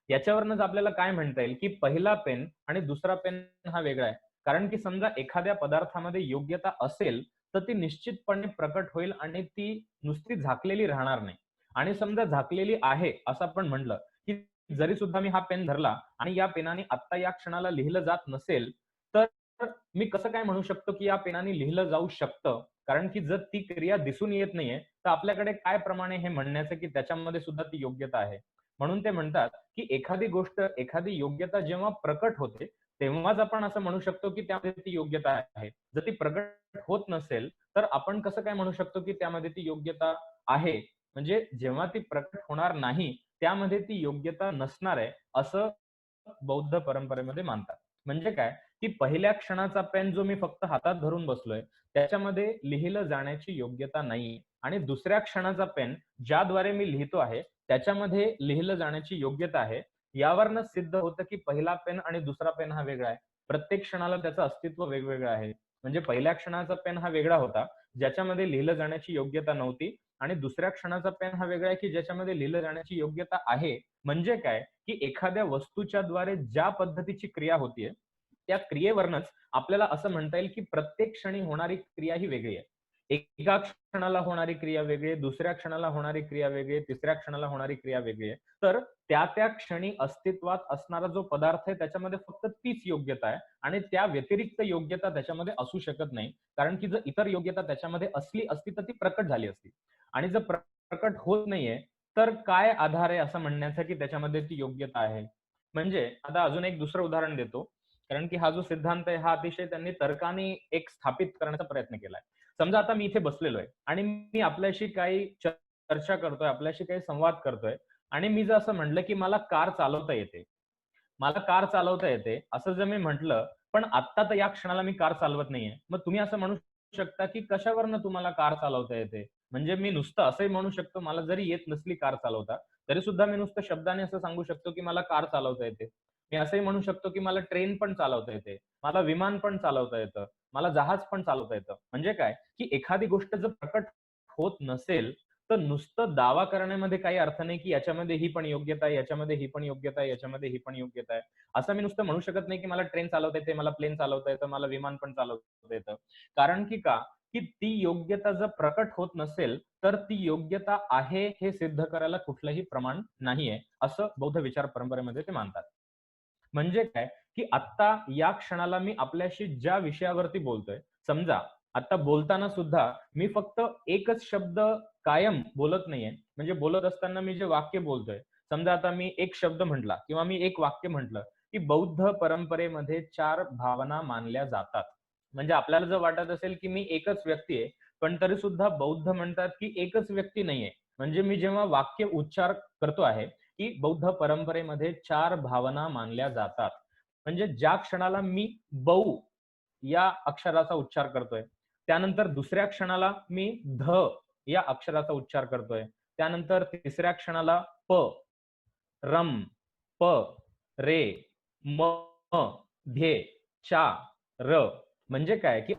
याच्यावरूनच आपल्याला काय म्हणता येईल, की पहिला पेन आणि दुसरा पेन हा वेगळा आहे. कारण की समजा एखाद्या पदार्थामध्ये योग्यता असेल, तर ती निश्चितपणे प्रकट होईल आणि ती नुसती झाकलेली राहणार नाही. आणि समजा झाकलेली आहे असं आपण म्हटलं, की जरी सुद्धा मी हा पेन धरला आणि या पेनाने आत्ता या क्षणाला लिहिलं जात नसेल, तर मी कसं काय म्हणू शकतो, की या पेनाने लिहिलं जाऊ शकतं? कारण की जर ती क्रिया दिसून येत नाहीये, तर आपल्याकडे काय प्रमाण आहे हे म्हणण्याचं, की त्याच्यामध्ये सुद्धा ती योग्यता आहे. म्हणून ते म्हणतात, की एखादी गोष्ट, एखादी योग्यता जेव्हा प्रकट होते, तेव्हाच आपण असं म्हणू शकतो की त्यामध्ये ती योग्यता आहे. जर ती प्रकट होत नसेल, तर आपण कसं काय म्हणू शकतो की त्यामध्ये ती योग्यता आहे? म्हणजे जेव्हा ती प्रकट होणार नाही, त्यामध्ये ती योग्यता नसणार आहे, असं बौद्ध परंपरेमध्ये मानतात. म्हणजे काय, की पहिल्या क्षणाचा पेन जो मी फक्त हातात धरून बसलोय, त्याच्यामध्ये लिहिलं जाण्याची योग्यता नाहीये आणि दुसऱ्या क्षणाचा पेन ज्याद्वारे मी लिहितो आहे, त्याच्यामध्ये लिहिलं जाण्याची योग्यता आहे. यावरनं सिद्ध होतं, की पहिला पेन आणि दुसरा पेन हा वेगळा आहे. प्रत्येक क्षणाला त्याचं अस्तित्व वेगवेगळं आहे. म्हणजे पहिल्या क्षणाचा पेन हा वेगळा होता, ज्याच्यामध्ये लिहिलं जाण्याची योग्यता नव्हती आणि दुसऱ्या क्षणाचा पेन हा वेगळा आहे, की ज्याच्यामध्ये लिहिलं जाण्याची योग्यता आहे. म्हणजे काय, की एखाद्या वस्तूच्या द्वारे ज्या पद्धतीची क्रिया होतीये, त्या क्रियेवरनंच आपल्याला असं म्हणता येईल, की प्रत्येक क्षणी होणारी क्रिया ही वेगळी आहे. एका क्षणाला होणारी क्रिया वेगळी आहे, दुसऱ्या क्षणाला होणारी क्रिया वेगळी आहे, तिसऱ्या क्षणाला होणारी क्रिया वेगळी आहे. तर त्या क्षणी अस्तित्वात असणारा जो पदार्थ आहे, त्याच्यामध्ये फक्त तीच योग्यता आहे आणि त्या व्यतिरिक्त योग्यता त्याच्यामध्ये असू शकत नाही. कारण की जर इतर योग्यता त्याच्यामध्ये असली असती, तर ती प्रकट झाली असती. आणि जर प्रकट होत नाहीये, तर काय आधार आहे असं म्हणण्याचा, की त्याच्यामध्ये ती योग्यता आहे? म्हणजे आता अजून एक दुसरं उदाहरण देतो. कारण की हा जो सिद्धांत आहे, हा अतिशय त्यांनी तर्काने एक स्थापित करण्याचा प्रयत्न केलाय. समजा आता मी इथे बसलेलो आहे आणि मी आपल्याशी काही चर्चा करतोय, आपल्याशी काही संवाद करतोय आणि मी जर असं म्हटलं, की मला कार चालवता येते. मला कार चालवता येते, असं जर मी म्हटलं, पण आत्ता तर या क्षणाला मी कार चालवत नाहीये. मग तुम्ही असं म्हणू शकता, की कशावरनं तुम्हाला कार चालवता येते? म्हणजे मी नुसतं असंही म्हणू शकतो, मला जरी येत नसली कार चालवता, तरी सुद्धा मी नुसतं शब्दाने असं सांगू शकतो, की मला कार चालवता येते. मी असंही म्हणू शकतो, की मला ट्रेन पण चालवता येते. मला विमान पण चालवता येतं. मला जहाज पण चालवता येतं. म्हणजे काय, की एखादी गोष्ट जर प्रकट होत नसेल, तर नुसतं दावा करण्यामध्ये काही अर्थ नाही, की याच्यामध्ये ही पण योग्यता आहे, याच्यामध्ये ही पण योग्यता आहे, याच्यामध्ये ही पण योग्यता आहे. असं मी नुसतं म्हणू शकत नाही, की मला ट्रेन चालवता येते, मला प्लेन चालवता येतं, मला विमान पण चालवता येतं. कारण की का? की ती योग्यता जर प्रकट होत नसेल, तर ती योग्यता आहे हे सिद्ध करायला कुठलंही प्रमाण नाहीये, असं बौद्ध विचार परंपरेमध्ये ते मानतात. म्हणजे काय, की आत्ता या क्षणाला मी आपल्याशी ज्या विषयावरती बोलतोय, समजा आता बोलताना सुद्धा मी फक्त एकच शब्द कायम बोलत नाहीये. म्हणजे बोलत असताना मी जे वाक्य बोलतोय, समजा आता मी एक शब्द म्हटला किंवा मी एक वाक्य म्हटलं, की बौद्ध परंपरेमध्ये 4 भावना मानल्या जातात. म्हणजे आपल्याला जर वाटत असेल, की मी एकच व्यक्ती आहे, पण तरी सुद्धा बौद्ध म्हणतात, की एकच व्यक्ती नाहीये. म्हणजे मी जेव्हा वाक्य उच्चार करतो आहे, की बौद्ध परंपरेमध्ये 4 भावना मानल्या जातात. म्हणजे ज्या क्षणाला मी बौ या अक्षराचा उच्चार करतोय, त्यानंतर दुसऱ्या क्षणाला मी ध या अक्षराचा उच्चार करतोय. त्यानंतर तिसऱ्या क्षणाला प, रम, प, रे, म, धे, चा, र. म्हणजे काय, की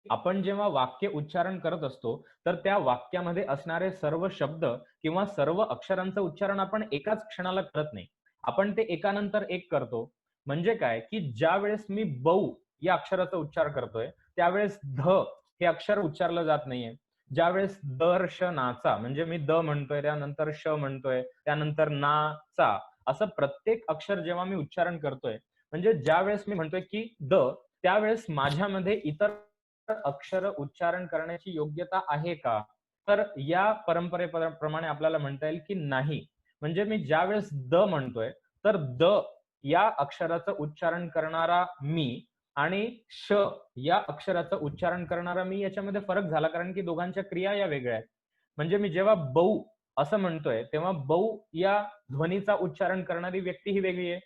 आपण जेव्हा वाक्य उच्चारण करत असतो, तर त्या वाक्यामध्ये असणारे सर्व शब्द किंवा सर्व अक्षरांचं उच्चारण आपण एकाच क्षणाला करत नाही. आपण ते एकानंतर एक करतो. म्हणजे काय, की ज्यावेळेस मी बौ या अक्षराचा उच्चार करतोय, त्यावेळेस ध हे अक्षर उच्चारलं जात नाहीये. ज्यावेळेस दर्शनाचा म्हणजे मी द म्हणतोय, त्यानंतर श म्हणतोय, त्यानंतर ना, चा असं प्रत्येक अक्षर जेव्हा मी उच्चारण करतोय, म्हणजे ज्यावेळेस मी म्हणतोय, की द त्यावेळेस माझ्यामध्ये इतर अक्षर उच्चारण करण्याची योग्यता आहे का? तर या परंपरेप्रमाणे आपल्याला म्हणता येईल की नाही. म्हणजे मी ज्यावेळेस द म्हणतोय, तर द या अक्षराचं उच्चारण करणारा मी आणि श या अक्षराचं उच्चारण करणारा मी याच्यामध्ये फरक झाला कारण की दोघांच्या क्रिया या वेगळ्या आहेत. म्हणजे मी जेव्हा बौ असं म्हणतोय, तेव्हा बौ या ध्वनीचा उच्चारण करणारी व्यक्ती ही वेगळी आहे.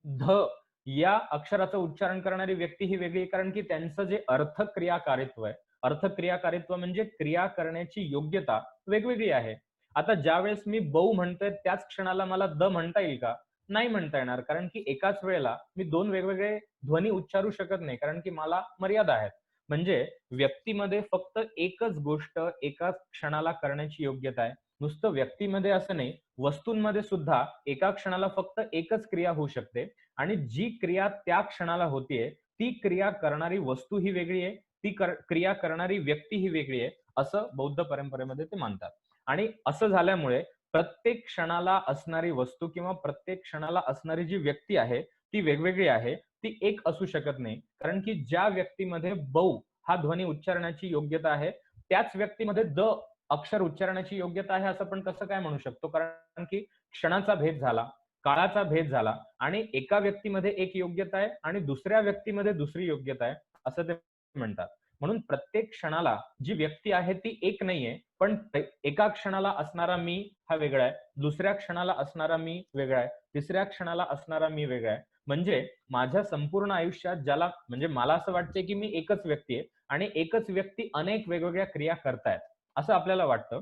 ध या अक्षराचं उच्चारण करणारी व्यक्ती ही वेगळी आहे, कारण की त्यांचं जे अर्थक्रियाकारित्व आहे, अर्थक्रियाकारित्व म्हणजे क्रिया करण्याची योग्यता वेगवेगळी आहे. आता ज्यावेळेस मी बौ म्हणतोय त्याच क्षणाला मला द म्हणता येईल का? नाही म्हणता येणार. कारण की एकाच वेळेला मी 2 वेगवेगळे ध्वनी उच्चारू शकत नाही. कारण की मला मर्यादा आहेत. म्हणजे व्यक्तीमध्ये फक्त एकच गोष्ट एकाच क्षणाला करण्याची योग्यता आहे. नुसतं व्यक्तीमध्ये असं नाही, वस्तूंमध्ये सुद्धा एका क्षणाला फक्त एकच क्रिया होऊ शकते. आणि जी क्रिया त्या क्षणाला होतीये, ती क्रिया करणारी वस्तू ही वेगळी आहे, ती क्रिया करणारी व्यक्ती ही वेगळी आहे, असं बौद्ध परंपरेमध्ये ते मानतात. आणि असं झाल्यामुळे प्रत्येक क्षणाला असणारी वस्तू किंवा प्रत्येक क्षणाला असणारी जी व्यक्ती आहे, ती वेगवेगळी आहे. ती एक असू शकत नाही. कारण की ज्या व्यक्तीमध्ये बौ हा ध्वनी उच्चारण्याची योग्यता आहे, त्याच व्यक्तीमध्ये द अक्षर उच्चारण्याची योग्यता आहे, असं आपण कसं काय म्हणू शकतो? कारण की क्षणाचा भेद झाला. काळाचा भेद झाला आणि एका व्यक्तीमध्ये एक योग्यता आहे आणि दुसऱ्या व्यक्तीमध्ये दुसरी योग्यता आहे असं ते म्हणतात. म्हणून प्रत्येक क्षणाला जी व्यक्ती आहे ती एक नाहीये, पण एका क्षणाला असणारा मी हा वेगळा आहे, दुसऱ्या क्षणाला असणारा मी वेगळा आहे, तिसऱ्या क्षणाला असणारा मी वेगळा आहे. म्हणजे माझ्या संपूर्ण आयुष्यात ज्याला म्हणजे मला असं वाटतंय की मी एकच व्यक्ती आहे आणि एकच व्यक्ती अनेक वेगवेगळ्या क्रिया करतायत असं आपल्याला वाटतं.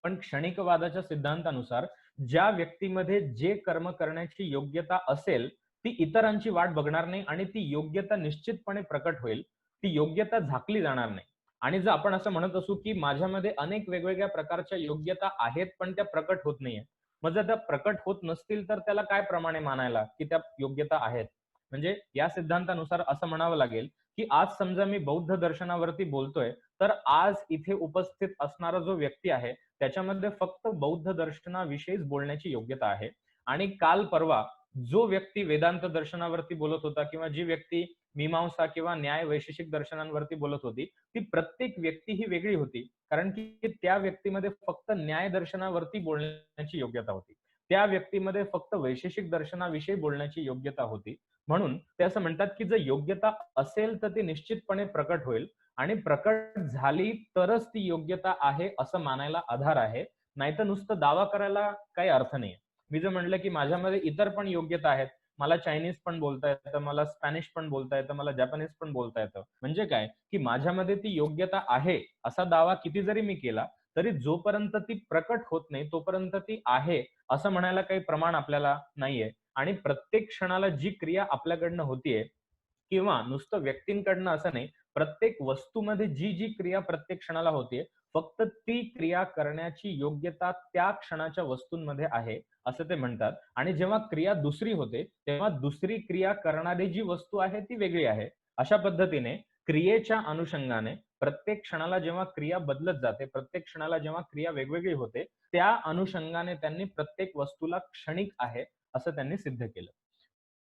पण क्षणिकवादाच्या सिद्धांतानुसार ज्या व्यक्तीमध्ये जे कर्म करण्याची योग्यता असेल ती इतरांची वाट बघणार नाही आणि ती योग्यता निश्चितपणे प्रकट होईल. ती योग्यता झाकली जाणार नाही. आणि जर आपण असं म्हणत असू की माझ्यामध्ये अनेक वेगवेगळ्या प्रकारच्या योग्यता आहेत पण त्या प्रकट होत नाहीये, मग जर त्या प्रकट होत नसतील तर त्याला काय प्रमाणे मानायला की त्या योग्यता आहेत? म्हणजे या सिद्धांतानुसार असं म्हणावं लागेल की आज समजा मी बौद्ध दर्शनावरती बोलतोय, तर आज इथे उपस्थित असणारा जो व्यक्ती आहे त्याच्यामध्ये फक्त बौद्ध दर्शनाविषयीच बोलण्याची योग्यता आहे. आणि काल परवा जो व्यक्ती वेदांत दर्शनावरती बोलत होता किंवा जी व्यक्ती मीमांसा किंवा न्याय वैशेषिक दर्शनांवरती बोलत होती, ती प्रत्येक व्यक्ती ही वेगळी होती. कारण की त्या व्यक्तीमध्ये फक्त न्याय दर्शनावरती बोलण्याची योग्यता होती. त्या व्यक्तीमध्ये फक्त वैशेषिक दर्शनाविषयी बोलण्याची योग्यता होती. म्हणून ते असं म्हणतात की जर योग्यता असेल तर ती निश्चितपणे प्रकट होईल आणि प्रकट झाली तरच ती योग्यता आहे असं मानायला आधार आहे. नाहीतर नुसतं दावा करायला काही अर्थ नाही. मी जर म्हटलं की माझ्यामध्ये इतर पण योग्यता आहेत, मला चायनीज पण बोलता येतं, मला स्पॅनिश पण बोलता येतं, मला जपानीज पण बोलता येतं. म्हणजे काय की माझ्यामध्ये ती योग्यता आहे असा दावा किती जरी मी केला तरी जोपर्यंत ती प्रकट होत नाही तोपर्यंत ती आहे असं म्हणायला काही प्रमाण आपल्याला नाहीये. आणि प्रत्येक क्षणाला जी क्रिया आपल्याकडनं होतीये किंवा नुसतं व्यक्तींकडनं असं नाही, प्रत्येक वस्तूमध्ये जी जी क्रिया प्रत्येक क्षणाला होतीये, फक्त ती क्रिया करण्याची योग्यता त्या क्षणाच्या वस्तूंमध्ये आहे, असं ते म्हणतात. आणि जेव्हा क्रिया दुसरी होते, तेव्हा दुसरी क्रिया करणारी जी वस्तू आहे ती वेगळी आहे. अशा पद्धतीने क्रियेच्या अनुषंगाने प्रत्येक क्षणाला जेव्हा क्रिया बदलत जाते, प्रत्येक क्षणाला जेव्हा क्रिया वेगवेगळी होते, त्या अनुषंगाने त्यांनी प्रत्येक वस्तूला क्षणिक आहे, असं त्यांनी सिद्ध केलं.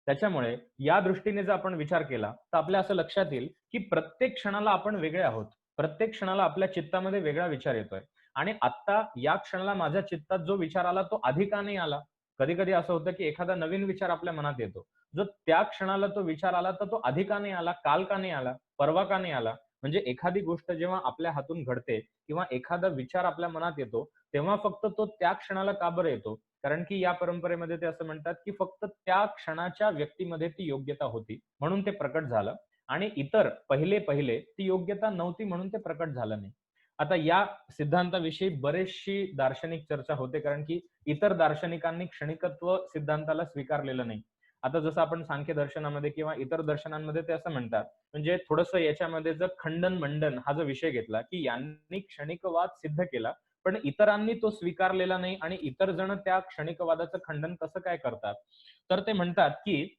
त्याच्यामुळे या दृष्टीने जर आपण विचार केला, तर आपल्या असं लक्षात येईल, की प्रत्येक क्षणाला आपण वेगळे आहोत. प्रत्येक क्षणाला आपल्या चित्तामध्ये वेगळा विचार येतोय. आणि आत्ता या क्षणाला माझ्या चित्तात जो विचार आला तो आधी का नाही आला? कधी-कधी असं होतं, की एखादा नवीन विचार आपल्या मनात येतो. जर त्या क्षणाला तो विचार आला, तर तो आधी का नाही आला? काल का नाही आला? परवा का नाही आला? म्हणजे एखादी गोष्ट जेव्हा आपल्या हातून घडते किंवा एखादा विचार आपल्या मनात येतो, तेव्हा फक्त तो त्या क्षणाला का बरं येतो? कारण की या परंपरेमध्ये ते असं म्हणतात, की फक्त त्या क्षणाच्या व्यक्तीमध्ये ती योग्यता होती, म्हणून ते प्रकट झालं आणि इतर पहिले ती योग्यता नव्हती म्हणून ते प्रकट झालं नाही. आता या सिद्धांताविषयी बरेचशी दार्शनिक चर्चा होते, कारण की इतर दार्शनिकांनी क्षणिकत्व सिद्धांताला स्वीकारलेलं नाही. आता जसं आपण सांख्य दर्शनामध्ये किंवा इतर दर्शनांमध्ये ते असं म्हणतात, म्हणजे थोडंसं याच्यामध्ये जर खंडन-मंडन हा जो विषय घेतला, की यांनी क्षणिकवाद सिद्ध केला, पण इतरांनी तो स्वीकारलेला नाही आणि इतर जण त्या क्षणिकवादाचं खंडन कसं काय करतात? तर ते म्हणतात, की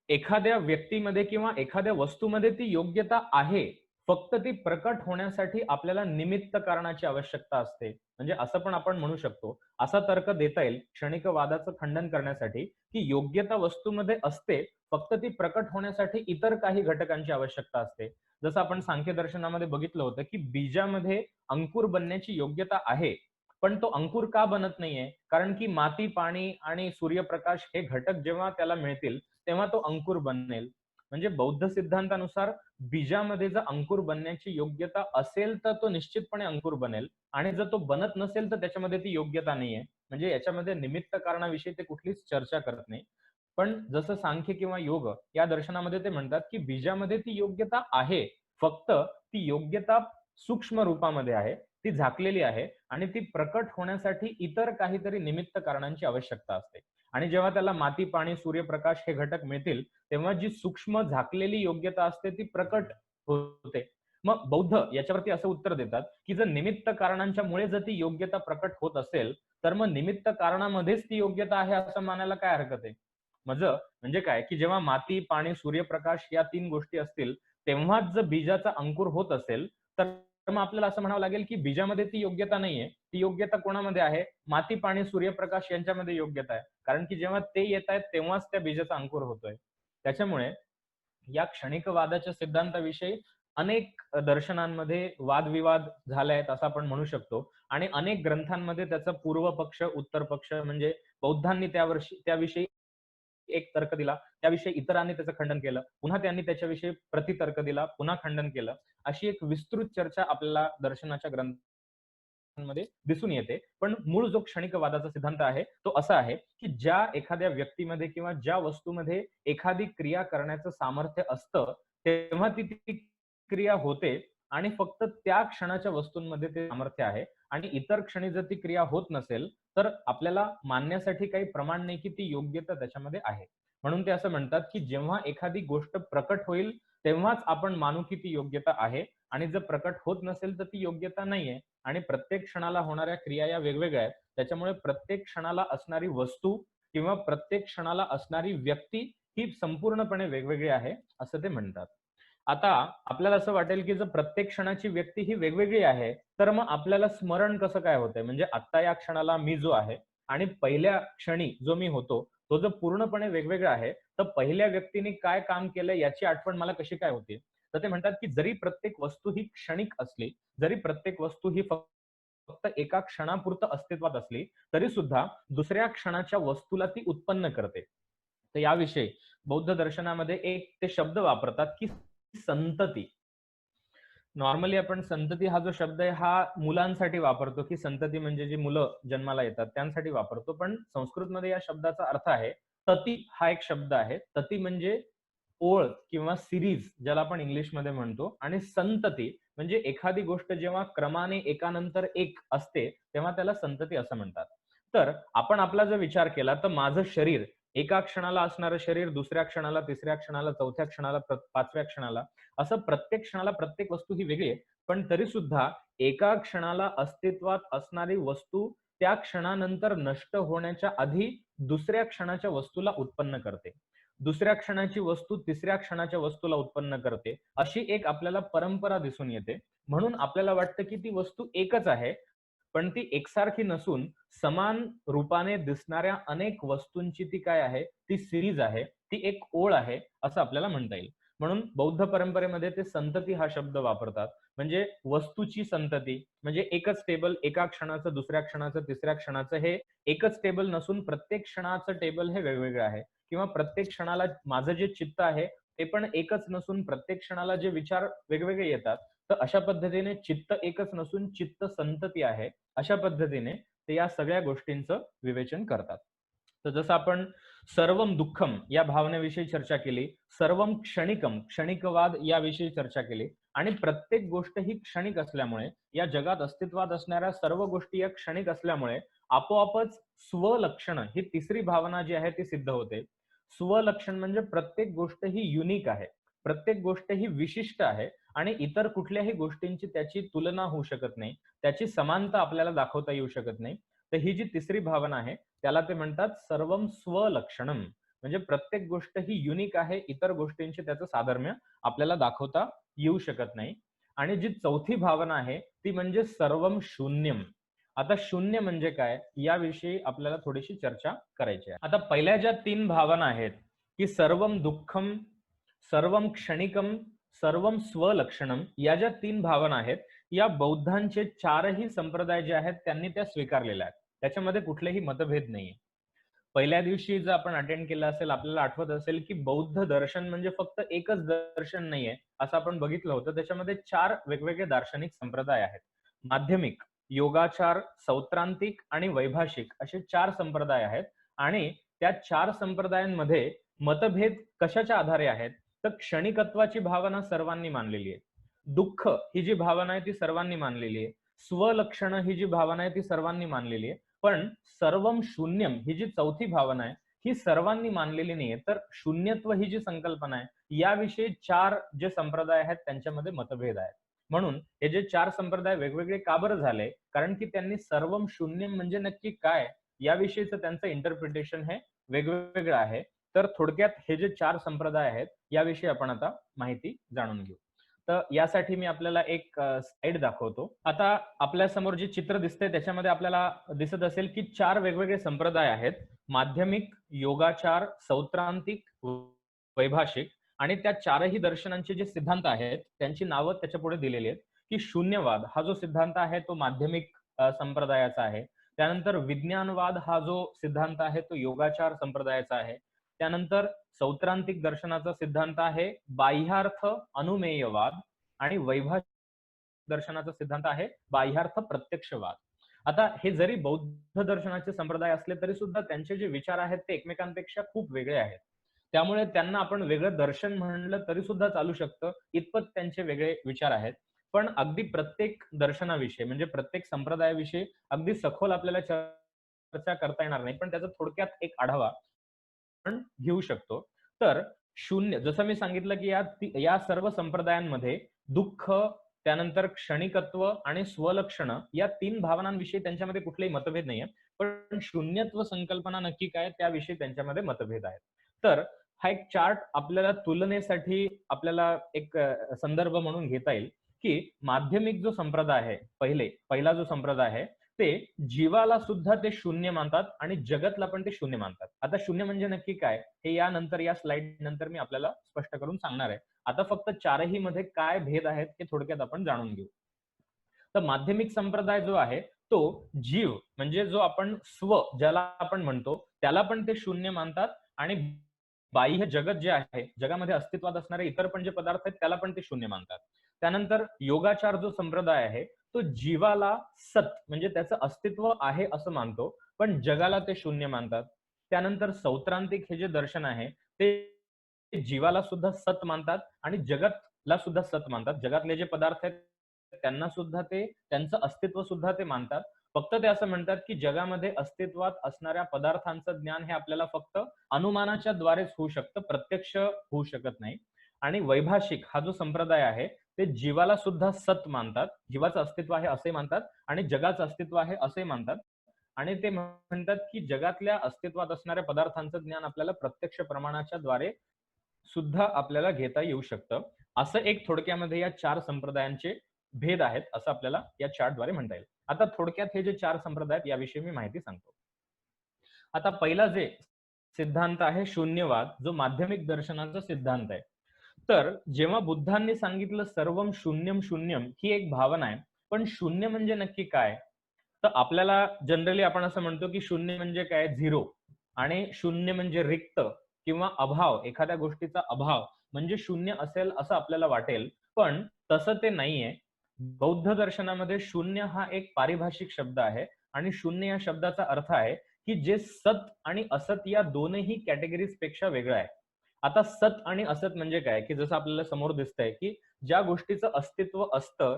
एखाद्या व्यक्तीमध्ये किंवा एखाद्या वस्तूमध्ये ती योग्यता आहे. फक्त ती प्रकट होण्यासाठी आपल्याला निमित्त कारणाची आवश्यकता असते. म्हणजे असं पण आपण म्हणू शकतो. असा तर्क देता येईल क्षणिकवादाचं खंडन करण्यासाठी, की योग्यता वस्तूमध्ये असते, फक्त ती प्रकट होण्यासाठी इतर काही घटकांची आवश्यकता असते. जसं आपण सांख्य दर्शनामध्ये बघितलं होतं, की बीजामध्ये अंकुर बनण्याची योग्यता आहे. पण तो अंकुर का बनत नाहीये? कारण की माती, पाणी आणि सूर्यप्रकाश हे घटक जेव्हा त्याला मिळतील, तेव्हा तो अंकुर बनेल. म्हणजे बौद्ध सिद्धांतानुसार बीजामध्ये जर अंकुर बनण्याची योग्यता असेल, तर तो निश्चितपणे अंकुर बनेल आणि जर तो बनत नसेल, तर त्याच्यामध्ये ती योग्यता नाहीये. म्हणजे याच्यामध्ये निमित्त कारणाविषयी ते कुठलीच चर्चा करत नाही. पण जसं सांख्य किंवा योग या दर्शनामध्ये ते म्हणतात, की बीजामध्ये ती योग्यता आहे. फक्त ती योग्यता सूक्ष्म रूपामध्ये आहे. ती झाकलेली आहे आणि ती प्रकट होण्यासाठी इतर काहीतरी निमित्त कारणांची आवश्यकता असते. आणि जेव्हा त्याला माती, पाणी, सूर्यप्रकाश हे घटक मिळतील, तेव्हा जी सूक्ष्म झाकलेली योग्यता असते ती प्रकट होते. मग बौद्ध याच्यावरती असं उत्तर देतात, की जर निमित्त कारणांच्यामुळे जर ती योग्यता प्रकट होत असेल, तर मग निमित्त कारणामध्येच ती योग्यता आहे असं मानायला काय हरकत आहे? म्हणजे काय, की जेव्हा माती, पाणी, सूर्यप्रकाश या 3 गोष्टी असतील, तेव्हाच जर बीजाचा अंकुर होत असेल, तर मग आपल्याला असं म्हणावं लागेल, की बीजामध्ये ती योग्यता नाहीये. ती योग्यता कोणामध्ये आहे? माती, पाणी, सूर्यप्रकाश यांच्यामध्ये योग्यता आहे. कारण की जेव्हा ते येतायत तेव्हाच त्या बीजाचा अंकुर होतोय. त्याच्यामुळे या क्षणिकवादाच्या सिद्धांताविषयी अनेक दर्शनांमध्ये वादविवाद झाले आहेत असं आपण म्हणू शकतो आणि अनेक ग्रंथांमध्ये त्याचा पूर्व पक्ष उत्तर पक्ष म्हणजे बौद्धांनी त्याविषयी एक तर्क दिला, त्याविषयी इतरांनी त्याचं खंडन केलं, पुन्हा त्यांनी त्याच्याविषयी प्रतितर्क दिला, पुन्हा खंडन केलं, अशी एक विस्तृत चर्चा आपल्याला दर्शनाच्या ग्रंथांमध्ये दिसून येते. पण मूळ जो क्षणिकवादाचा सिद्धांत आहे तो असा आहे की ज्या एखाद्या व्यक्तीमध्ये किंवा ज्या वस्तूमध्ये एखादी क्रिया करण्याचं सामर्थ्य असतं तेव्हा ती क्रिया होते आणि फक्त त्या क्षणाच्या वस्तूंमध्ये ते सामर्थ्य आहे आणि इतर क्षणी जर ती क्रिया होत नसेल तर आपल्याला मानण्यासाठी काही प्रमाण नाही की ती योग्यता त्याच्यामध्ये आहे. म्हणून ते असं म्हणतात की जेव्हा एखादी गोष्ट प्रकट होईल तेव्हाच आपण मानू की ती योग्यता आहे आणि जर प्रकट होत नसेल तर ती योग्यता नाहीये. आणि प्रत्येक क्षणाला होणाऱ्या क्रिया या वेगवेगळ्या आहेत. त्याच्यामुळे प्रत्येक क्षणाला असणारी वस्तू किंवा प्रत्येक क्षणाला असणारी व्यक्ती ही संपूर्णपणे वेगवेगळी आहे असं ते म्हणतात. आता आपल्याला असं वाटेल की जर प्रत्येक क्षणाची व्यक्ती ही वेगवेगळी आहे तर मग आपल्याला स्मरण कसं काय होतंय, म्हणजे आता या क्षणाला मी जो आहे आणि पहिल्या क्षणी जो मी होतो तो जर पूर्णपणे वेगवेगळा आहे तर पहिल्या व्यक्तीने काय काम केलं याची आठवण मला कशी काय होते. तर ते म्हणतात की जरी प्रत्येक वस्तू ही क्षणिक असली, जरी प्रत्येक वस्तू ही फक्त एका क्षणापुरतं अस्तित्वात असली तरी सुद्धा दुसऱ्या क्षणाच्या वस्तूला ती उत्पन्न करते. तर याविषयी बौद्ध दर्शनामध्ये एक ते शब्द वापरतात की संतती. नॉर्मली आपण संतती हा जो शब्द आहे हा मुलांसाठी वापरतो की संतती म्हणजे जी मुलं जन्माला येतात त्यांसाठी वापरतो. पण संस्कृतमध्ये या शब्दाचा अर्थ आहे तती. हा एक शब्द आहे. तती म्हणजे ओळ किंवा सिरीज ज्याला आपण इंग्लिशमध्ये म्हणतो आणि संतती म्हणजे एखादी गोष्ट जेव्हा क्रमाने एकानंतर एक असते तेव्हा त्याला संतती असं म्हणतात. तर आपण आपला जर विचार केला तर माझं शरीर एका क्षणाला असणारं शरीर दुसऱ्या क्षणाला, तिसऱ्या क्षणाला, चौथ्या क्षणाला, पाचव्या क्षणाला असं प्रत्येक क्षणाला प्रत्येक वस्तू ही वेगळी आहे. पण तरी सुद्धा एका क्षणाला अस्तित्वात असणारी वस्तू त्या क्षणानंतर नष्ट होण्याच्या आधी दुसऱ्या क्षणाच्या वस्तूला उत्पन्न करते. दुसऱ्या क्षणाची वस्तू तिसऱ्या क्षणाच्या वस्तूला उत्पन्न करते. अशी एक आपल्याला परंपरा दिसून येते. म्हणून आपल्याला वाटतं की ती वस्तू एकच आहे. पण ती एकसारखी नसून समान रूपाने दिसणाऱ्या अनेक वस्तूंची ती काय आहे, ती सिरीज आहे, ती एक ओळ आहे असं आपल्याला म्हणता येईल. म्हणून बौद्ध परंपरेमध्ये ते संतती हा शब्द वापरतात. म्हणजे वस्तूची संतती म्हणजे एकच टेबल, एका क्षणाचं, दुसऱ्या क्षणाचं, तिसऱ्या क्षणाचं हे एकच टेबल नसून प्रत्येक क्षणाचं टेबल हे वेगवेगळं आहे. किंवा प्रत्येक क्षणाला माझं जे चित्त आहे ते पण एकच नसून प्रत्येक क्षणाला जे विचार वेगवेगळे येतात. तर अशा पद्धतीने चित्त एकच नसून चित्त संतती आहे. अशा पद्धतीने ते या सगळ्या गोष्टींचं विवेचन करतात. तर जसं आपण सर्वम दुःखम या भावनेविषयी चर्चा केली, सर्वम क्षणिकम क्षणिकवाद याविषयी चर्चा केली आणि प्रत्येक गोष्ट ही क्षणिक असल्यामुळे या जगात अस्तित्वात असणाऱ्या सर्व गोष्टी या क्षणिक असल्यामुळे आपोआपच स्वलक्षण ही तिसरी भावना जी आहे ती सिद्ध होते. स्वलक्षण म्हणजे प्रत्येक गोष्ट ही युनिक आहे, प्रत्येक गोष्ट ही विशिष्ट आहे आणि इतर कुठल्याही गोष्टींची त्याची तुलना होऊ शकत नाही, त्याची समानता आपल्याला दाखवता येऊ शकत नाही. तर ही जी तिसरी भावना आहे त्याला ते म्हणतात सर्वम स्वलक्षणम. म्हणजे प्रत्येक गोष्ट ही युनिक आहे, इतर गोष्टींची त्याचं साधर्म्य आपल्याला दाखवता येऊ शकत नाही. आणि जी चौथी भावना आहे ती म्हणजे सर्वम शून्यम. आता शून्य म्हणजे काय याविषयी आपल्याला थोडीशी चर्चा करायची आहे. आता पहिल्या ज्या तीन भावना आहेत की सर्वम दुःखम, सर्वम क्षणिकम, सर्वम स्वलक्षणम, या ज्या तीन भावना आहेत या बौद्धांचे चारही संप्रदाय जे आहेत त्यांनी त्या स्वीकारलेल्या आहेत. त्याच्यामध्ये कुठलेही मतभेद नाहीये. पहिल्या दिवशी जर आपण अटेंड केलं असेल आपल्याला आठवत असेल की बौद्ध दर्शन म्हणजे फक्त एकच दर्शन नाहीये असं आपण बघितलं होतं. त्याच्यामध्ये चार वेगवेगळे दार्शनिक संप्रदाय आहेत. माध्यमिक, योगाचार, सौत्रांतिक आणि वैभाषिक असे चार संप्रदाय आहेत. आणि त्या चार संप्रदायांमध्ये मतभेद कशाच्या आधारे आहेत तर क्षणिकत्वाची भावना सर्वांनी मानलेली आहे, दुःख ही जी भावना आहे ती सर्वांनी मानलेली आहे, स्वलक्षण ही जी भावना आहे ती सर्वांनी मानलेली आहे. पण सर्वम शून्यम ही जी चौथी भावना आहे ही सर्वांनी मानलेली नाहीये. तर शून्यत्व ही जी संकल्पना आहे याविषयी चार जे संप्रदाय आहेत त्यांच्यामध्ये मतभेद आहेत. म्हणून हे जे चार संप्रदाय वेगवेगळे का बरं झाले, कारण की त्यांनी सर्वम शून्यम म्हणजे नक्की काय याविषयीचं त्यांचं इंटरप्रिटेशन हे वेगवेगळं आहे. तर थोडक्यात हे जे चार संप्रदाय आहेत याविषयी आपण आता माहिती जाणून घेऊ. तर यासाठी मी आपल्याला एक स्लाइड दाखवतो. आता आपल्या समोर जे चित्र दिसतंय त्याच्यामध्ये आपल्याला दिसत असेल की चार वेगवेगळे संप्रदाय आहेत. माध्यमिक, योगाचार, सौत्रांतिक, वैभाषिक. आणि त्या चारही दर्शनांचे जे सिद्धांत आहेत त्यांची नावं त्याच्या पुढे दिलेली आहेत, की शून्यवाद हा जो सिद्धांत आहे तो माध्यमिक संप्रदायाचा आहे. त्यानंतर विज्ञानवाद हा जो सिद्धांत आहे तो योगाचार संप्रदायाचा आहे. त्यानंतर सौत्रांतिक दर्शनाचा सिद्धांत आहे बाह्यार्थ अनुमेयवाद आणि वैभाषिक दर्शनाचा सिद्धांत आहे बाह्यार्थ प्रत्यक्षवाद. आता हे जरी बौद्ध दर्शनाचे संप्रदाय असले तरी सुद्धा त्यांचे जे विचार आहेत ते एकमेकांपेक्षा खूप वेगळे आहेत. त्यामुळे त्यांना आपण वेगळं दर्शन म्हणलं तरी सुद्धा चालू शकतं, इतपत त्यांचे वेगळे विचार आहेत. पण अगदी प्रत्येक दर्शनाविषयी म्हणजे प्रत्येक संप्रदायाविषयी अगदी सखोल आपल्याला चर्चा करता येणार नाही, पण त्याचा थोडक्यात एक आढावा आपण घेऊ शकतो. तर शून्य, जसं मी सांगितलं की या सर्व संप्रदायांमध्ये दुःख, त्यानंतर क्षणिकत्व आणि स्वलक्षण या 3 भावनांविषयी त्यांच्यामध्ये कुठलेही मतभेद नाहीये. पण शून्यत्व संकल्पना नक्की काय त्याविषयी त्यांच्यामध्ये मतभेद आहेत. तर हा एक चार्ट आपल्याला तुलनेसाठी आपल्याला एक संदर्भ म्हणून घेता येईल, की माध्यमिक जो संप्रदाय आहे, पहिला जो संप्रदाय आहे, ते जीवाला सुद्धा ते शून्य मानतात आणि जगतला पण ते शून्य मानतात. आता शून्य म्हणजे नक्की काय हे यानंतर या स्लाइड नंतर मी आपल्याला स्पष्ट करून सांगणार आहे. आता फक्त चारही मध्ये काय भेद आहेत हे थोडक्यात आपण जाणून घेऊ. तर माध्यमिक संप्रदाय जो आहे तो जीव म्हणजे जो आपण स्व ज्याला आपण म्हणतो त्याला पण ते शून्य मानतात आणि बाह्य जगत जे आहे, जगामध्ये अस्तित्वात असणारे इतर पण जे पदार्थ आहेत त्याला पण ते शून्य मानतात. त्यानंतर योगाचार जो संप्रदाय आहे तो जीवाला सत म्हणजे त्याचं अस्तित्व आहे असं मानतो, पण जगाला ते शून्य मानतात. त्यानंतर सौत्रांतिक हे जे दर्शन आहे ते जीवाला सुद्धा सत मानतात आणि जगतला सुद्धा सत मानतात. जगातले जे पदार्थ आहेत त्यांना सुद्धा ते त्यांचं अस्तित्व सुद्धा ते मानतात. फक्त ते असं म्हणतात की जगामध्ये अस्तित्वात असणाऱ्या पदार्थांचं ज्ञान हे आपल्याला फक्त अनुमानाच्या द्वारेच होऊ शकतं, प्रत्यक्ष होऊ शकत नाही. आणि वैभाषिक हा जो संप्रदाय आहे ते जीवाला सुद्धा सत मानतात, जीवाचं अस्तित्व आहे असे मानतात आणि जगाचं अस्तित्व आहे असे मानतात. आणि ते म्हणतात की जगातल्या अस्तित्वात असणाऱ्या पदार्थांचं ज्ञान आपल्याला प्रत्यक्ष प्रमाणाच्या द्वारे सुद्धा आपल्याला घेता येऊ शकतं. असं एक थोडक्यामध्ये या 4 संप्रदायांचे भेद आहेत असं आपल्याला या चार्टद्वारे म्हणता येईल. आता थोडक्यात हे जे 4 संप्रदाय आहेत याविषयी मी माहिती सांगतो. आता पहिला जे सिद्धांत आहे शून्यवाद, जो माध्यमिक दर्शनाचा सिद्धांत आहे. तर जेव्हा बुद्धांनी सांगितलं सर्वम शून्यम शून्यम ही एक भावना आहे, पण शून्य म्हणजे नक्की काय? तर आपल्याला जनरली आपण असं म्हणतो की शून्य म्हणजे काय? झिरो. आणि शून्य म्हणजे रिक्त किंवा अभाव, एखाद्या गोष्टीचा अभाव म्हणजे शून्य असेल असं आपल्याला वाटेल, पण तसं ते नाहीये. बौद्ध दर्शनामध्ये शून्य हा एक पारिभाषिक शब्द आहे आणि शून्य या शब्दाचा अर्थ आहे की जे सत आणि असत या दोनही कॅटेगरीज पेक्षा वेगळं आहे. आता सत आणि असत म्हणजे काय, की जसं आपल्याला समोर दिसतंय की ज्या गोष्टीचं अस्तित्व असतं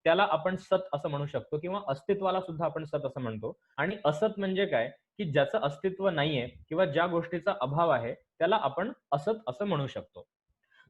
त्याला आपण सत असं म्हणू शकतो किंवा अस्तित्वाला सुद्धा आपण सत असं म्हणतो. आणि असत म्हणजे काय, की ज्याचं अस्तित्व नाहीये किंवा ज्या गोष्टीचा अभाव आहे त्याला आपण असत असं म्हणू शकतो.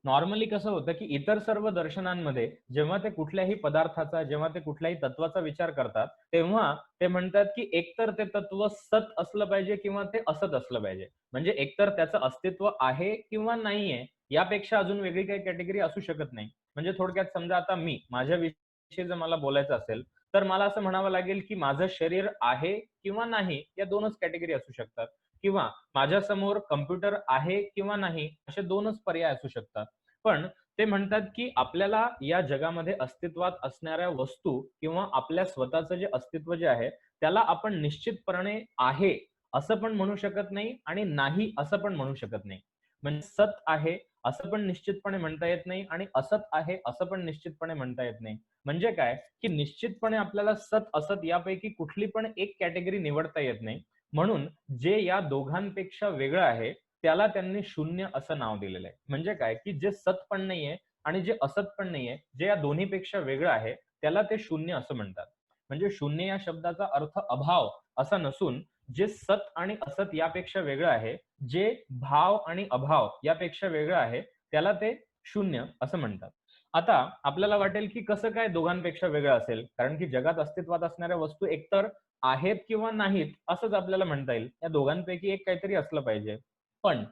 नॉर्मली कसं होतं की इतर सर्व दर्शनांमध्ये जेव्हा ते कुठल्याही पदार्थाचा, जेव्हा ते कुठल्याही तत्वाचा विचार करतात तेव्हा ते म्हणतात की एकतर ते तत्व सत असलं पाहिजे किंवा ते असत असलं पाहिजे. म्हणजे एकतर त्याचं अस्तित्व आहे किंवा नाहीये, यापेक्षा अजून वेगळी काही कॅटेगरी असू शकत नाही. म्हणजे थोडक्यात समजा आता माझ्या विषयी जर मला बोलायचं असेल तर मला असं म्हणावं लागेल की माझं शरीर आहे किंवा नाही या 2च कॅटेगरी असू शकतात, किंवा माझ्यासमोर कम्प्युटर आहे किंवा नाही असे 2च पर्याय असू शकतात. पण ते म्हणतात की आपल्याला या जगामध्ये अस्तित्वात असणाऱ्या वस्तू किंवा आपल्या स्वतःचं जे अस्तित्व जे आहे त्याला आपण निश्चितपणे आहे असं पण म्हणू शकत नाही आणि नाही असं पण म्हणू शकत नाही. म्हणजे सत आहे असं पण निश्चितपणे म्हणता येत नाही आणि असत आहे असं पण निश्चितपणे म्हणता येत नाही. म्हणजे काय, की निश्चितपणे आपल्याला सत असत यापैकी कुठली पण एक कॅटेगरी निवडता येत नाही. म्हणून जे या दोघांपेक्षा वेगळं आहे त्याला त्यांनी शून्य असं नाव दिलेलं आहे. म्हणजे काय, की जे सत पण नाहीये आणि जे असत पण नाहीये, जे या दोन्हीपेक्षा वेगळं आहे त्याला ते शून्य असं म्हणतात. म्हणजे शून्य या शब्दाचा अर्थ अभाव असा नसून जे सत आणि असत यापेक्षा वेगळं आहे, जे भाव आणि अभाव यापेक्षा वेगळं आहे त्याला ते शून्य असं म्हणतात. आता आपल्याला वाटेल की कसं काय दोघांपेक्षा वेगळं असेल, कारण की जगात अस्तित्वात असणाऱ्या वस्तू एकतर आहेत किंवा नाहीत असंच आपल्याला म्हणता येईल. या दोघांपैकी एक काहीतरी असलं पाहिजे. पण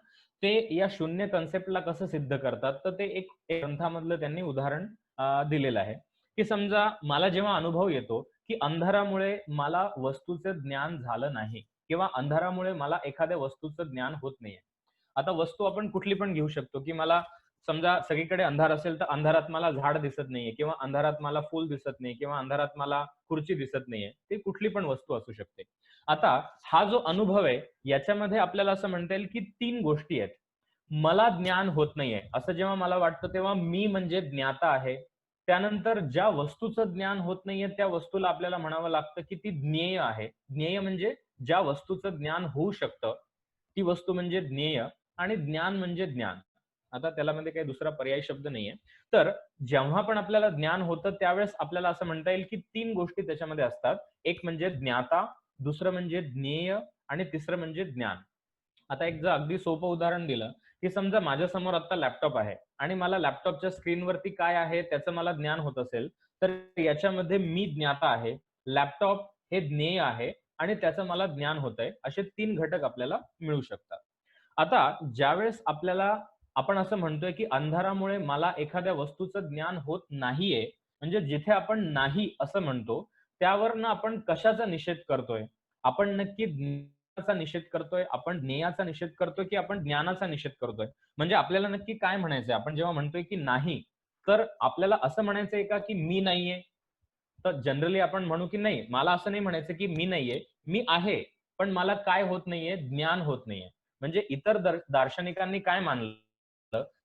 ते या शून्य कन्सेप्टला कसं सिद्ध करतात, तर ते एक ग्रंथामधलं त्यांनी उदाहरण दिलेलं आहे, की समजा मला जेव्हा अनुभव येतो की अंधारामुळे मला वस्तूचं ज्ञान झालं नाही किंवा अंधारामुळे मला एखाद्या वस्तूचं ज्ञान होत नाहीये. आता वस्तू आपण कुठली पण घेऊ शकतो, की मला समजा सगळीकडे अंधार असेल तर अंधारात मला झाड दिसत नाहीये किंवा अंधारात मला फूल दिसत नाही किंवा अंधारात मला खुर्ची दिसत नाहीये. ती कुठली पण वस्तू असू शकते. आता हा जो अनुभव आहे याच्यामध्ये आपल्याला असं म्हणता येईल की 3 गोष्टी आहेत. मला ज्ञान होत नाहीये असं जेव्हा मला वाटतं तेव्हा मी म्हणजे ज्ञाता आहे. त्यानंतर ज्या वस्तूचं ज्ञान होत नाहीये त्या वस्तूला आपल्याला म्हणावं लागतं की ती ज्ञेय आहे. ज्ञेय म्हणजे ज्या वस्तूचं ज्ञान होऊ शकतं, ती वस्तू म्हणजे ज्ञेय आणि ज्ञान म्हणजे ज्ञान. आता त्याला मध्ये काही दुसरा पर्यायी शब्द नाहीये. तर जेव्हा पण आपल्याला ज्ञान होतं त्यावेळेस आपल्याला असं म्हणता येईल की 3 गोष्टी त्याच्यामध्ये असतात. एक म्हणजे ज्ञाता, दुसरं म्हणजे ज्ञेय आणि तिसरं म्हणजे ज्ञान. आता एक जर अगदी सोपं उदाहरण दिलं, की समजा माझ्यासमोर आता लॅपटॉप आहे आणि मला लॅपटॉपच्या स्क्रीनवरती काय आहे त्याचं मला ज्ञान होत असेल, तर याच्यामध्ये मी ज्ञाता आहे, लॅपटॉप हे ज्ञेय आहे आणि त्याचं मला ज्ञान होतंय. असे 3 घटक आपल्याला मिळू शकतात. आता ज्यावेळेस आपण असं म्हणतोय, की अंधारामुळे मला एखाद्या वस्तूचं ज्ञान होत नाहीये, म्हणजे जिथे आपण नाही असं म्हणतो, त्यावरनं आपण कशाचा निषेध करतोय? आपण नक्की ज्ञानाचा निषेध करतोय, आपण ज्ञेयाचा निषेध करतोय, की आपण ज्ञानाचा निषेध करतोय? म्हणजे आपल्याला नक्की काय म्हणायचंय? आपण जेव्हा म्हणतोय, की नाही, तर आपल्याला असं म्हणायचंय का, की मी नाहीये? तर जनरली आपण म्हणू, की नाही, मला असं नाही म्हणायचं, की मी नाहीये, मी आहे, पण मला काय होत नाहीये? ज्ञान होत नाहीये. म्हणजे इतर दार्शनिकांनी काय मानलं,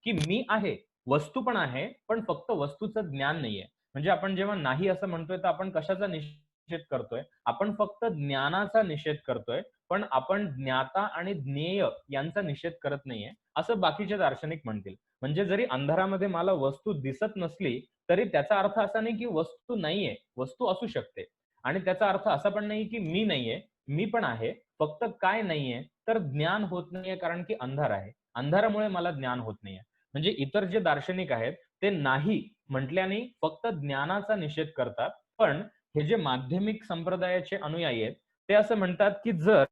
की मी आहे, वस्तू पण आहे, पण फक्त वस्तूचं ज्ञान नाहीये. म्हणजे आपण जेव्हा नाही असं म्हणतोय, तर आपण कशाचा निषेध करतोय? आपण फक्त ज्ञानाचा निषेध करतोय, पण आपण ज्ञाता आणि ज्ञेय यांचा निषेध करत नाहीये, असं बाकीचे दार्शनिक म्हणतील. म्हणजे जरी अंधारामध्ये मला वस्तू दिसत नसली, तरी त्याचा अर्थ असा नाही, की वस्तू नाहीये. वस्तू असू शकते. आणि त्याचा अर्थ असा पण नाही, की मी नाहीये. मी पण आहे. फक्त काय नाहीये, तर ज्ञान होत नाहीये कारण की अंधार आहे. अंधारामुळे मला ज्ञान होत नाहीये. म्हणजे इतर जे दार्शनिक आहेत, ते नाही म्हटल्याने फक्त ज्ञानाचा निषेध करतात. पण हे जे माध्यमिक संप्रदायाचे अनुयायी आहेत, ते असं म्हणतात, की जर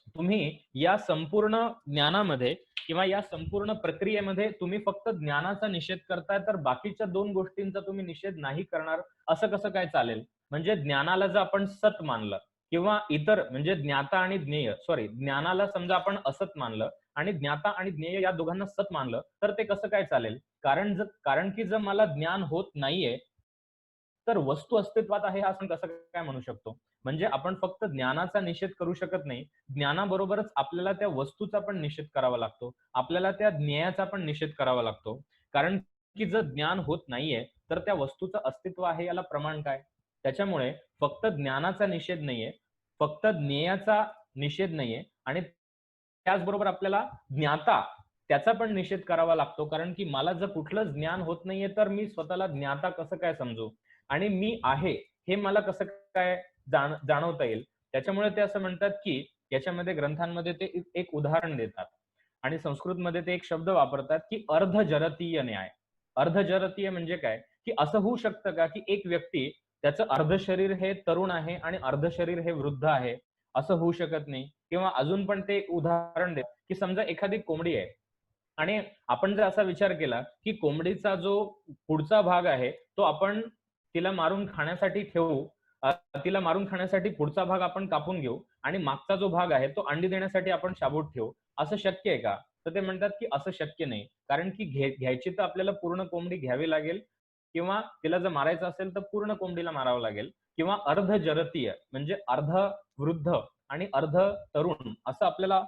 तुम्ही या संपूर्ण ज्ञानामध्ये किंवा या संपूर्ण प्रक्रियेमध्ये तुम्ही फक्त ज्ञानाचा निषेध करताय, तर बाकीच्या 2 गोष्टींचा तुम्ही निषेध नाही करणार, असं कसं काय चालेल? म्हणजे ज्ञानाला जर आपण सत मानलं किंवा इतर म्हणजे ज्ञाता आणि ज्ञेय ज्ञानाला समजा आपण असत मानलं आणि ज्ञाता आणि ज्ञेय या दोघांना सत मानलं, तर ते कसं काय चालेल? कारण की जर मला ज्ञान होत नाहीये, तर वस्तू अस्तित्वात आहे असं कसं काय म्हणू शकतो? म्हणजे आपण फक्त ज्ञानाचा निषेध करू शकत नाही. ज्ञानाबरोबरच आपल्याला त्या वस्तूचा पण निषेध करावा लागतो. आपल्याला त्या ज्ञेयाचा पण निषेध करावा लागतो. कारण की जर ज्ञान होत नाहीये, तर त्या वस्तूचं अस्तित्व आहे याला प्रमाण काय? त्याच्यामुळे फक्त ज्ञानाचा निषेध नाहीये, फक्त ज्ञेयाचा निषेध नाहीये आणि त्याचबरोबर आपल्याला ज्ञाता त्याचा पण निषेध करावा लागतो. कारण की मला जर कुठलंच ज्ञान होत नाहीये, तर मी स्वतःला ज्ञाता कसं काय समजू? आणि मी आहे, हे मला कसं काय जाणवता येईल? त्याच्यामुळे ते असं म्हणतात, की याच्यामध्ये ग्रंथांमध्ये ते एक उदाहरण देतात आणि संस्कृतमध्ये ते एक शब्द वापरतात, की अर्धजरतीय न्याय. अर्धजरतीय म्हणजे काय? की असं होऊ शकतं का, की एक व्यक्ती त्याचं अर्ध शरीर हे तरुण आहे आणि अर्ध शरीर हे वृद्ध आहे. असं होऊ शकत नाही. किंवा अजून पण ते एक उदाहरण देतात, की समजा एखादी कोंबडी आहे आणि आपण जर असा विचार केला, की कोंबडीचा जो पुढचा भाग आहे, तो आपण तिला मारून खाण्यासाठी ठेवू. तिला मारून खाण्यासाठी पुढचा भाग आपण कापून घेऊ आणि मागचा जो भाग आहे, तो अंडी देण्यासाठी आपण शाबूत ठेवू. असं शक्य आहे का? तर ते म्हणतात, की असं शक्य नाही. कारण की घ्यायची तर आपल्याला पूर्ण कोंबडी घ्यावी लागेल किंवा तिला जर मारायचं असेल, तर पूर्ण कोंबडीला मारावं लागेल किंवा अर्धजरतीय म्हणजे अर्ध वृद्ध आणि अर्ध तरुण असं आपल्याला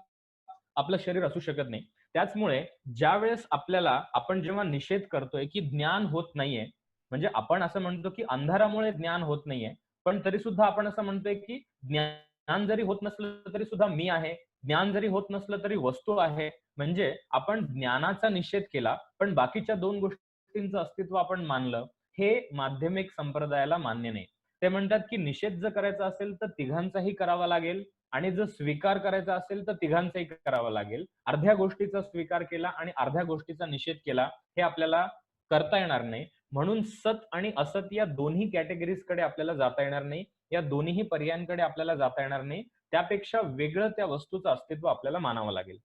आपलं शरीर असू शकत नाही. त्याचमुळे ज्यावेळेस आपण जेव्हा निषेध करतोय, की ज्ञान होत नाहीये, म्हणजे आपण असं म्हणतो, की अंधारामुळे ज्ञान होत नाहीये. पण तरी सुद्धा आपण असं म्हणतोय, की ज्ञान जरी होत नसलं तरी सुद्धा मी आहे. ज्ञान जरी होत नसलं तरी वस्तू आहे. म्हणजे आपण ज्ञानाचा निषेध केला, पण बाकीच्या 2 गोष्टींचं अस्तित्व आपण मानलं. हे माध्यमिक संप्रदायाला मान्य नाही. ते म्हणतात, की निषेध जर करायचा असेल, तर तिघांचाही करावा लागेल आणि जर स्वीकार करायचा असेल, तर तिघांचाही करावा लागेल. अर्ध्या गोष्टीचा स्वीकार केला आणि अर्ध्या गोष्टीचा निषेध केला, हे आपल्याला करता येणार नाही. म्हणून सत आणि असत या दोन्ही कॅटेगरीजकडे आपल्याला जाता येणार नाही. या दोन्हीही पर्यायांकडे आपल्याला जाता येणार नाही. त्यापेक्षा वेगळं त्या वस्तूचं अस्तित्व आपल्याला मानावं लागेल.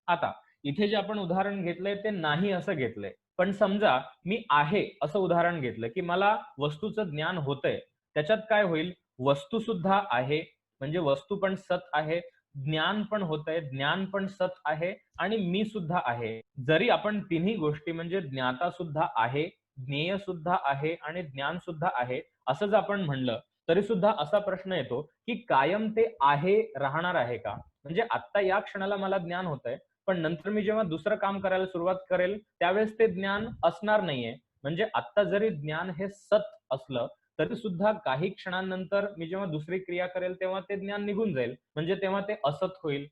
आता इथे जे आपण उदाहरण घेतलंय ते नाही असं घेतलंय. पण समजा मी आहे असं उदाहरण घेतलं, की मला वस्तूचं ज्ञान होतंय. त्याच्यात काय होईल? वस्तू सुद्धा आहे, म्हणजे वस्तू पण सत आहे, ज्ञान पण होतंय, ज्ञान पण सत आहे आणि मी सुद्धा आहे. जरी आपण तिन्ही गोष्टी म्हणजे ज्ञाता सुद्धा आहे, ज्ञेय सुद्धा आहे आणि ज्ञान सुद्धा आहे, असं जर आपण म्हणलं, तरी सुद्धा असा प्रश्न येतो, की कायम ते आहे, राहणार आहे का? म्हणजे आत्ता या क्षणाला मला ज्ञान होतंय, पण नंतर मी जेव्हा दुसरं काम करायला सुरुवात करेल, त्यावेळेस ते ज्ञान असणार नाहीये. म्हणजे आत्ता जरी ज्ञान हे सत असलं, तरी सुद्धा काही क्षणांनंतर मी जेव्हा दुसरी क्रिया करेल, तेव्हा ते ज्ञान निघून जाईल. म्हणजे तेव्हा ते असत होईल.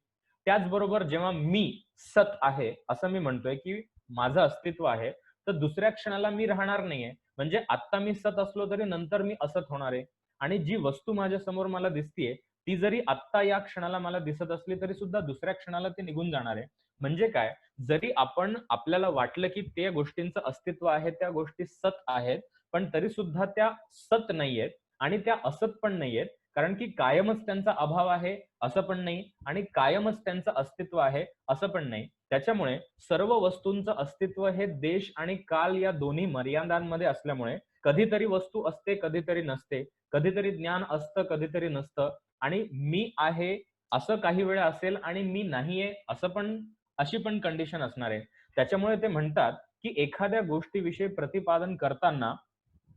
त्याचबरोबर जेव्हा मी सत आहे, असं मी म्हणतोय, की माझं अस्तित्व आहे, तर दुसऱ्या क्षणाला मी राहणार नाहीये. म्हणजे आत्ता मी सत असलो तरी नंतर मी असत होणार आहे. आणि जी वस्तू माझ्या समोर मला दिसतीये, ती जरी आत्ता या क्षणाला मला दिसत असली तरी सुद्धा दुसऱ्या क्षणाला ती निघून जाणार आहे. म्हणजे काय? जरी आपल्याला वाटलं, की त्या गोष्टींचं अस्तित्व आहे, त्या गोष्टी सत आहेत, पण तरी सुद्धा त्या सत नाहीयेत आणि त्या असत पण नाहीयेत. कारण की कायमच त्यांचा अभाव आहे, असं पण नाही आणि कायमच त्यांचं अस्तित्व आहे, असं पण नाही. त्याच्यामुळे सर्व वस्तूंचं अस्तित्व हे देश आणि काल या दोन्ही मर्यादांमध्ये असल्यामुळे कधीतरी वस्तू असते, कधीतरी नसते. कधीतरी ज्ञान असतं, कधीतरी नसतं आणि मी आहे असं काही वेळा असेल आणि मी नाहीये असं पण अशी पण कंडिशन असणार आहे. त्याच्यामुळे ते म्हणतात, की एखाद्या गोष्टीविषयी प्रतिपादन करताना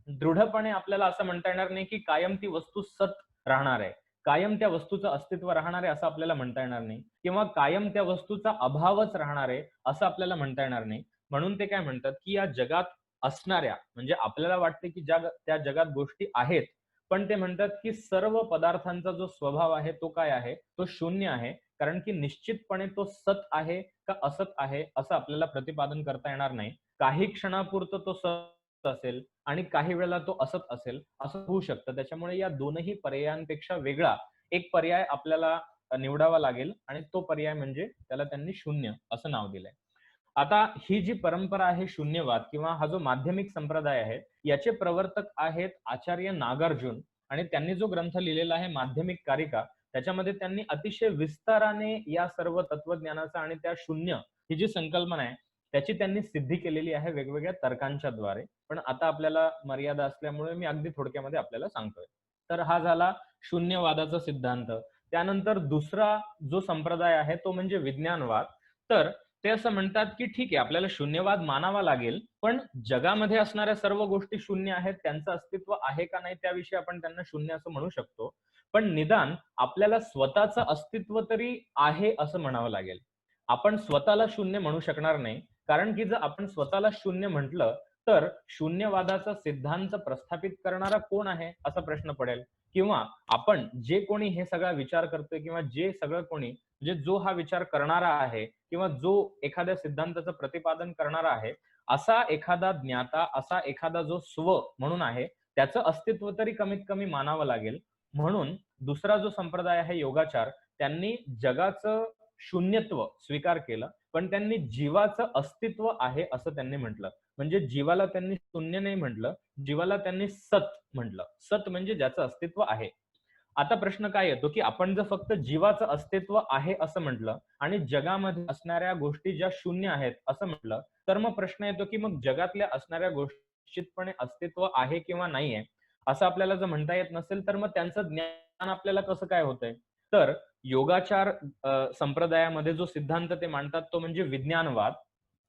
दृढपणे आपल्याला असं म्हणता येणार नाही, की कायम ती वस्तू सत राहणार आहे. कायम त्या वस्तूचं अस्तित्व राहणार आहे असं आपल्याला म्हणता येणार नाही किंवा कायम त्या वस्तूचा अभावच राहणार आहे असं आपल्याला म्हणता येणार नाही. म्हणून ते काय म्हणतात, की या जगात असणाऱ्या म्हणजे आपल्याला वाटते, की त्या जगात गोष्टी आहेत. पण ते म्हणतात, की सर्व पदार्थांचा जो स्वभाव आहे तो काय आहे? तो शून्य आहे. कारण की निश्चितपणे तो सत आहे का असत आहे असं आपल्याला प्रतिपादन करता येणार नाही. काही क्षणापुरतं तो सत असेल आणि काही वेळेला तो असत असेल, असं होऊ शकतं. त्याच्यामुळे या दोनही पर्यायांपेक्षा वेगळा एक पर्याय आपल्याला निवडावा लागेल आणि तो पर्याय म्हणजे त्याला त्यांनी शून्य असं नाव दिलंय. आता ही जी परंपरा आहे शून्यवाद किंवा हा जो माध्यमिक संप्रदाय आहे, याचे प्रवर्तक आहेत आचार्य नागार्जुन आणि त्यांनी जो ग्रंथ लिहिलेला आहे माध्यमिक कारिका, त्याच्यामध्ये त्यांनी अतिशय विस्ताराने या सर्व तत्वज्ञानाचा आणि त्या शून्य ही जी संकल्पना आहे, त्याची त्यांनी सिद्धी केलेली आहे वेगवेगळ्या तर्कांच्या द्वारे. पण आता आपल्याला मर्यादा असल्यामुळे मी अगदी थोडक्यामध्ये आपल्याला सांगतोय. तर हा झाला शून्यवादाचा सिद्धांत. त्यानंतर दुसरा जो संप्रदाय आहे तो म्हणजे विज्ञानवाद. तर ते असं म्हणतात, की ठीक आहे आपल्याला शून्यवाद मानावा लागेल, पण जगामध्ये असणाऱ्या सर्व गोष्टी शून्य आहेत, त्यांचं अस्तित्व आहे का नाही त्याविषयी आपण त्यांना शून्य असं म्हणू शकतो. पण निदान आपल्याला स्वतःचं अस्तित्व तरी आहे असं म्हणावं लागेल. आपण स्वतःला शून्य म्हणू शकणार नाही. कारण की जर आपण स्वतःला शून्य म्हटलं, तर शून्यवादाचा सिद्धांत प्रस्थापित करणारा कोण आहे असा प्रश्न पडेल. किंवा आपण जे कोणी हे सगळा विचार करतोय किंवा जे सगळं कोणी म्हणजे जो हा विचार करणारा आहे किंवा जो एखाद्या सिद्धांताचं प्रतिपादन करणारा आहे, असा एखादा ज्ञाता, असा एखादा जो स्व म्हणून आहे, त्याचं अस्तित्व तरी कमीत कमी मानावं लागेल. म्हणून दुसरा जो संप्रदाय आहे योगाचार, त्यांनी जगाचं शून्यत्व स्वीकार केलं, पण त्यांनी जीवाचं अस्तित्व आहे असं त्यांनी म्हटलं. म्हणजे जीवाला त्यांनी शून्य नाही म्हटलं, जीवाला त्यांनी सत म्हटलं. सत म्हणजे ज्याचं अस्तित्व आहे. आता प्रश्न काय येतो, की आपण जर फक्त जीवाचं अस्तित्व आहे असं म्हटलं आणि जगामध्ये असणाऱ्या गोष्टी ज्या शून्य आहेत असं म्हटलं, तर मग प्रश्न येतो, की मग जगातल्या असणाऱ्या गोष्टी निश्चितपणे अस्तित्व आहे किंवा नाहीये, असं आपल्याला जर म्हणता येत नसेल, तर मग त्यांचं ज्ञान आपल्याला कसं काय होतंय? तर योगाचार संप्रदायामध्ये जो सिद्धांत ते मांडतात तो म्हणजे विज्ञानवाद.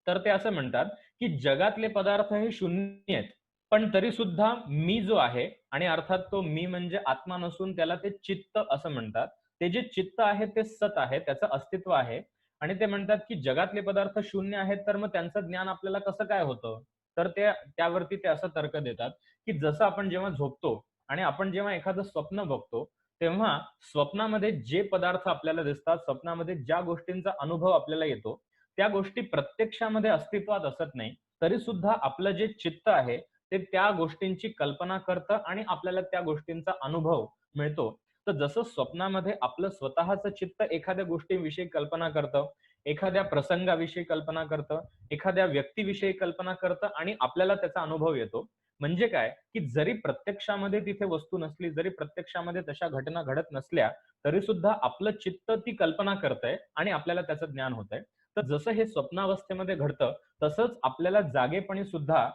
तर ते असं म्हणतात, की जगातले पदार्थ हे शून्य आहेत. पण तरी सुद्धा मी जो आहे आणि अर्थात तो मी म्हणजे आत्मा नसून त्याला ते चित्त असं म्हणतात. ते जे चित्त आहे ते सत आहे, त्याचं अस्तित्व आहे आणि ते म्हणतात, की जगातले पदार्थ शून्य आहेत, तर मग त्यांचं ज्ञान आपल्याला कसं काय होतं? तर त्यावरती ते असं तर्क देतात, की जसं आपण जेव्हा झोपतो आणि आपण जेव्हा एखादं स्वप्न बघतो, तेव्हा स्वप्नामध्ये जे पदार्थ आपल्याला दिसतात, स्वप्नामध्ये ज्या गोष्टींचा अनुभव आपल्याला येतो, त्या गोष्टी प्रत्यक्षामध्ये अस्तित्वात असत नाही. तरी सुद्धा आपलं जे चित्त आहे, ते त्या गोष्टींची कल्पना करतं आणि आपल्याला त्या गोष्टींचा अनुभव मिळतो. तर जसं स्वप्नामध्ये आपलं स्वतःचं चित्त एखाद्या गोष्टीविषयी कल्पना करतं, एखाद्या प्रसंगाविषयी कल्पना करतं, एखाद्या व्यक्तीविषयी कल्पना करतं आणि आपल्याला त्याचा अनुभव येतो. म्हणजे काय, की जरी प्रत्यक्षामध्ये तिथे वस्तू नसली, जरी प्रत्यक्षामध्ये तशा घटना घडत नसल्या, तरी सुद्धा आपलं चित्त ती कल्पना करतंय आणि आपल्याला त्याचं ज्ञान होतंय. तर जसं हे स्वप्नावस्थेमध्ये घडतं, तसंच आपल्याला जागेपणी सुद्धा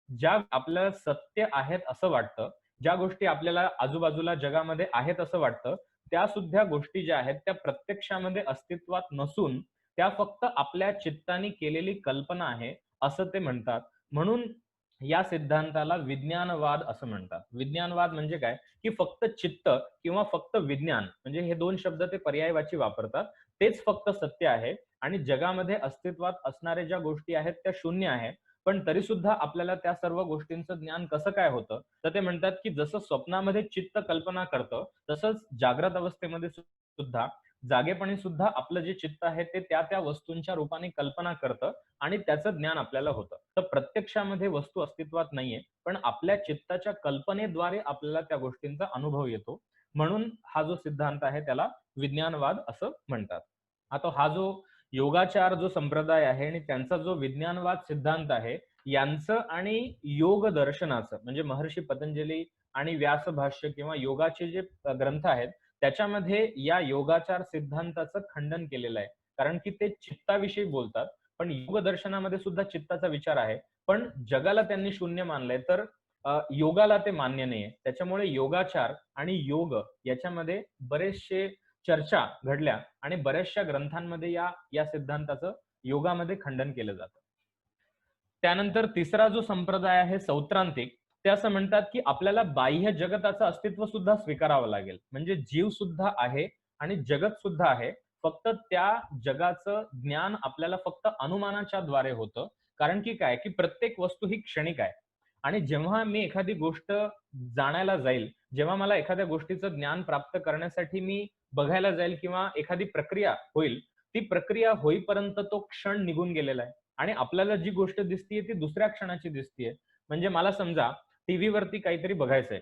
ज्या आपल्याला सत्य आहेत असं वाटतं, ज्या गोष्टी आपल्याला आजूबाजूला जगामध्ये आहेत असं वाटतं, त्या सुद्धा गोष्टी ज्या आहेत त्या प्रत्यक्षामध्ये अस्तित्वात नसून त्या फक्त आपल्या चित्ताने केलेली कल्पना आहे असं ते म्हणतात. म्हणून या सिद्धांताला विज्ञानवाद असं म्हणतात. विज्ञानवाद म्हणजे काय, की फक्त चित्त किंवा फक्त विज्ञान म्हणजे हे दोन शब्द ते पर्यायवाची वापरतात. तेच फक्त सत्य आहे आणि जगामध्ये अस्तित्वात असणाऱ्या ज्या गोष्टी आहेत त्या शून्य आहेत. पण तरी सुद्धा आपल्याला त्या सर्व गोष्टींचं ज्ञान कसं काय होतं? तर ते म्हणतात, की जसं स्वप्नामध्ये चित्त कल्पना करतं, तसंच जाग्रत अवस्थेमध्ये सुद्धा जागेपणी सुद्धा आपलं जे चित्त आहे ते त्या वस्तूंच्या रूपाने कल्पना करतं आणि त्याचं ज्ञान आपल्याला होतं. तर प्रत्यक्षामध्ये वस्तू अस्तित्वात नाहीये, पण आपल्या चित्ताच्या कल्पनेद्वारे आपल्याला त्या गोष्टींचा अनुभव येतो. म्हणून हा जो सिद्धांत आहे त्याला विज्ञानवाद असं म्हणतात. आता हा जो योगाचार जो संप्रदाय आहे आणि त्यांचा जो विज्ञानवाद सिद्धांत आहे, यांचं आणि योग दर्शनाचं म्हणजे महर्षी पतंजली आणि व्यास भाष्य किंवा योगाचे जे ग्रंथ आहेत, त्याच्यामध्ये या योगाचार सिद्धांताचं खंडन केलेलं आहे. कारण की ते चित्ताविषयी बोलतात. पण योग दर्शनामध्ये सुद्धा चित्ताचा विचार आहे. पण जगाला त्यांनी शून्य मानलंय, तर योगाला ते मान्य नाहीये. त्याच्यामुळे योगाचार आणि योग याच्यामध्ये बरेचसे चर्चा घडल्या आणि बऱ्याचशा ग्रंथांमध्ये या सिद्धांताचं योगामध्ये खंडन केलं जातं. त्यानंतर तिसरा जो संप्रदाय आहे सौत्रांतिक, ते असं म्हणतात, की आपल्याला बाह्य जगताचं अस्तित्व सुद्धा स्वीकारावं लागेल. म्हणजे जीव सुद्धा आहे आणि जगत सुद्धा आहे. फक्त त्या जगाचं ज्ञान आपल्याला फक्त अनुमानाच्या द्वारे होतं. कारण की काय, की प्रत्येक वस्तू ही क्षणिक आहे. आणि जेव्हा मी एखादी गोष्ट जाणायला जाईल, जेव्हा मला एखाद्या गोष्टीचं ज्ञान प्राप्त करण्यासाठी मी बघायला जाईल किंवा एखादी प्रक्रिया होईल, ती प्रक्रिया होईपर्यंत तो क्षण निघून गेलेला आहे. आणि आपल्याला जी गोष्ट दिसतीये ती दुसऱ्या क्षणाची दिसतीये. म्हणजे मला समजा टीव्ही वरती काहीतरी बघायचंय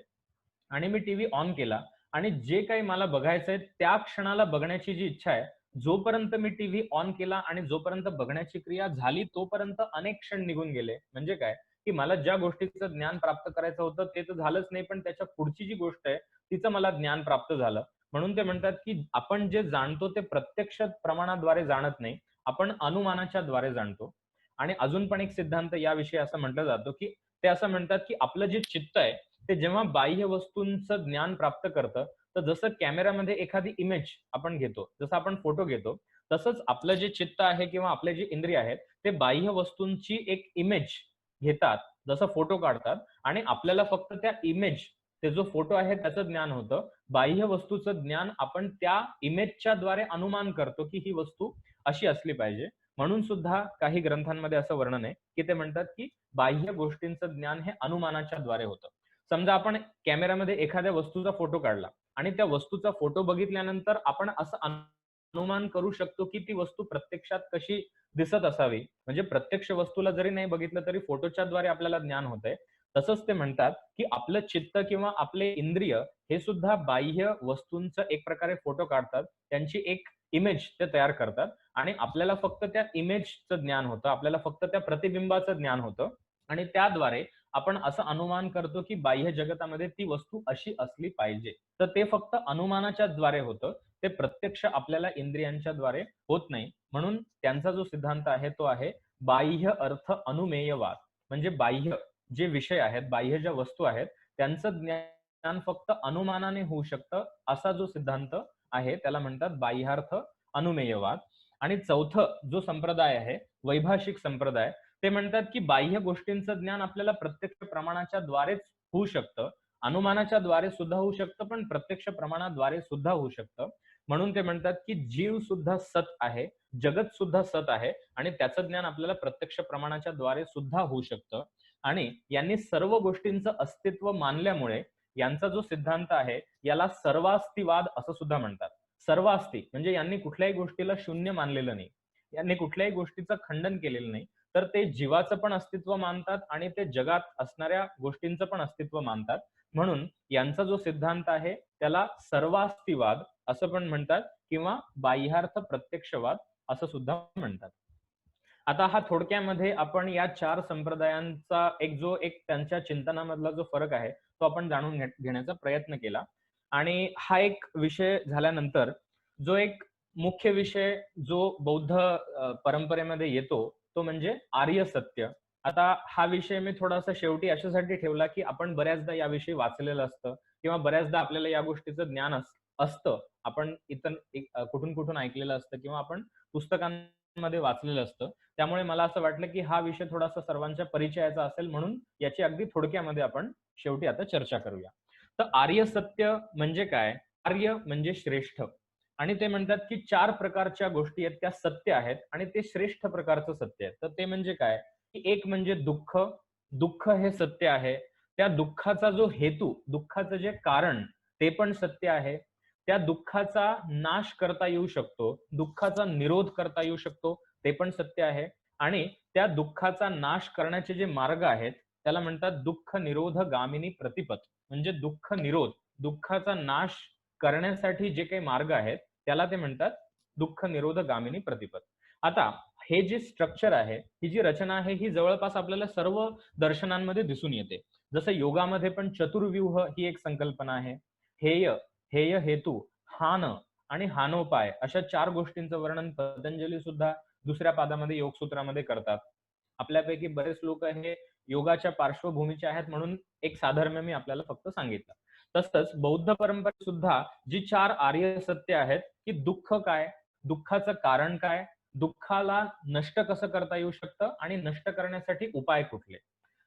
आणि मी टीव्ही ऑन केला आणि जे काही मला बघायचंय त्या क्षणाला बघण्याची जी इच्छा आहे, जोपर्यंत मी टीव्ही ऑन केला आणि जोपर्यंत बघण्याची क्रिया झाली तोपर्यंत अनेक क्षण निघून गेले. म्हणजे काय, की मला ज्या गोष्टीचं ज्ञान प्राप्त करायचं होतं ते तर झालंच नाही, पण त्याच्या पुढची जी गोष्ट आहे तिचं मला ज्ञान प्राप्त झालं. म्हणून ते म्हणतात, की आपण जे जाणतो ते प्रत्यक्ष प्रमाणाद्वारे जाणत नाही. आपण अनुमानाच्या द्वारे जाणतो. आणि अजून पण एक सिद्धांत याविषयी असं म्हटलं जातं, की ते असं म्हणतात, की आपलं जे चित्त आहे, ते जेव्हा बाह्य वस्तूंचं ज्ञान प्राप्त करतं, तर जसं कॅमेरामध्ये एखादी इमेज आपण घेतो, जसं आपण फोटो घेतो, तसंच आपलं जे चित्त आहे किंवा आपले जे इंद्रिय आहेत, ते बाह्य वस्तूंची एक इमेज घेतात, जसं फोटो काढतात आणि आपल्याला फक्त त्या इमेज, ते जो फोटो आहे त्याचं ज्ञान होतं. बाह्य वस्तूचं ज्ञान आपण त्या इमेजच्या द्वारे अनुमान करतो, की ही वस्तू अशी असली पाहिजे. म्हणून सुद्धा काही ग्रंथांमध्ये असं वर्णन आहे, की ते म्हणतात, की बाह्य गोष्टींचं ज्ञान हे अनुमानाच्या द्वारे होतं. समजा आपण कॅमेरामध्ये एखाद्या वस्तूचा फोटो काढला आणि त्या वस्तूचा फोटो बघितल्यानंतर आपण असं अनुमान करू शकतो, की ती वस्तू प्रत्यक्षात कशी दिसत असावी. म्हणजे प्रत्यक्ष वस्तूला जरी नाही बघितलं तरी फोटोच्या द्वारे आपल्याला ज्ञान होतंय. तसंच ते म्हणतात, की आपलं चित्त किंवा आपले इंद्रिय हे सुद्धा बाह्य वस्तूंचा एक प्रकारे फोटो काढतात. त्यांची एक इमेज ते तयार करतात आणि आपल्याला फक्त त्या इमेजचं ज्ञान होतं. आपल्याला फक्त त्या प्रतिबिंबाचं ज्ञान होतं आणि त्याद्वारे आपण असं अनुमान करतो, की बाह्य जगतामध्ये ती वस्तू अशी असली पाहिजे. तर ते फक्त अनुमानाच्या द्वारे होतं. ते प्रत्यक्ष आपल्याला इंद्रियांच्या द्वारे होत नाही. म्हणून त्यांचा जो सिद्धांत आहे तो आहे बाह्य अर्थ अनुमेयवाद. म्हणजे बाह्य जे विषय आहेत, बाह्य ज्या वस्तू आहेत, त्यांचं ज्ञान फक्त अनुमानाने होऊ शकतं, असा जो सिद्धांत आहे त्याला म्हणतात बाह्यार्थ अनुमेयवाद. आणि चौथं जो संप्रदाय आहे, वैभाषिक संप्रदाय, ते म्हणतात की बाह्य गोष्टींचं ज्ञान आपल्याला प्रत्यक्ष प्रमाणाच्या द्वारेच होऊ शकतं. अनुमानाच्या द्वारे सुद्धा होऊ शकतं, पण प्रत्यक्ष प्रमाणाद्वारे सुद्धा होऊ शकतं. म्हणून ते म्हणतात की जीव सुद्धा सत आहे, जगत सुद्धा सत आहे आणि त्याचं ज्ञान आपल्याला प्रत्यक्ष प्रमाणाच्या द्वारे सुद्धा होऊ शकतं. आणि यांनी सर्व गोष्टींचं अस्तित्व मानल्यामुळे यांचा जो सिद्धांत आहे याला सर्वास्तिवाद असं सुद्धा म्हणतात. सर्वास्ती म्हणजे यांनी कुठल्याही गोष्टीला शून्य मानलेलं नाही. यांनी कुठल्याही गोष्टीचं खंडन केलेलं नाही. तर ते जीवाचं पण अस्तित्व मानतात आणि ते जगात असणाऱ्या गोष्टींचं पण अस्तित्व मानतात. म्हणून यांचा जो सिद्धांत आहे त्याला सर्वास्तिवाद असं पण म्हणतात किंवा बाह्यार्थ प्रत्यक्षवाद असं सुद्धा म्हणतात. आता हा थोडक्यामध्ये आपण या 4 संप्रदायांचा एक त्यांच्या चिंतनामधला जो फरक आहे, तो आपण जाणून घेण्याचा प्रयत्न केला. आणि हा एक विषय झाल्यानंतर जो एक मुख्य विषय जो बौद्ध परंपरेमध्ये येतो, तो म्हणजे आर्य सत्य. आता हा विषय मी थोडासा शेवटी अशासाठी ठेवला, की आपण बऱ्याचदा याविषयी वाचलेलं असतं किंवा बऱ्याचदा आपल्याला या गोष्टीचं ज्ञान असतं. आपण कुठून-कुठून ऐकलेलं असतं किंवा आपण पुस्तकां मध्ये वाचलेलं असतं. त्यामुळे मला असं वाटलं की हा विषय थोडासा सर्वांच्या परिचयाचा असेल, म्हणून याची अगदी थोडक्यामध्ये आपण शेवटी आता चर्चा करूया. तर आर्य सत्य म्हणजे काय? आर्य म्हणजे श्रेष्ठ. आणि ते म्हणतात की 4 प्रकारच्या गोष्टी आहेत त्या सत्य आहेत आणि ते श्रेष्ठ प्रकारचं सत्य आहे. तर ते म्हणजे काय? की एक म्हणजे दुःख. दुःख हे सत्य आहे. त्या दुःखाचा जो हेतू, दुःखाचं जे कारण ते पण सत्य आहे. त्या दुःखाचा नाश करता येऊ शकतो, दुःखाचा निरोध करता येऊ शकतो, ते पण सत्य आहे. आणि त्या दुःखाचा नाश करण्याचे जे मार्ग आहेत, त्याला म्हणतात दुःख निरोध गामिनी प्रतिपद. म्हणजे दुःख निरोध, दुःखाचा नाश करण्यासाठी जे काही मार्ग आहेत, त्याला ते म्हणतात दुःख निरोध गामिनी प्रतिपद. आता हे जे स्ट्रक्चर आहे, ही जी रचना आहे, ही जवळपास आपल्याला सर्व दर्शनांमध्ये दिसून येते. जसं योगामध्ये पण चतुर्व्यूह ही एक संकल्पना आहे. हेय, हेय हेतू, हान आणि हानोपाय अशा 4 गोष्टींचं वर्णन पतंजली सुद्धा दुसऱ्या पादामध्ये योगसूत्रामध्ये करतात. आपल्यापैकी बरेच लोक हे योगाच्या पार्श्वभूमीचे आहेत, म्हणून एक साधर्म्य मी आपल्याला फक्त सांगितलं. तसंच बौद्ध परंपरेत सुद्धा जी 4 आर्य सत्य आहेत, की दुःख काय? दुःखाचं कारण काय? दुःखाला नष्ट कसं करता येऊ शकतं आणि नष्ट करण्यासाठी उपाय कुठले?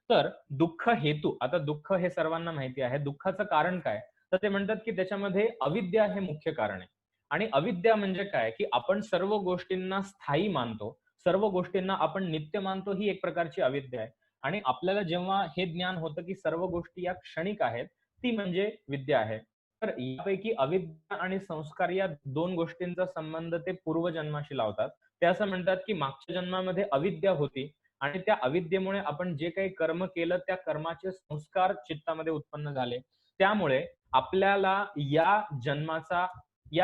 तर दुःख हेतू, आता दुःख हे सर्वांना माहिती आहे. दुःखाचं कारण काय? तर ते म्हणतात की त्याच्यामध्ये अविद्या हे मुख्य कारण आहे. आणि अविद्या म्हणजे काय? की आपण सर्व गोष्टींना स्थायी मानतो. सर्व गोष्टींना आपण नित्य मानतो, ही एक प्रकारची अविद्या आहे. आणि आपल्याला जेव्हा हे ज्ञान होतं की सर्व गोष्टी या क्षणिक आहेत, ती म्हणजे विद्या आहे. तर यापैकी अविद्या आणि संस्कार या 2 गोष्टींचा संबंध ते पूर्वजन्माशी लावतात. ते असं म्हणतात की मागच्या जन्मामध्ये अविद्या होती आणि त्या अविद्येमुळे आपण जे काही कर्म केलं, त्या कर्माचे संस्कार चित्तामध्ये उत्पन्न झाले. त्यामुळे आपल्याला या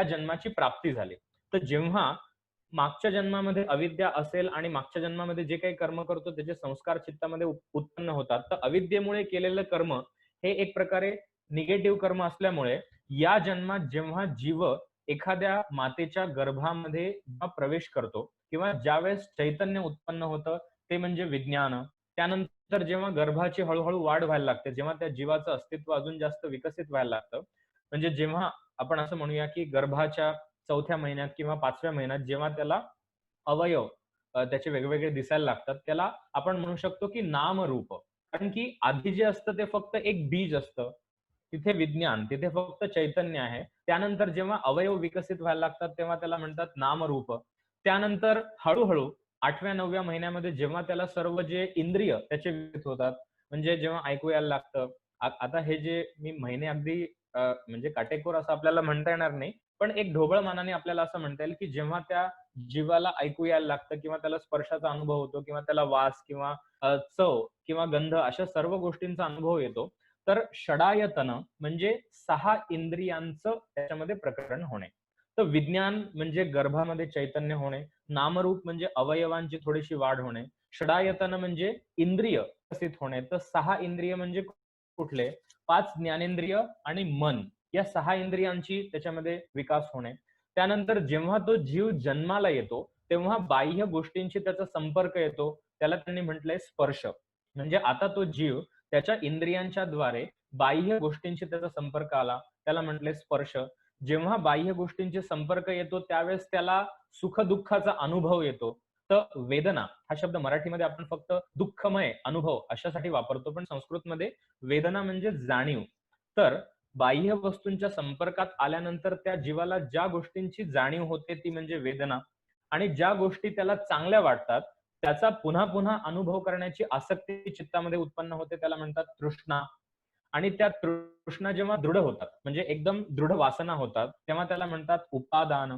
जन्माची प्राप्ती झाली. तर जेव्हा मागच्या जन्मामध्ये अविद्या असेल आणि मागच्या जन्मामध्ये जे काही कर्म करतो त्याचे संस्कार चित्तामध्ये उत्पन्न होतात, तर अविद्येमुळे केलेलं कर्म हे एक प्रकारे निगेटिव्ह कर्म असल्यामुळे या जन्मात जेव्हा जीव एखाद्या मातेच्या गर्भामध्ये जेव्हा प्रवेश करतो किंवा ज्यावेळेस चैतन्य उत्पन्न होतं, ते म्हणजे विज्ञान. त्यानंतर जेव्हा गर्भाची हळूहळू वाढ व्हायला लागते, जेव्हा त्या जीवाचं अस्तित्व अजून जास्त विकसित व्हायला लागतं, म्हणजे जेव्हा आपण असं म्हणूया की गर्भाच्या 4थ्या महिन्यात किंवा 5व्या महिन्यात जेव्हा त्याला अवयव त्याचे वेगवेगळे दिसायला लागतात, त्याला आपण म्हणू शकतो की नामरूप. कारण की आधी जे असतं ते फक्त एक बीज असतं. तिथे विज्ञान, तिथे फक्त चैतन्य आहे. त्यानंतर जेव्हा अवयव विकसित व्हायला लागतात, तेव्हा त्याला म्हणतात नामरूप. त्यानंतर हळू-हळू 8व्या-9व्या महिन्यामध्ये जेव्हा त्याला सर्व जे इंद्रिय त्याचे विकसित होतात, म्हणजे जेव्हा ऐकू यायला लागतं. आता हे जे मी महिने अगदी म्हणजे काटेकोर असं आपल्याला म्हणता येणार नाही. पण एक ढोबळ मानाने आपल्याला असं म्हणता येईल, की जेव्हा त्या जीवाला ऐकू यायला लागतं किंवा त्याला स्पर्शाचा अनुभव होतो किंवा त्याला वास किंवा चव किंवा गंध अशा सर्व गोष्टींचा अनुभव येतो. तर षडायतन म्हणजे 6 इंद्रियांचं त्याच्यामध्ये प्रकरण होणे. तर विज्ञान म्हणजे गर्भामध्ये चैतन्य होणे, नामरूप म्हणजे अवयवांची थोडीशी वाढ होणे, षडायतन म्हणजे इंद्रिय विकसित होणे. तर 6 इंद्रिय म्हणजे कुठले? 5 ज्ञानेंद्रिय आणि मन या 6 इंद्रियांची त्याच्यामध्ये विकास होणे. त्यानंतर जेव्हा तो जीव जन्माला येतो, तेव्हा बाह्य गोष्टींशी त्याचा संपर्क येतो. त्याला त्यांनी म्हटलंय स्पर्श. म्हणजे आता तो जीव त्याच्या इंद्रियांच्या द्वारे बाह्य गोष्टींशी त्याचा संपर्क आला. त्याला म्हटलंय स्पर्श. जेव्हा बाह्य गोष्टींशी संपर्क येतो, त्यावेळेस त्याला सुख-दुःखाचा अनुभव येतो. तर वेदना हा शब्द मराठीमध्ये आपण फक्त दुःखमय अनुभव अशासाठी वापरतो, पण संस्कृतमध्ये वेदना म्हणजे जाणीव. तर बाह्य वस्तूंच्या संपर्कात आल्यानंतर त्या जीवाला ज्या गोष्टींची जाणीव होते ती म्हणजे वेदना. आणि ज्या गोष्टी त्याला चांगल्या वाटतात, त्याचा पुन्हा पुन्हा अनुभव करण्याची आसक्ती चित्तामध्ये उत्पन्न होते, त्याला म्हणतात तृष्णा. आणि त्या तृष्णा जेव्हा दृढ होतात, म्हणजे एकदम दृढ वासना होतात, तेव्हा त्याला म्हणतात उपादान.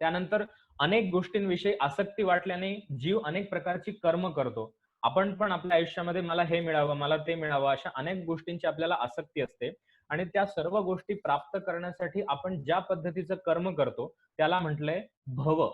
त्यानंतर अनेक गोष्टींविषयी आसक्ती वाटल्याने जीव अनेक प्रकारची कर्म करतो. आपण पण आपल्या आयुष्यामध्ये मला हे मिळावं, मला ते मिळावं, अशा अनेक गोष्टींची आपल्याला आसक्ती असते. आणि त्या सर्व गोष्टी प्राप्त करण्यासाठी आपण ज्या पद्धतीचं कर्म करतो, त्याला म्हटलंय भव.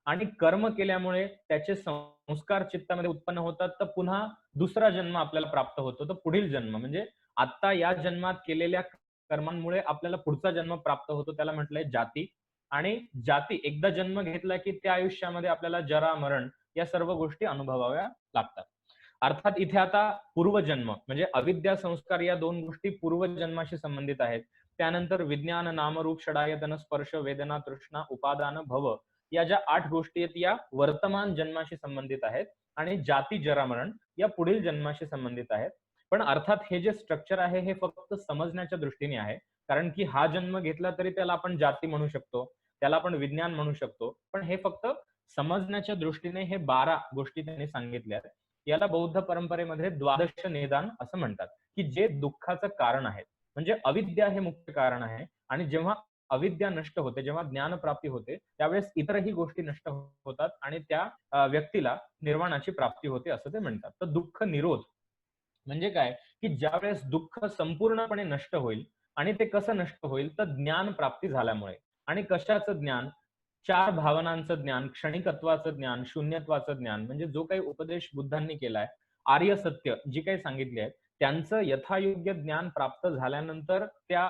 आणि कर्म केल्यामुळे त्याचे संस्कार चित्तामध्ये उत्पन्न होतात, तर पुन्हा दुसरा जन्म आपल्याला प्राप्त होतो. तर पुढील जन्म म्हणजे आता या जन्मात केलेल्या कर्मांमुळे आपल्याला पुढचा जन्म प्राप्त होतो, त्याला म्हटलंय जाती. आणि जाती एकदा जन्म घेतला की त्या आयुष्यामध्ये आपल्याला जरा, मरण या सर्व गोष्टी अनुभवाव्या लागतात. अर्थात इथे आता पूर्वजन्म म्हणजे अविद्या, संस्कार या 2 गोष्टी पूर्वजन्माशी संबंधित आहेत. त्यानंतर विज्ञान, नामरूप, षडायतन, स्पर्श, वेदना, तृष्णा, उपादान, भव या ज्या 8 गोष्टी आहेत या वर्तमान जन्माशी संबंधित आहेत आणि जाती जरा मरण या पुढील जन्माशी संबंधित आहेत. पण अर्थात हे जे स्ट्रक्चर आहे हे फक्त समजण्याच्या दृष्टीने आहे. कारण की हा जन्म घेतला तरी त्याला आपण जाती म्हणू शकतो, त्याला आपण विज्ञान म्हणू शकतो. पण हे फक्त समजण्याच्या दृष्टीने हे 12 गोष्टी त्यांनी सांगितल्या आहेत. याला बौद्ध परंपरेमध्ये द्वादश निदान असं म्हणतात, की जे दुःखाचं कारण आहे. म्हणजे अविद्या हे मुख्य कारण आहे आणि जेव्हा अविद्या नष्ट होते, जेव्हा ज्ञान प्राप्ती होते, त्यावेळेस इतरही गोष्टी नष्ट होतात आणि त्या व्यक्तीला निर्वाणाची प्राप्ती होते असं ते म्हणतात. तर दुःख निरोध म्हणजे काय, की ज्यावेळेस दुःख संपूर्णपणे नष्ट होईल आणि ते कसं नष्ट होईल, तर ज्ञान प्राप्ती झाल्यामुळे. आणि कशाचं ज्ञान? 4 भावनांचं ज्ञान, क्षणिकत्वाचं ज्ञान, शून्यत्वाचं ज्ञान, म्हणजे जो काही उपदेश बुद्धांनी केलाय, आर्य सत्य जी काही सांगितली आहे, त्यांचं यथायोग्य ज्ञान प्राप्त झाल्यानंतर त्या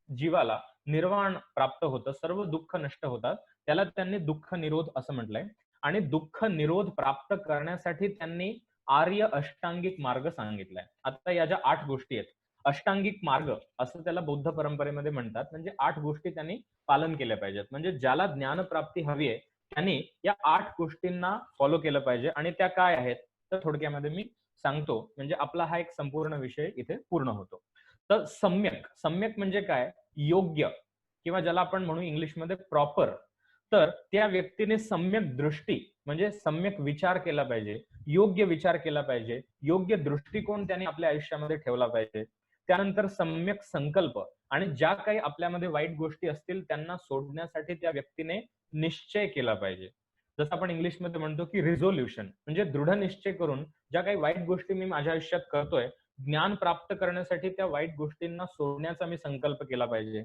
जीवाला निर्वाण प्राप्त होतं, सर्व दुःख नष्ट होतात. त्याला त्यांनी दुःख निरोध असं म्हटलंय. आणि दुःख निरोध प्राप्त करण्यासाठी त्यांनी आर्य अष्टांगिक मार्ग सांगितलाय. आता या ज्या 8 गोष्टी आहेत, अष्टांगिक मार्ग असं त्याला बौद्ध परंपरेमध्ये म्हणतात. म्हणजे 8 गोष्टी त्यांनी पालन केल्या पाहिजेत. म्हणजे ज्याला ज्ञानप्राप्ती हवी आहे, त्यांनी या 8 गोष्टींना फॉलो केलं पाहिजे. आणि त्या काय आहेत? तर थोडक्यामध्ये मी सांगतो. म्हणजे आपला हा एक संपूर्ण विषय इथे पूर्ण होतो. तर सम्यक, सम्यक म्हणजे काय? योग्य किंवा ज्याला आपण म्हणू इंग्लिशमध्ये प्रॉपर. तर त्या व्यक्तीने सम्यक दृष्टी म्हणजे सम्यक विचार केला पाहिजे, योग्य विचार केला पाहिजे, योग्य दृष्टिकोन त्याने आपल्या आयुष्यामध्ये ठेवला पाहिजे. त्यानंतर सम्यक संकल्प आणि ज्या काही आपल्यामध्ये वाईट गोष्टी असतील त्यांना सोडण्यासाठी त्या व्यक्तीने निश्चय केला पाहिजे. जसं आपण इंग्लिशमध्ये म्हणतो की रिझोल्युशन, म्हणजे दृढ निश्चय करून ज्या काही वाईट गोष्टी मी माझ्या आयुष्यात करतोय, ज्ञान प्राप्त करण्यासाठी त्या वाईट गोष्टींना सोडण्याचा मी संकल्प केला पाहिजे.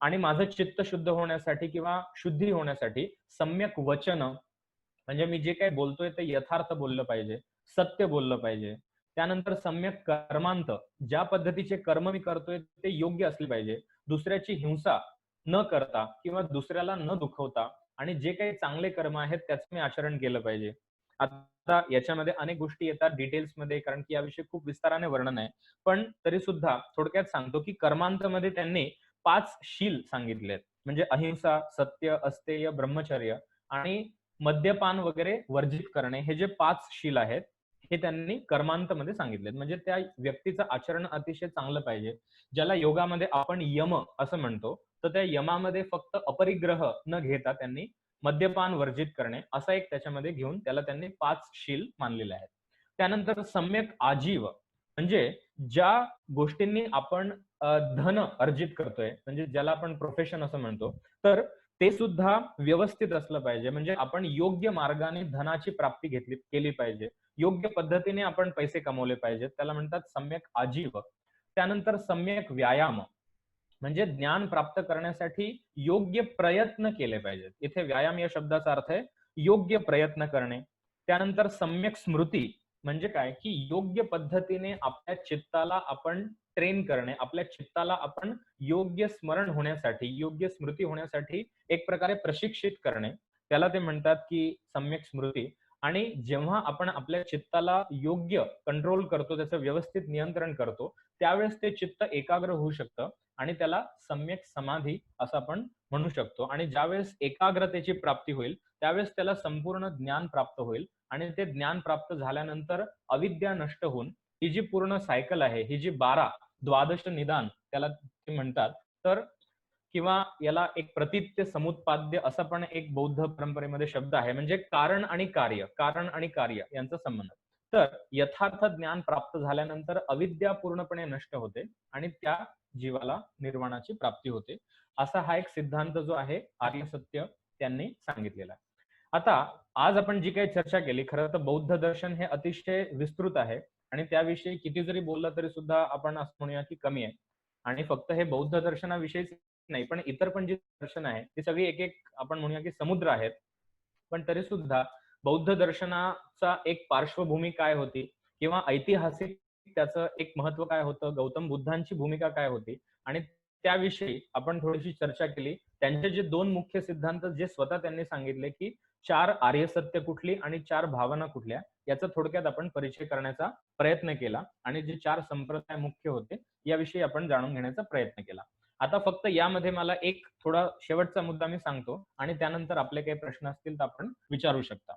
आणि माझं चित्त शुद्ध होण्यासाठी किंवा शुद्धी होण्यासाठी सम्यक वचन म्हणजे मी जे काही बोलतोय ते यथार्थ बोललं पाहिजे, सत्य बोललं पाहिजे. त्यानंतर सम्यक कर्मांत, ज्या पद्धतीचे कर्म मी करतोय ते योग्य असले पाहिजे. दुसऱ्याची हिंसा न करता किंवा दुसऱ्याला न दुखवता आणि जे काही चांगले कर्म आहेत त्याचं मी आचरण केलं पाहिजे. आता याच्यामध्ये अनेक गोष्टी येतात डिटेल्समध्ये, कारण की याविषयी खूप विस्ताराने वर्णन आहे. पण तरी सुद्धा थोडक्यात सांगतो की कर्मांतमध्ये त्यांनी 5 शील सांगितलेत. म्हणजे अहिंसा, सत्य, अस्तेय, ब्रह्मचर्य आणि मद्यपान वगैरे वर्जित करणे, हे जे 5 शील आहेत, हे त्यांनी कर्मांतमध्ये सांगितलेत. म्हणजे त्या व्यक्तीचं आचरण अतिशय चांगलं पाहिजे. ज्याला योगामध्ये आपण यम असं म्हणतो, तर त्या यमामध्ये फक्त अपरिग्रह न घेता त्यांनी मद्यपान वर्जित करणे असा एक त्याच्यामध्ये घेऊन त्याला त्यांनी 5 शील मानलेले आहेत. त्यानंतर सम्यक आजीव म्हणजे ज्या गोष्टींनी आपण धन अर्जित करतोय, म्हणजे ज्याला आपण प्रोफेशन असं म्हणतो, तर ते सुद्धा व्यवस्थित असलं पाहिजे. म्हणजे आपण योग्य मार्गाने धनाची प्राप्ती केली पाहिजे. योग्य पद्धतीने आपण पैसे कमवले पाहिजेत. त्याला म्हणतात सम्यक आजीव. त्यानंतर सम्यक व्यायाम म्हणजे ज्ञान प्राप्त करण्यासाठी योग्य प्रयत्न केले पाहिजेत. इथे व्यायाम या शब्दाचा अर्थ आहे योग्य प्रयत्न करणे. त्यानंतर सम्यक स्मृती म्हणजे काय, की योग्य पद्धतीने आपल्या चित्ताला आपण ट्रेन करणे, आपल्या चित्ताला आपण योग्य स्मरण होण्यासाठी, योग्य स्मृती होण्यासाठी एक प्रकारे प्रशिक्षित करणे. त्याला ते म्हणतात की सम्यक स्मृती. आणि जेव्हा आपण आपल्या चित्ताला योग्य कंट्रोल करतो, त्याचं व्यवस्थित नियंत्रण करतो, त्यावेळेस ते चित्त एकाग्र होऊ शकतं आणि त्याला सम्यक समाधी असं आपण म्हणू शकतो. आणि ज्यावेळेस एकाग्रतेची प्राप्ती होईल, त्यावेळेस त्याला संपूर्ण ज्ञान प्राप्त होईल आणि ते ज्ञान प्राप्त झाल्यानंतर अविद्या नष्ट होऊन ही जी पूर्ण सायकल आहे, ही जी 12 द्वादश निदान त्याला ते म्हणतात. तर किंवा याला एक प्रतित्य समुत्पाद्य असा पण एक बौद्ध परंपरेमध्ये शब्द आहे. म्हणजे कारण आणि कार्य, कारण आणि कार्य यांचा संबंध. तर यथार्थ ज्ञान प्राप्त झाल्यानंतर अविद्या पूर्णपणे नष्ट होते आणि त्या जीवाला निर्वाणाची प्राप्ती होते. असा हा एक सिद्धांत जो आहे आर्य सत्य त्यांनी सांगितलेला आहे. आता आज आपण जी काही चर्चा केली, खरं तर बौद्ध दर्शन हे अतिशय विस्तृत आहे आणि त्याविषयी किती जरी बोललं तरी सुद्धा आपण असं म्हणूया की कमी आहे. आणि फक्त हे बौद्ध दर्शनाविषयीच नाही, पण इतर पण जी दर्शन आहे ती सगळी एक एक आपण म्हणूया की समुद्र आहेत. पण तरी सुद्धा बौद्ध दर्शनाचा एक पार्श्वभूमी काय होती किंवा ऐतिहासिक त्याचं एक महत्व काय होतं, गौतम बुद्धांची भूमिका काय होती आणि त्याविषयी आपण थोडीशी चर्चा केली. त्यांचे जे 2 मुख्य सिद्धांत जे स्वतः त्यांनी सांगितले की 4 आर्य सत्य कुठली आणि 4 भावना कुठल्या, याचा थोडक्यात आपण परिचय करण्याचा प्रयत्न केला आणि जे 4 संप्रदाय मुख्य होते याविषयी आपण जाणून घेण्याचा प्रयत्न केला. आता फक्त यामध्ये मला एक थोडा शेवटचा मुद्दा मी सांगतो आणि त्यानंतर आपले काही प्रश्न असतील तर आपण विचारू शकता.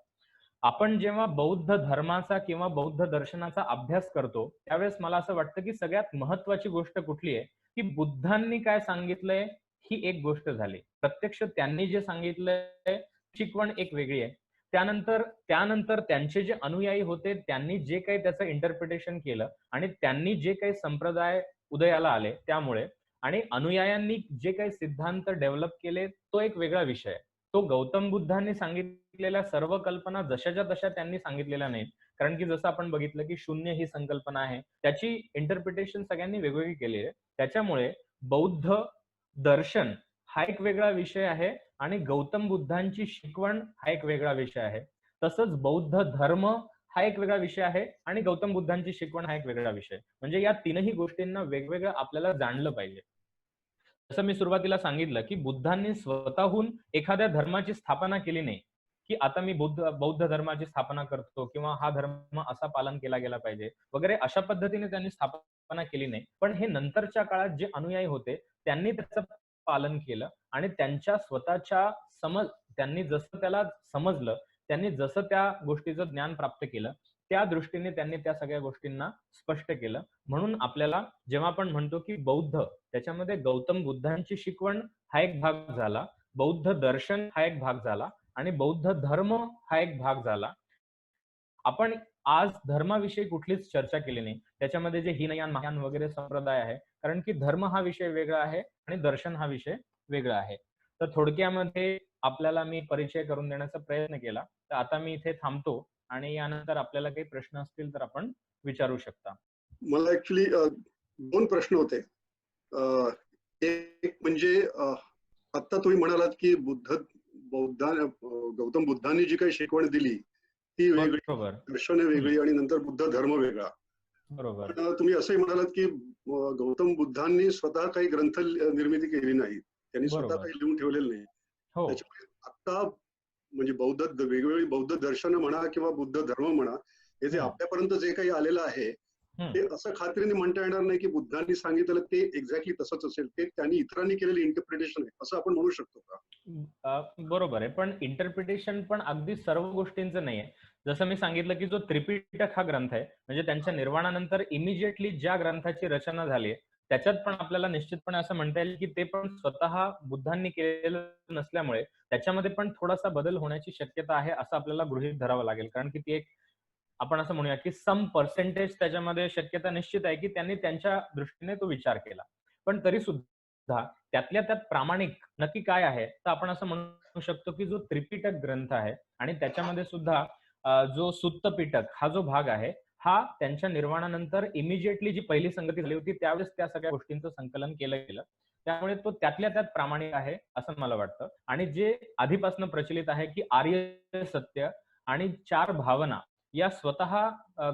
आपण जेव्हा बौद्ध धर्माचा किंवा बौद्ध दर्शनाचा अभ्यास करतो, त्यावेळेस मला असं वाटतं की सगळ्यात महत्त्वाची गोष्ट कुठली आहे, की बुद्धांनी काय सांगितलंय ही एक गोष्ट झाली. प्रत्यक्ष त्यांनी जे सांगितलंय शिकवण एक वेगळी आहे. त्यानंतर त्यानंतर त्यांचे जे अनुयायी होते, त्यांनी जे काही त्याचं इंटरप्रिटेशन केलं आणि त्यांनी जे काही संप्रदाय उदयाला आले त्यामुळे आणि अनुयायांनी जे काही सिद्धांत डेव्हलप केले, तो एक वेगळा विषय आहे. तो गौतम बुद्धांनी सांगितलेल्या सर्व कल्पना जशाच्या तशा त्यांनी सांगितलेल्या नाहीत. कारण की जसं आपण बघितलं की शून्य ही संकल्पना आहे. त्याची इंटरप्रिटेशन सगळ्यांनी वेगवेगळी केली आहे. त्याच्यामुळे बौद्ध दर्शन हा एक वेगळा विषय आहे आणि गौतम बुद्धांची शिकवण हा एक वेगळा विषय आहे. तसंच बौद्ध धर्म हा एक वेगळा विषय आहे आणि गौतम बुद्धांची शिकवण हा एक वेगळा विषय. म्हणजे या तीनही गोष्टींना वेगवेगळं आपल्याला जाणलं पाहिजे. जसं मी सुरुवातीला सांगितलं, की बुद्धांनी स्वतःहून एखाद्या धर्माची स्थापना केली नाही, की आता मी बौद्ध धर्माची स्थापना करतो किंवा हा धर्म असा पालन केला गेला पाहिजे वगैरे अशा पद्धतीने त्यांनी स्थापना केली नाही. पण हे नंतरच्या काळात जे अनुयायी होते, त्यांनी त्याचं पालन केलं आणि त्यांच्या स्वतःच्या समज त्यांनी जसं त्याला समजलं, त्यांनी जसं त्या गोष्टीचं ज्ञान प्राप्त केलं, त्या दृष्टीने त्यांनी त्या सगळ्या गोष्टींना स्पष्ट केलं. म्हणून आपल्याला जेव्हा आपण म्हणतो, की बौद्ध त्याच्यामध्ये गौतम बुद्धांची शिकवण हा एक भाग झाला, बौद्ध दर्शन हा एक भाग झाला आणि बौद्ध धर्म हा एक भाग झाला. आपण आज धर्माविषयी कुठलीच चर्चा केली नाही. त्याच्यामध्ये जे हीनयान, महायान वगैरे संप्रदाय आहे. कारण की धर्म हा विषय वेगळा आहे आणि दर्शन हा विषय वेगळा आहे. तर थोडक्यामध्ये आपल्याला मी परिचय करून देण्याचा प्रयत्न केला. तर आता मी इथे थांबतो आणि यानंतर आपल्याला काही प्रश्न असतील तर आपण विचारू शकता. मला ऍक्च्युली 2 प्रश्न होते. अ, एक म्हणजे आता तुम्ही म्हणालात की गौतम बुद्धांनी जी काही शिकवण दिली ती वेगळी, बरोबर. दर्शने वेगळी आणि नंतर बुद्ध धर्म वेगळा. बरोबर. पण तुम्ही असंही म्हणालात की गौतम बुद्धांनी स्वतः काही ग्रंथ निर्मिती केली नाही. त्यांनी स्वतः बरोबर. काही लिहून ठेवलेलं नाही. हो. त्याच्यामुळे आता म्हणजे वेगवेगळी बौद्ध दर्शनं म्हणा किंवा बुद्ध धर्म म्हणा, हे जे हं, आपल्यापर्यंत जे काही आलेलं आहे, हं. ते असं खात्रीने म्हणता येणार नाही की बुद्धांनी सांगितलेलं ते एक्झॅक्टली तसंच असेल. ते त्यांनी इतरांनी केलेलं इंटरप्रिटेशन आहे, असं आपण म्हणू शकतो का? बरोबर आहे. पण इंटरप्रिटेशन पण अगदी सर्व गोष्टींचं नाहीये. जसं मी सांगितलं, की जो त्रिपिटक हा ग्रंथ आहे, म्हणजे त्यांच्या निर्वाणानंतर इमिडिएटली ज्या ग्रंथाची रचना झाली आहे, त्याच्यात पण आपल्याला निश्चितपणे असं म्हणता येईल, की ते पण स्वतः बुद्धांनी केलेलं नसल्यामुळे त्याच्यामध्ये पण थोडासा बदल होण्याची शक्यता आहे, असं आपल्याला गृहीत धरावं लागेल. कारण की ती एक आपण असं म्हणूया, की सम पर्सेंटेज त्याच्यामध्ये शक्यता निश्चित आहे, की त्यांनी त्यांच्या दृष्टीने तो विचार केला. पण तरी सुद्धा त्यातल्या त्यात प्रामाणिक नक्की काय आहे? तर आपण असं म्हणू शकतो, की जो त्रिपिटक ग्रंथ आहे आणि त्याच्यामध्ये सुद्धा जो सुत्त पिटक हा जो भाग आहे, हा त्यांच्या निर्वाणानंतर इमिडिएटली जी पहिली संगती झाली होती, त्यावेळेस त्या सगळ्या गोष्टींचं संकलन केलं गेलं. त्यामुळे तो त्यातल्या त्यात प्रामाणिक आहे, असं मला वाटतं. आणि जे आधीपासून प्रचलित आहे, की आर्य सत्य आणि 4 भावना या स्वतः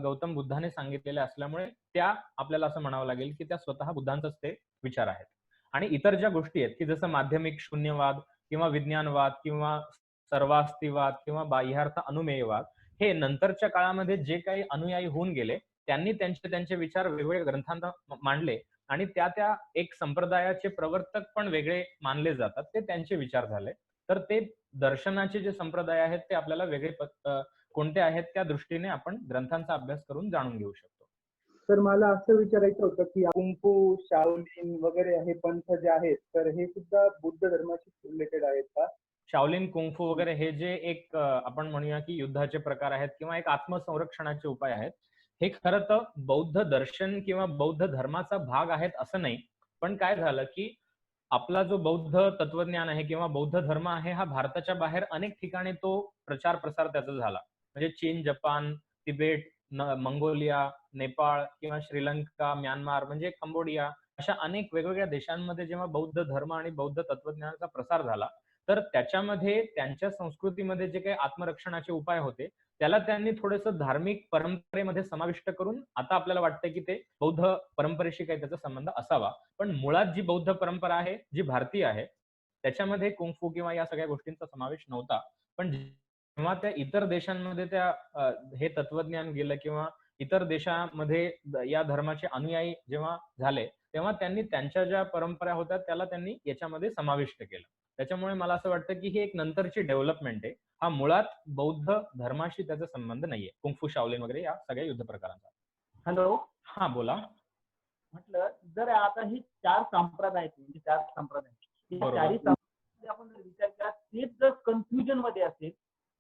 गौतम बुद्धाने सांगितलेल्या असल्यामुळे त्या आपल्याला असं म्हणावं लागेल, की त्या स्वतः बुद्धांचंच ते विचार आहेत. आणि इतर ज्या गोष्टी आहेत, की जसं माध्यमिक शून्यवाद किंवा विज्ञानवाद किंवा सर्वास्तिवाद किंवा बाह्यार्थ अनुमेयवाद हे नंतरच्या काळामध्ये जे काही अनुयायी होऊन गेले, त्यांनी त्यांचे त्यांचे विचार वेगवेगळ्या ग्रंथांत मांडले आणि त्या एक संप्रदायाचे प्रवर्तक पण वेगळे मानले जातात. ते त्यांचे विचार झाले. तर ते दर्शनाचे जे संप्रदाय आहेत ते आपल्याला वेगळे कोणते आहेत त्या दृष्टीने आपण ग्रंथांचा अभ्यास करून जाणून घेऊ शकतो. तर मला असं विचारायचं होतं, की कुंफू, शाओलिन वगैरे हे पंथ जे आहेत, तर हे सुद्धा बुद्ध धर्माशी रिलेटेड आहेत का? शाओलिन, कुंग-फू वगैरे हे जे एक आपण म्हणूया की युद्धाचे प्रकार आहेत किंवा एक आत्मसंरक्षणाचे उपाय आहेत. हे खरं तर बौद्ध दर्शन किंवा बौद्ध धर्माचा भाग आहेत असं नाही. पण काय झालं की आपला जो बौद्ध तत्वज्ञान आहे किंवा बौद्ध धर्म आहे हा भारताच्या बाहेर अनेक ठिकाणी तो प्रचार-प्रसार त्याचा झाला. म्हणजे चीन, जपान, तिबेट, मंगोलिया, नेपाळ किंवा श्रीलंका, म्यानमार म्हणजे कंबोडिया अशा अनेक वेगवेगळ्या देशांमध्ये जेव्हा बौद्ध धर्म आणि बौद्ध तत्वज्ञानाचा प्रसार झाला, तर त्याच्यामध्ये त्यांच्या संस्कृतीमध्ये जे काही आत्मरक्षणाचे उपाय होते, त्याला त्यांनी थोडंसं धार्मिक परंपरेमध्ये समाविष्ट करून आता आपल्याला वाटतंय की ते बौद्ध परंपरेशी काही त्याचा संबंध असावा. पण मुळात जी बौद्ध परंपरा आहे, जी भारतीय आहे, त्याच्यामध्ये कुंग-फू किंवा या सगळ्या गोष्टींचा समावेश नव्हता. पण जेव्हा त्या इतर देशांमध्ये हे तत्वज्ञान गेलं किंवा इतर देशामध्ये या धर्माचे अनुयायी जेव्हा झाले, तेव्हा त्यांनी त्यांच्या ज्या परंपरा होत्या त्याला त्यांनी याच्यामध्ये समाविष्ट केलं. त्याच्यामुळे मला असं वाटतं की ही एक नंतरची डेव्हलपमेंट आहे. हा मुळात बौद्ध धर्माशी त्याचा संबंध नाहीये. कुंग-फू, शाओलिन वगैरे या सगळ्या युद्ध प्रकारांचा. हॅलो, हा बोला. म्हटलं जर आता ही 4 संप्रदाय आहेत, म्हणजे 4 संप्रदाय, या बरोबर. चारही संप्रदायामध्ये आपण जर विचार केला, तेच जर कन्फ्युजन मध्ये असेल,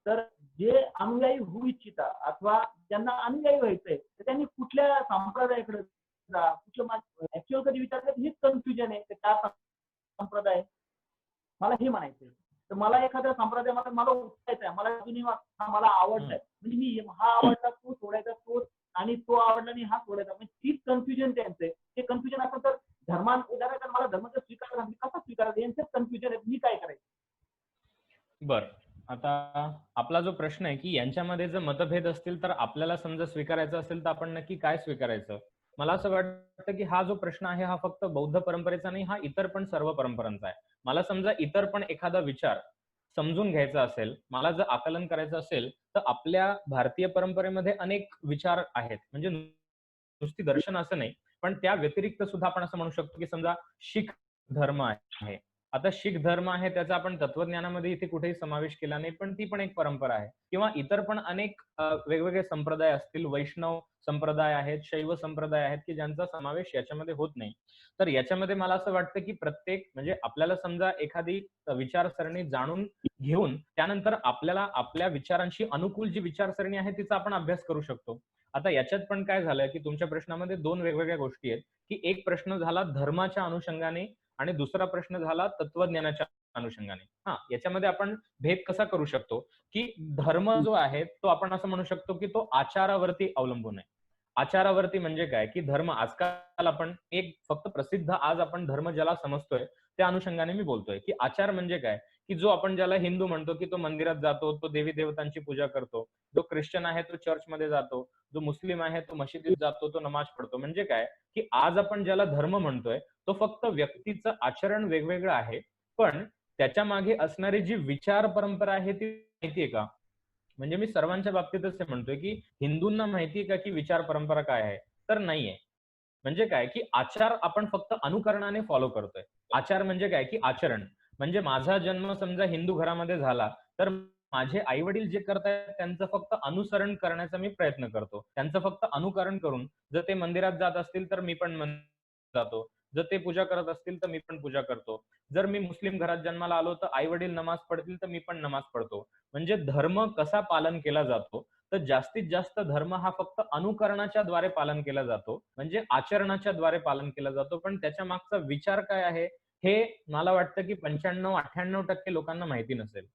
तर जे अनुयायी होऊ इच्छिता अथवा ज्यांना अनुयायी व्हायचंय, तर त्यांनी कुठल्या संप्रदायाकडे जा, कुठलं ऍक्च्युअल कधी विचार केला, हेच कन्फ्युजन आहे. ते 4 संप्रदाय, मला हे म्हणायचंय. तर मला एखाद्या संप्रदायामध्ये मला उठायचं आहे, मला अजूनही मला आवडलाय, म्हणजे मी हा आवडला तो सोडायचा, तो आणि तो आवडला आणि हा सोडायचा, म्हणजे तीच कन्फ्युजन त्यांचं आहे. ते कन्फ्युजन असेल तर उदाहरणार्थ मला धर्म जर स्वीकारायचा, मी कसा स्वीकारायचा, यांचंच कन्फ्युजन आहे. मी काय करायचं? बर, आता आपला जो प्रश्न आहे की यांच्यामध्ये जर मतभेद असतील तर आपल्याला समजा स्वीकारायचं असेल तर आपण नक्की काय स्वीकारायचं. मला असं वाटतं की हा जो प्रश्न आहे हा फक्त बौद्ध परंपरेचा नाही, हा इतर पण सर्व परंपरांचा आहे. मला समजा इतर पण एखादा विचार समजून घ्यायचा असेल, मला जर आकलन करायचं असेल, तर आपल्या भारतीय परंपरेमध्ये अनेक विचार आहेत. म्हणजे नुसती दर्शन असं नाही, पण त्या व्यतिरिक्त सुद्धा आपण असं म्हणू शकतो की समजा शीख धर्म आहे. आता शीख धर्म आहे त्याचा आपण तत्वज्ञानामध्ये इथे कुठेही समावेश केला नाही, पण ती पण एक परंपरा आहे. किंवा इतर पण अनेक वेगवेगळे संप्रदाय असतील, वैष्णव संप्रदाय आहेत, शैव संप्रदाय आहेत की ज्यांचा समावेश याच्यामध्ये होत नाही. तर याच्यामध्ये मला असं वाटतं की प्रत्येक म्हणजे आपल्याला समजा एखादी विचारसरणी जाणून घेऊन त्यानंतर आपल्याला आपल्या विचारांशी अनुकूल जी विचारसरणी आहे तिचा आपण अभ्यास करू शकतो. आता याच्यात पण काय झालंय की तुमच्या प्रश्नामध्ये 2 वेगवेगळ्या गोष्टी आहेत, की एक प्रश्न झाला धर्माच्या अनुषंगाने आणि दुसरा प्रश्न झाला तत्वज्ञानाच्या अनुषंगाने. याच्यामध्ये आपण भेद कसा करू शकतो, की धर्म जो आहे तो आपण असं म्हणू शकतो की तो आचारावरती अवलंबून आहे. आचारावरती म्हणजे काय, की धर्म आजकाल आपण एक फक्त प्रसिद्ध आज आपण धर्म ज्याला समजतोय त्या अनुषंगाने मी बोलतोय, की आचार म्हणजे काय, की जो आपण ज्याला हिंदू म्हणतो की तो मंदिरात जातो, तो देवी देवतांची पूजा करतो. जो ख्रिश्चन आहे तो चर्चमध्ये जातो, जो मुस्लिम आहे तो मशिदीत जातो, तो नमाज पढतो. म्हणजे काय, की आज आपण ज्याला धर्म म्हणतोय तो फक्त व्यक्तीचं आचरण वेगवेगळं आहे, पण त्याच्या मागे असणारी जी विचार परंपरा आहे ती माहितीये का? म्हणजे मी सर्वांच्या बाबतीतच हे म्हणतोय, की हिंदूंना माहितीये का की विचार परंपरा काय आहे? तर नाहीये. म्हणजे काय, की आचार आपण फक्त अनुकरणाने फॉलो करतोय. आचार म्हणजे काय, की आचरण. म्हणजे माझा जन्म समजा हिंदू घरामध्ये झाला, तर माझे आई-वडील जे करतायत त्यांचं फक्त अनुसरण करण्याचा मी प्रयत्न करतो. त्यांचं फक्त अनुकरण करून जर ते मंदिरात जात असतील तर मी पण जातो. जर ते पूजा करत असतील तर मी पण पूजा करतो. जर मी मुस्लिम घरात जन्माला आलो तर आई-वडील नमाज पढतील तर मी पण नमाज पढतो. म्हणजे धर्म कसा पालन केला जातो, तर जास्तीत जास्त धर्म हा फक्त अनुकरणाच्या द्वारे पालन केला जातो. म्हणजे आचरणाच्या द्वारे पालन केला जातो. पण त्याच्या मागचा विचार काय आहे, हे मला वाटतं की 95-98% लोकांना माहिती नसेल.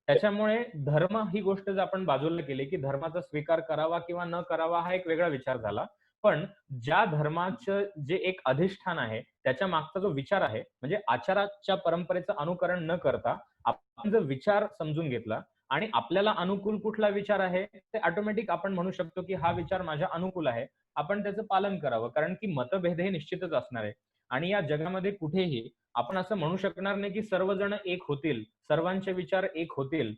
त्याच्यामुळे धर्म ही गोष्ट जर आपण बाजूला केली, की धर्माचा स्वीकार करावा किंवा न करावा हा एक वेगळा विचार झाला. पण ज्या धर्माचं जे एक अधिष्ठान आहे, त्याच्या मागचा जो विचार आहे, म्हणजे आचाराच्या परंपरेचं अनुकरण न करता आपण जर विचार समजून घेतला आणि आपल्याला अनुकूल कुठला विचार आहे, ते ऑटोमॅटिक आपण म्हणू शकतो, की हा विचार माझ्या अनुकूल आहे. आपण त्याचं पालन करावं. कारण की मतभेद हे निश्चितच असणार आहे. आणि या जगामध्ये कुठेही आपण असं म्हणू शकणार नाही, की सर्वजण एक होतील, सर्वांचे विचार एक होतील.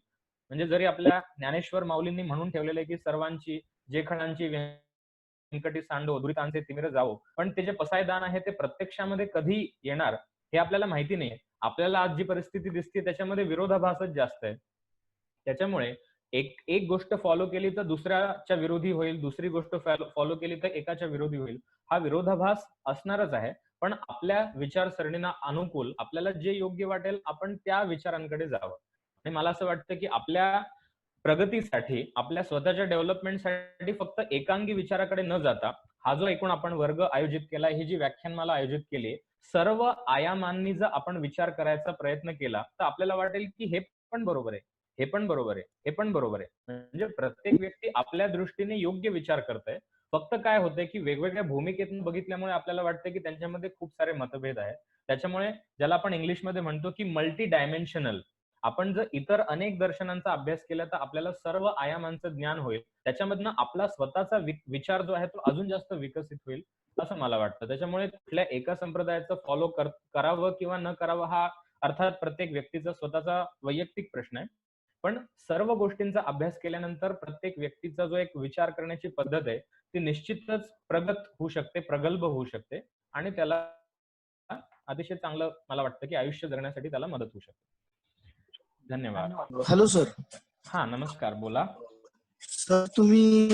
म्हणजे जरी आपल्या ज्ञानेश्वर माऊलींनी म्हणून ठेवलेलं आहे, की सर्वांची जे खणांची व्यंकटी सांडो, दुरितांचे तिमिर जावो. पण ते जे पसायदान आहे ते प्रत्यक्षामध्ये कधी येणार हे आपल्याला माहिती नाहीये. आपल्याला आज जी परिस्थिती दिसते त्याच्यामध्ये विरोधाभासच जास्त आहे. त्याच्यामुळे एक गोष्ट फॉलो केली तर दुसऱ्याच्या विरोधी होईल, दुसरी गोष्ट फॉलो केली तर एकाच्या विरोधी होईल. हा विरोधाभास असणारच आहे. पण आपल्या विचारसरणीला अनुकूल आपल्याला जे योग्य वाटेल आपण त्या विचारांकडे जावं. आणि मला असं वाटतं, की आपल्या प्रगतीसाठी, आपल्या स्वतःच्या डेव्हलपमेंटसाठी फक्त एकांगी विचाराकडे न जाता, हा जो एकूण आपण वर्ग आयोजित केला, ही जी व्याख्यानमाला आयोजित केली, सर्व आयामांनी जर आपण विचार करायचा प्रयत्न केला, तर आपल्याला वाटेल, की हे पण बरोबर आहे, हे पण बरोबर आहे, हे पण बरोबर आहे. म्हणजे प्रत्येक व्यक्ती आपल्या दृष्टीने योग्य विचार करतंय. फक्त काय होतंय, की वेगवेगळ्या भूमिकेतून बघितल्यामुळे आपल्याला वाटतं, की त्यांच्यामध्ये खूप सारे मतभेद आहेत. त्याच्यामुळे ज्याला आपण इंग्लिशमध्ये म्हणतो, की मल्टी डायमेन्शनल आपण जर इतर अनेक दर्शनांचा अभ्यास केला तर आपल्याला सर्व आयामांचं ज्ञान होईल. त्याच्यामधनं आपला स्वतःचा विचार जो आहे तो अजून जास्त विकसित होईल, असं मला वाटतं. त्याच्यामुळे कुठल्या एका संप्रदायाचं फॉलो करावं किंवा न करावं हा अर्थात प्रत्येक व्यक्तीचा स्वतःचा वैयक्तिक प्रश्न आहे. पण सर्व गोष्टींचा अभ्यास केल्यानंतर प्रत्येक व्यक्तीचा जो एक विचार करण्याची पद्धत आहे ती निश्चितच प्रगत होऊ शकते, प्रगल्भ होऊ शकते आणि त्याला अतिशय चांगलं मला वाटतं की आयुष्य जगण्यासाठी त्याला मदत होऊ शकते. धन्यवाद. धन्यवाद. Hello sir. हा, नमस्कार, बोला. सर तुम्ही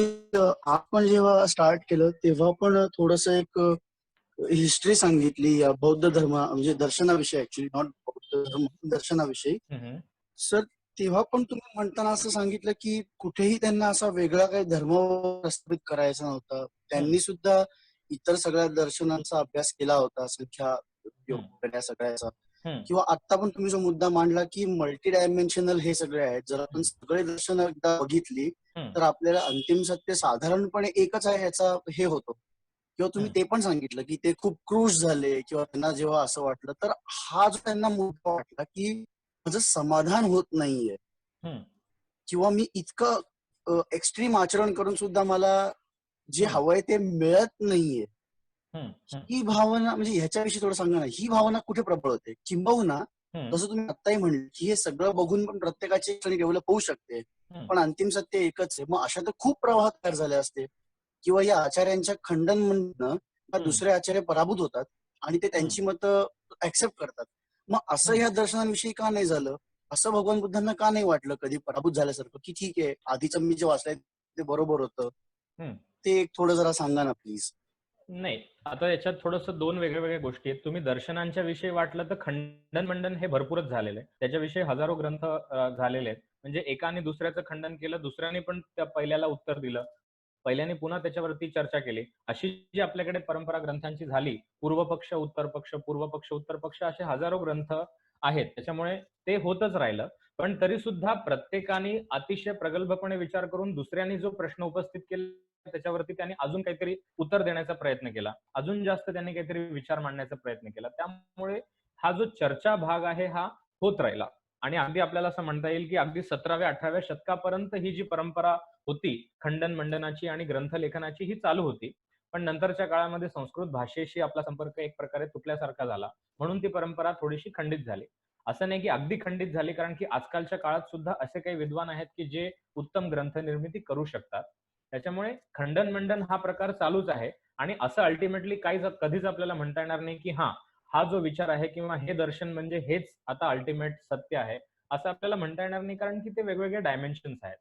आपण जेव्हा स्टार्ट केलं तेव्हा पण थोडस एक हिस्ट्री सांगितली या बौद्ध धर्म म्हणजे दर्शनाविषयी, ऍक्च्युली नॉट बौद्ध धर्म, दर्शनाविषयी. सर तेव्हा पण तुम्ही म्हणताना असं सांगितलं की कुठेही त्यांना असा वेगळा काही धर्म प्रस्थापित करायचा नव्हता. त्यांनी सुद्धा इतर सगळ्या दर्शनांचा अभ्यास केला होता, संख्या योग या सगळ्याचा. किंवा आता पण तुम्ही जो मुद्दा मांडला की मल्टी डायमेन्शनल हे सगळे आहेत, जर आपण सगळे दर्शन एकदा बघितली तर आपल्याला अंतिम सत्य साधारणपणे एकच आहे याचा हे होतो. किंवा तुम्ही ते पण सांगितलं की ते खूप क्रूश झाले किंवा त्यांना जेव्हा असं वाटलं तर हा जो त्यांना मुद्दा वाटला की माझं समाधान होत नाहीये किंवा मी इतकं एक्स्ट्रीम आचरण करून सुद्धा मला जे हवंय ते मिळत नाहीये, ही भावना म्हणजे ह्याच्याविषयी थोडं सांगा ना. ही भावना कुठे प्रबळ होते? किंबहुना जसं तुम्ही आत्ताही म्हणले की हे सगळं बघून पण प्रत्येकाची क्षणी डेव्हलप होऊ शकते, पण अंतिम सत्य एकच आहे. मग अशा तर खूप प्रवाह तयार झाले असते किंवा या आचार्यांच्या खंडन म्हणणं दुसरे आचार्य पराभूत होतात आणि ते त्यांची मतं ऍक्सेप्ट करतात. मग असं ह्या दर्शनांविषयी का नाही झालं? असं भगवान बुद्धांना का नाही वाटलं कधी पराभूत झाल्यासारखं की ठीक आहे आधीचं मी जे वाचलंय ते बरोबर होतं? ते एक थोडं जरा सांगा ना प्लीज. नाही, आता याच्यात थोडंसं दोन वेगळ्या गोष्टी आहेत. तुम्ही दर्शनांच्या विषयी वाटलं तर खंडन मंडन हे भरपूरच झालेलं आहे. त्याच्याविषयी हजारो ग्रंथ झालेले आहेत. म्हणजे एकाने दुसऱ्याचं खंडन केलं, दुसऱ्याने पण त्या पहिल्याला उत्तर दिलं, पहिल्याने पुन्हा त्याच्यावरती चर्चा केली. अशी जी आपल्याकडे परंपरा ग्रंथांची झाली, पूर्व पक्ष उत्तर पक्ष, पूर्व पक्ष उत्तर पक्ष, असे हजारो ग्रंथ आहेत. त्याच्यामुळे ते होतच राहिलं. पण तरी सुद्धा प्रत्येकाने अतिशय प्रगल्भपणे विचार करून दुसऱ्याने जो प्रश्न उपस्थित केला त्याच्यावरती त्यांनी अजून काहीतरी उत्तर देण्याचा प्रयत्न केला, अजून जास्त त्यांनी काहीतरी विचार मांडण्याचा प्रयत्न केला. त्यामुळे हा जो चर्चा भाग आहे हा होत राहिला आणि अगदी आपल्याला असं म्हणता येईल की अगदी 17व्या-18व्या शतकापर्यंत ही जी परंपरा होती खंडन मंडनाची आणि ग्रंथलेखनाची ही चालू होती. पण नंतरच्या काळामध्ये संस्कृत भाषेशी आपला संपर्क एक प्रकारे तुटल्यासारखा झाला, म्हणून ती परंपरा थोडीशी खंडित झाली. असं नाही की अगदी खंडित झाली, कारण की आजकालच्या काळात सुद्धा असे काही विद्वान आहेत की जे उत्तम ग्रंथ निर्मिती करू शकतात. त्याच्यामुळे खंडन मंडन हा प्रकार चालूच आहे आणि असं अल्टिमेटली कधीच आपल्याला म्हणता येणार नाही की हा जो विचार आहे किंवा हे दर्शन म्हणजे हेच आता अल्टिमेट सत्य आहे, असं आपल्याला म्हणता येणार नाही, कारण की ते वेगवेगळे डायमेन्शन्स आहेत.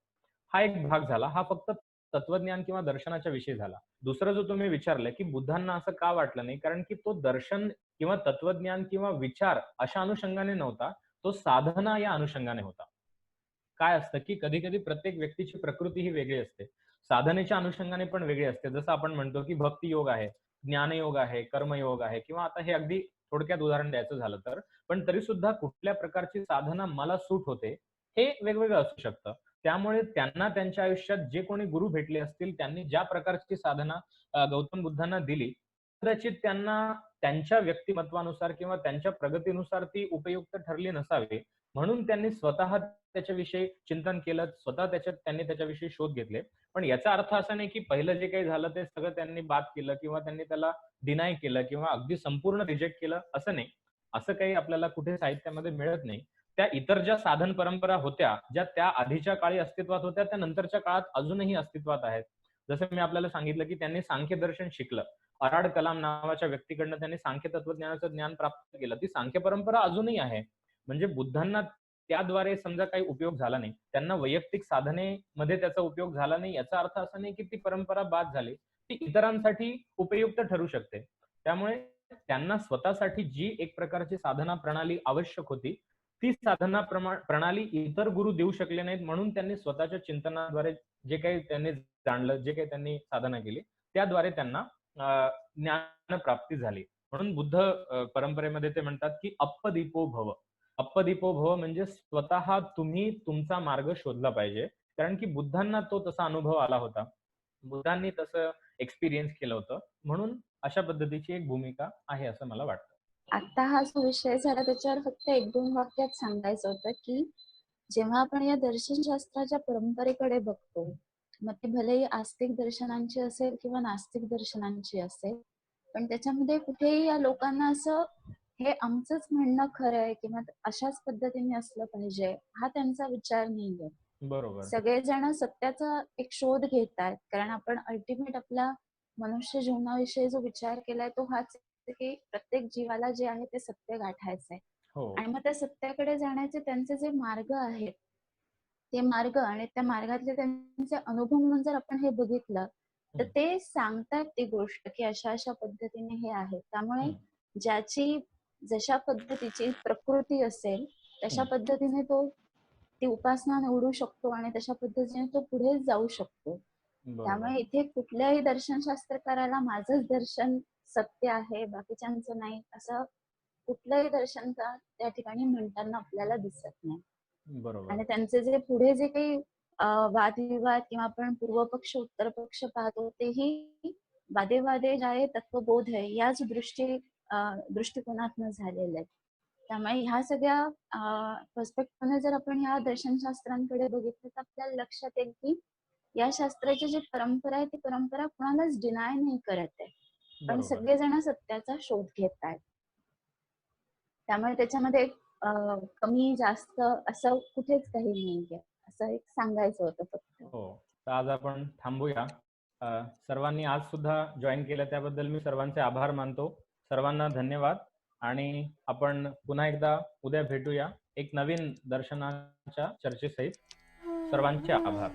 हा एक भाग झाला, हा फक्त तत्वज्ञान किंवा दर्शनाच्या विषयी झाला. दुसरं जो तुम्ही विचारलं की बुद्धांना असं का वाटलं नाही, कारण की तो दर्शन किंवा तत्वज्ञान किंवा विचार अशा अनुषंगाने नव्हता, तो साधना या अनुषंगाने होता. काय असतं की कधी कधी प्रत्येक व्यक्तीची प्रकृती ही वेगळी असते, साधनेच्या अनुषंगाने पण वेगळी असते. जसं आपण म्हणतो की भक्ती योग आहे, ज्ञानयोग आहे, कर्मयोग आहे, किंवा आता हे अगदी थोडक्यात उदाहरण द्यायचं झालं तर, पण तरी सुद्धा कुठल्या प्रकारची साधना मला सूट होते हे वेगवेगळं असू शकतं. त्यामुळे त्यांना त्यांच्या आयुष्यात जे कोणी गुरु भेटले असतील त्यांनी ज्या प्रकारची साधना गौतम बुद्धांना दिली, कदाचित त्यांना त्यांच्या व्यक्तिमत्वानुसार किंवा त्यांच्या प्रगतीनुसार ती उपयुक्त ठरली नसावी, म्हणून त्यांनी स्वतः त्याच्याविषयी चिंतन केलं, स्वतः त्यांनी त्याच्याविषयी शोध घेतले. पण याचा अर्थ असा नाही की पहिलं जे काही झालं ते सगळं त्यांनी बाद केलं किंवा त्यांनी त्याला डिनाय केलं किंवा अगदी संपूर्ण रिजेक्ट केलं, असं नाही. असं काही आपल्याला कुठे साहित्यामध्ये मिळत नाही. त्या इतर ज्या साधन परंपरा होत्या, ज्या त्या आधीच्या काळी अस्तित्वात होत्या, त्या नंतरच्या काळात अजूनही अस्तित्वात आहेत. जसं मी आपल्याला सांगितलं की त्यांनी सांख्य दर्शन शिकलं, अराड कलाम नावाच्या व्यक्तीकडनं त्यांनी सांख्य तत्वज्ञानाचं ज्ञान प्राप्त केलं. ती सांख्य परंपरा अजूनही आहे. म्हणजे बुद्धांना त्याद्वारे समजा काही उपयोग झाला नाही, त्यांना वैयक्तिक साधनेमध्ये त्याचा उपयोग झाला नाही, याचा अर्थ असा नाही की ती परंपरा बाद झाली. ती इतरांसाठी उपयुक्त ठरू शकते. त्यामुळे त्यांना स्वतःसाठी जी एक प्रकारची साधना प्रणाली आवश्यक होती, ती साधना प्रणाली इतर गुरु देऊ शकले नाहीत, म्हणून त्यांनी स्वतःच्या चिंतनाद्वारे जे काही त्यांनी जाणलं, जे काही त्यांनी साधना केली, त्याद्वारे त्यांना ज्ञान प्राप्ती झाली. म्हणून बुद्ध परंपरेमध्ये ते म्हणतात की अप्पदीपो भव. अप्पदीपो भव म्हणजे स्वतः तुम्ही तुमचा मार्ग शोधला पाहिजे, कारण की बुद्धांना तो तसा अनुभव आला होता, बुद्धांनी तसं एक्सपिरियन्स केलं होतं. म्हणून अशा पद्धतीची एक भूमिका आहे असं मला वाटतं. आता हा जो विषय झाला त्याच्यावर फक्त 1-2 वाक्यात सांगायचं होतं की जेव्हा आपण या दर्शनशास्त्राच्या परंपरेकडे बघतो, मग ती भलेही आस्तिक दर्शनांची असेल किंवा नास्तिक दर्शनांची असेल, पण त्याच्यामध्ये कुठेही या लोकांना असं हे आमचंच म्हणणं खरं आहे किंवा अशाच पद्धतीने असलं पाहिजे हा त्यांचा विचार नाहीये. बरोबर. सगळेजण सत्याचा एक शोध घेतात, कारण आपण अल्टिमेट आपला मनुष्य जीवनाविषयी जो विचार केलाय तो हाच आहे की प्रत्येक जीवाला जे आहे ते सत्य गाठायचंय. हो. आणि मग त्या सत्याकडे जाण्याचे त्यांचे जे मार्ग आहेत ते मार्ग आणि त्या मार्गातले त्यांचे अनुभव म्हणून जर आपण हे बघितलं तर ते सांगतात ती गोष्ट की अशा अशा पद्धतीने हे आहे. त्यामुळे ज्याची जशा पद्धतीची प्रकृती असेल तशा पद्धतीने तो ती उपासना निवडू शकतो आणि तशा पद्धतीने तो पुढे जाऊ शकतो. बरोबर. त्यामुळे इथे कुठल्याही दर्शनशास्त्रकाराला माझंच दर्शन सत्य आहे बाकीच्यांचं नाही असं कुठलंही दर्शन त्या ठिकाणी म्हणताना आपल्याला दिसत नाही. बरोबर. आणि त्यांचे जे पुढे जे काही वादविवाद किंवा आपण पूर्व पक्ष उत्तर पक्ष पाहतो तेही वादे जाये तत्वबोध आहे याच दृष्टिकोनातनं झालेले आहेत. त्यामुळे ह्या सगळ्या पर्स्पेक्टिव्हने जर आपण ह्या दर्शनशास्त्रांकडे बघितलं तर आपल्याला लक्षात येईल की या शास्त्राची जी परंपरा आहे ती परंपरा कोणालाच डिनाय नाही करत आहे, पण बरोबर. सगळेजण सत्याचा शोध घेत आहेत. त्यामुळे त्याच्यामध्ये कमी जास्त असं कुठेच काही नाहीये असं एक सांगायचं होतं फक्त. हो. तर आज आपण थांबूया. सर्वांनी आज सुद्धा जॉईन केलं त्याबद्दल मी सर्वांचे आभार मानतो. सर्वांना धन्यवाद आणि आपण पुन्हा एकदा उद्या भेटूया एक नवीन दर्शनाच्या चर्चेसहित. सर्वांचे आभार.